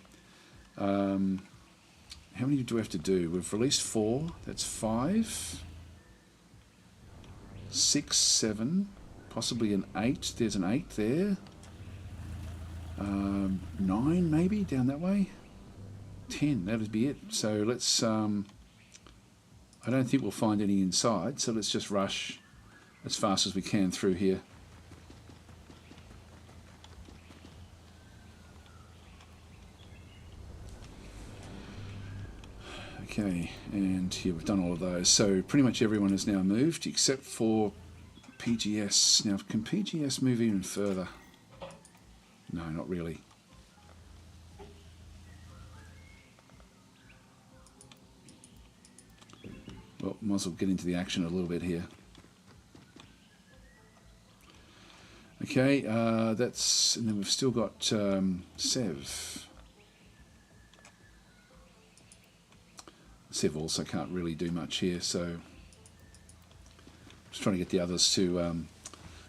Speaker 1: How many do we have to do? We've released 4. That's 5. 6, 7. Possibly an 8. There's an 8 there. 9 maybe down that way. 10. That would be it. So let's... I don't think we'll find any inside. So let's just rush as fast as we can through here. Okay, and here we've done all of those. So pretty much everyone has now moved except for PGS. Now, can PGS move even further? No, not really. Well, might as well get into the action a little bit here. Okay, that's... and then we've still got Sev. Sev also can't really do much here, so just trying to get the others to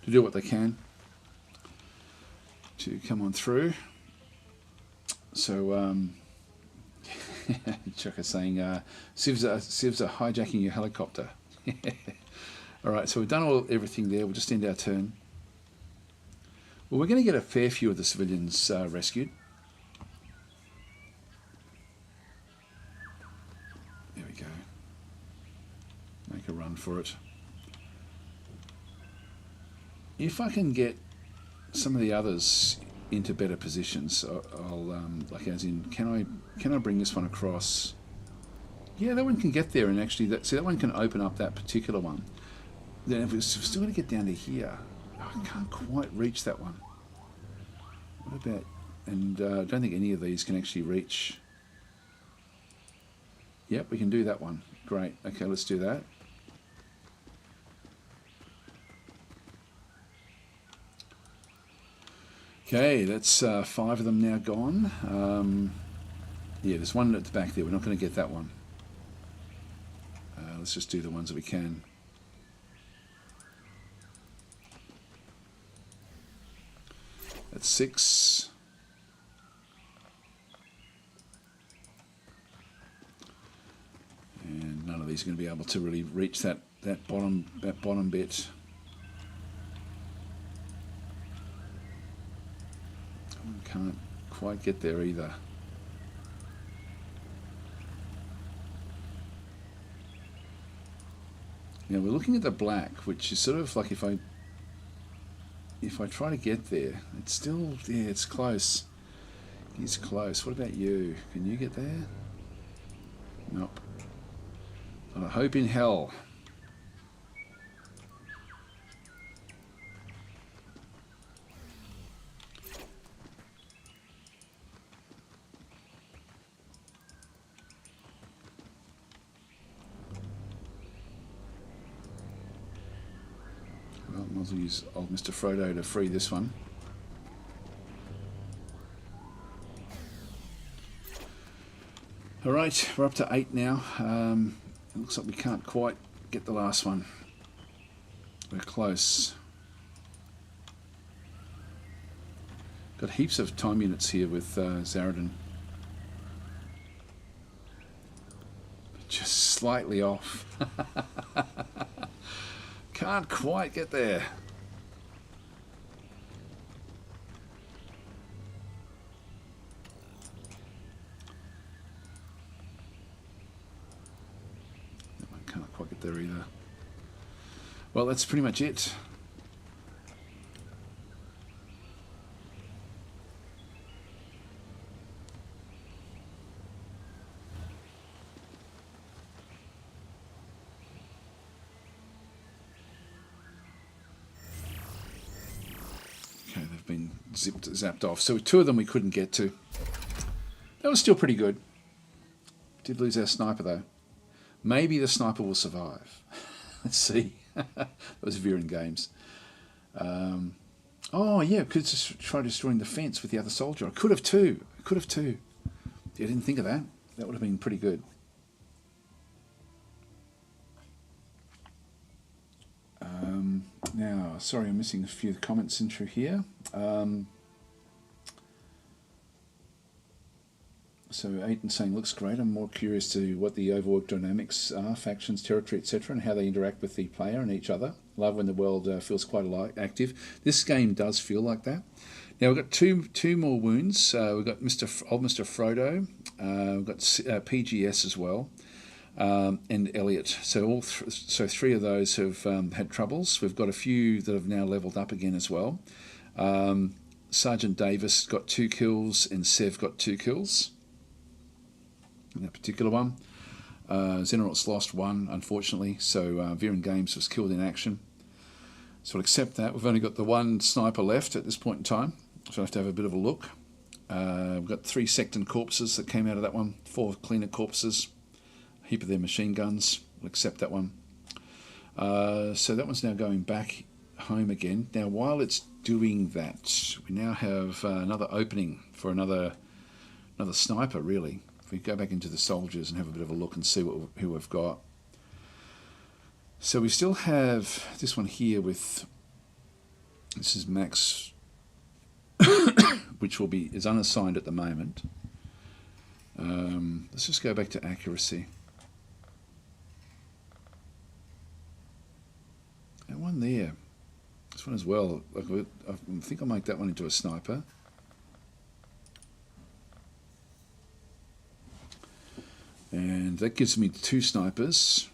Speaker 1: do what they can to come on through. So Chuck is saying Sivs are hijacking your helicopter. All right, so we've done everything there. We'll just end our turn. Well, we're going to get a fair few of the civilians rescued. There we go. Make a run for it. If I can get some of the others into better positions, I'll like as in, can I bring this one across? Yeah, that one can get there, and actually that one can open up that particular one. Then if we're still going to get down to here, I can't quite reach that one. What about? And I don't think any of these can actually reach. Yep, we can do that one. Great. Okay, let's do that. Okay, that's 5 of them now gone. Yeah, there's one at the back there. We're not going to get that one. Let's just do the ones that we can. That's 6. And none of these are going to be able to really reach that bottom bit. Can't quite get there either. Now we're looking at the black, which is sort of like if I try to get there, it's still, yeah, it's close. He's close. What about you? Can you get there? Nope. Not a hope in hell. Well, might as well use old Mr. Frodo to free this one. Alright, we're up to 8 now. It looks like we can't quite get the last one. We're close. Got heaps of time units here with Zaradin. Just slightly off. Can't quite get there. I can't quite get there either. Well, that's pretty much it. Okay, they've been zapped off. So 2 of them we couldn't get to. That was still pretty good. Did lose our sniper though. Maybe the sniper will survive. Let's see. That was Viren Games. Oh yeah, could just try destroying the fence with the other soldier. I could have too. Yeah, I didn't think of that. That would have been pretty good. Now, sorry, I'm missing a few comments in through here. So Aiton saying, looks great. I'm more curious to what the overworked dynamics are, factions, territory, etc., and how they interact with the player and each other. Love when the world feels quite active. This game does feel like that. Now we've got two more wounds. We've got old Mr. Frodo. We've got PGS as well, and Elliot. So so 3 of those have had troubles. We've got a few that have now leveled up again as well. Sergeant Davis got 2 kills, and Sev got 2 kills. In that particular one. Xenonauts lost 1, unfortunately, so Viren Games was killed in action. So I'll accept that. We've only got the 1 sniper left at this point in time, so I have to have a bit of a look. We've got 3 Secton corpses that came out of that one, 4 cleaner corpses, a heap of their machine guns. We'll accept that one. So that one's now going back home again. Now, while it's doing that, we now have another opening for another sniper, really. We go back into the soldiers and have a bit of a look and see who we've got. So we still have this one here with, this is Max, which is unassigned at the moment. Let's just go back to accuracy. That one there, this one as well. I think I'll make that one into a sniper. And that gives me 2 snipers.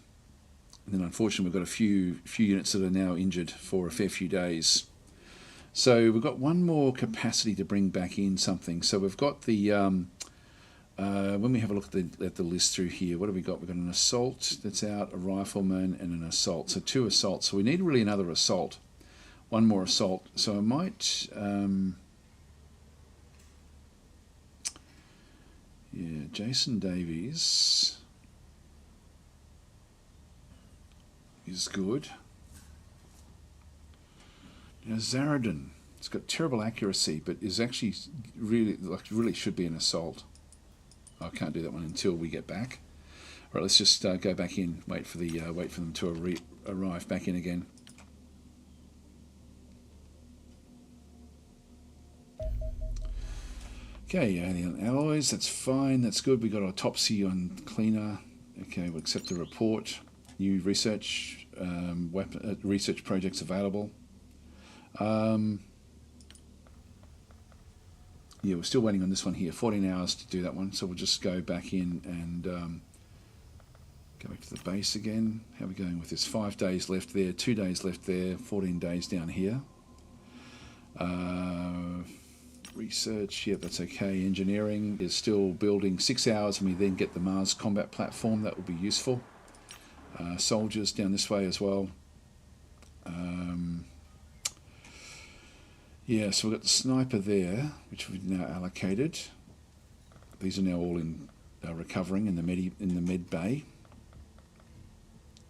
Speaker 1: And then unfortunately we've got a few units that are now injured for a fair few days. So we've got 1 more capacity to bring back in something. So we've got the, when we have a look at the list through here, what have we got? We've got an assault that's out, a rifleman and an assault. So 2 assaults. So we need really another assault. 1 more assault. So I might... yeah, Jason Davies is good. Now Zaradin. It's got terrible accuracy, but is actually really should be an assault. I can't do that one until we get back. Right, let's just go back in. Wait for them to arrive back in again. Okay, alien alloys. That's fine. That's good. We got autopsy on cleaner. Okay, we'll accept the report. New research research projects available. Yeah, we're still waiting on this one here. 14 hours to do that one, so we'll just go back in and go back to the base again. How are we going with this? 5 days left there, 2 days left there, 14 days down here. Research, yep, that's okay. Engineering is still building 6 hours, and we then get the Mars combat platform. That will be useful. Soldiers down this way as well. Yeah, so we've got the sniper there, which we've now allocated. These are now all in recovering in the med bay.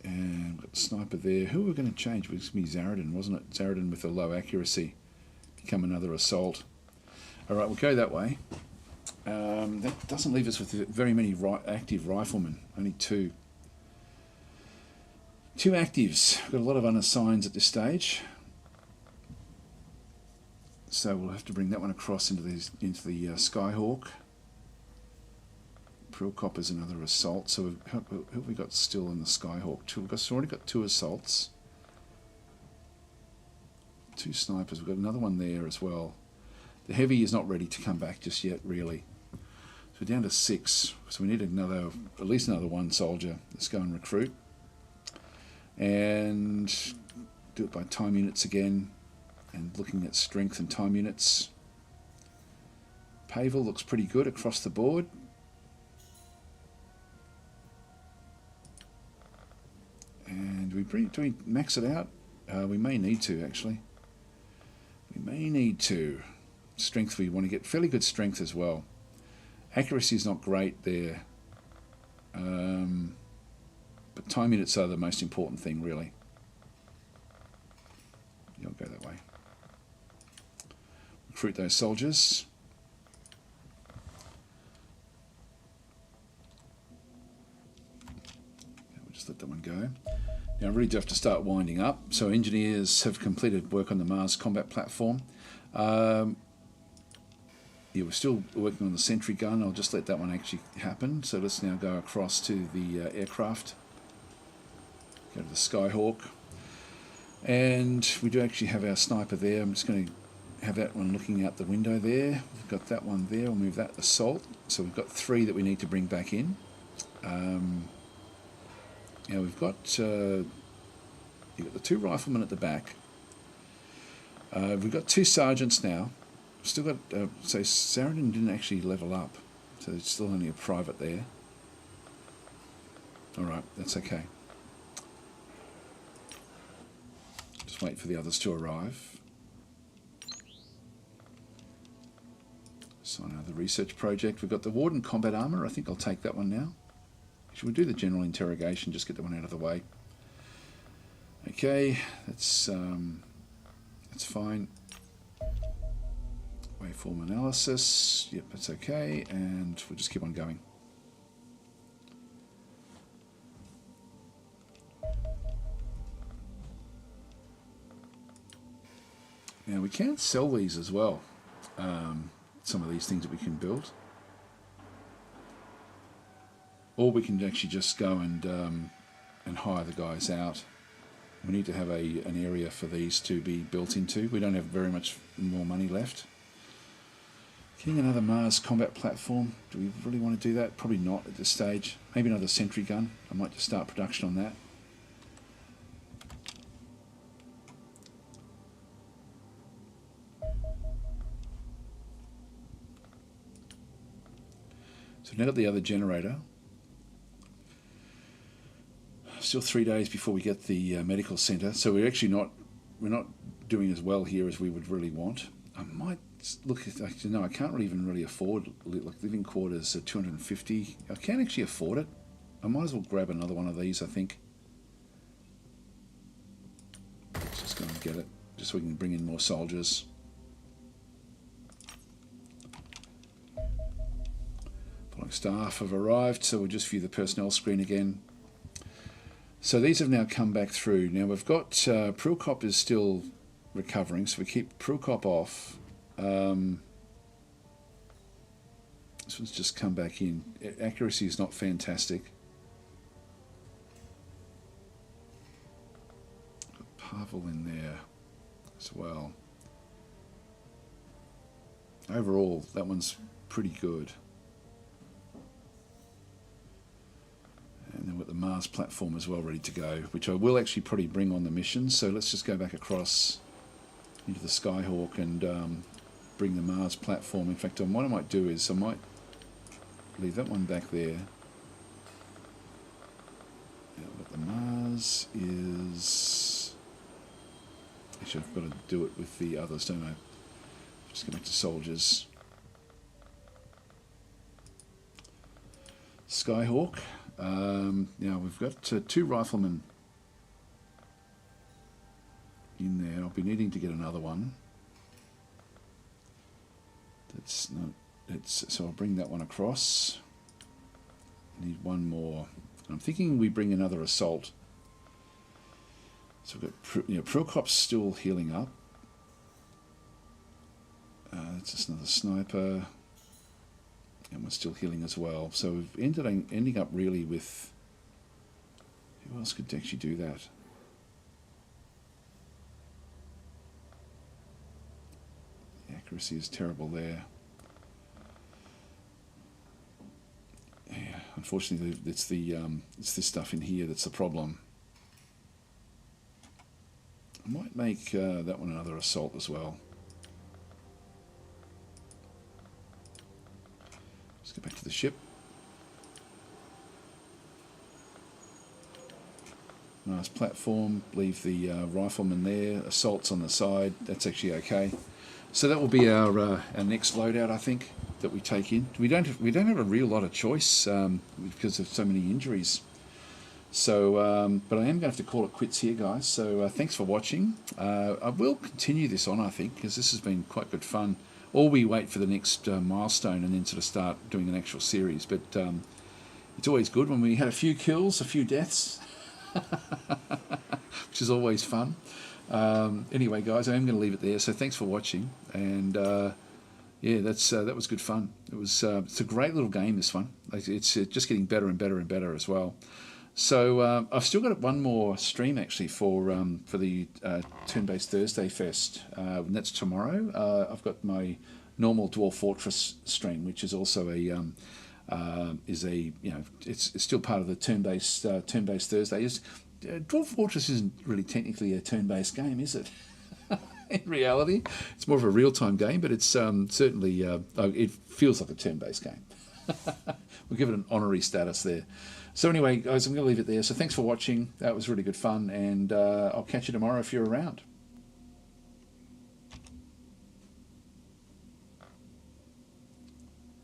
Speaker 1: And we've got the sniper there. Who are we going to change? It was going to be Zaradin, wasn't it? Zaradin with a low accuracy. Become another assault. All right, we'll go that way. That doesn't leave us with very many active riflemen. Only 2. 2 actives. We've got a lot of unassigns at this stage. So we'll have to bring that one across into the Skyhawk. Prilcopper's another assault. So who have we got still in the Skyhawk? We've already got 2 assaults. 2 snipers. We've got another one there as well. The heavy is not ready to come back just yet, really. So we're down to 6. So we need at least another 1 soldier. Let's go and recruit. And do it by time units again. And looking at strength and time units. Pavel looks pretty good across the board. And do we max it out? We may need to, actually. We may need to. Strength, we want to get fairly good strength as well. Accuracy is not great there. But time units are the most important thing, really. You'll go that way. Recruit those soldiers. Okay, we'll just let that one go. Now I really do have to start winding up. So engineers have completed work on the Mars combat platform. Yeah, we're still working on the sentry gun. I'll just let that one actually happen. So let's now go across to the aircraft. Go to the Skyhawk. And we do actually have our sniper there. I'm just going to have that one looking out the window there. We've got that one there. We'll move that assault. So we've got 3 that we need to bring back in. Now we've got you've got the 2 riflemen at the back. We've got 2 sergeants now. Still got so Zaradin didn't actually level up, so it's still only a private there. All right, that's okay. Just wait for the others to arrive. Sign another research project. We've got the Warden combat armor. I think I'll take that one now. Should we do the general interrogation? Just get that one out of the way. Okay, that's fine. Waveform analysis. Yep, that's okay, and we'll just keep on going. Now we can sell these as well. Some of these things that we can build. Or we can actually just go and hire the guys out. We need to have an area for these to be built into. We don't have very much more money left. Getting another Mars combat platform. Do we really want to do that? Probably not at this stage. Maybe another sentry gun. I might just start production on that. So now got the other generator. Still 3 days before we get the medical centre, so we're not doing as well here as we would really want. I might look at, actually no, I can't really even afford like living quarters at 250. I can't actually afford it. I might as well grab another one of these. I think. Let's just go and get it, just so we can bring in more soldiers. My staff have arrived, so we'll just view the personnel screen again. So these have now come back through. Now we've got Prilkop is still recovering, so we keep Prilkop off. This one's just come back in. Accuracy is not fantastic. Got Pavel in there as well. Overall, that one's pretty good. And then with the Mars platform as well ready to go, which I will actually probably bring on the mission. So let's just go back across into the Skyhawk and bring the Mars platform. In fact, what I might do is I might leave that one back there. Yeah, but the Mars is... Actually, I've got to do it with the others, don't I? Just go back to soldiers. Skyhawk. Now we've got 2 riflemen in there. I'll be needing to get another one. That's not. So I'll bring that one across. Need one more. I'm thinking we bring another assault. So we've got Prilkop's still healing up. That's just another sniper. And we're still healing as well. So we've ending up really with... Who else could actually do that? The accuracy is terrible there. Yeah, unfortunately, it's this stuff in here that's the problem. I might make that one another assault as well. Let's go back to the ship. Nice platform. Leave the rifleman there. Assaults on the side. That's actually okay. So that will be our next loadout, I think, that we take in. We don't have a real lot of choice because of so many injuries. So, but I am going to have to call it quits here, guys. So thanks for watching. I will continue this on, I think, because this has been quite good fun. Or we wait for the next milestone and then sort of start doing an actual series. But it's always good when we had a few kills, a few deaths, which is always fun. Anyway, guys, I am going to leave it there. So thanks for watching, and yeah, that was good fun. It's a great little game, this one. It's just getting better and better and better as well. So I've still got one more stream actually for the Turn-Based Thursday Fest, and that's tomorrow. I've got my normal Dwarf Fortress stream, which is also it's still part of the Turn-Based Thursday. Dwarf Fortress isn't really technically a turn-based game, is it? In reality, it's more of a real-time game, but it's certainly it feels like a turn-based game. We'll give it an honorary status there. So anyway, guys, I'm going to leave it there. So thanks for watching. That was really good fun, and I'll catch you tomorrow if you're around.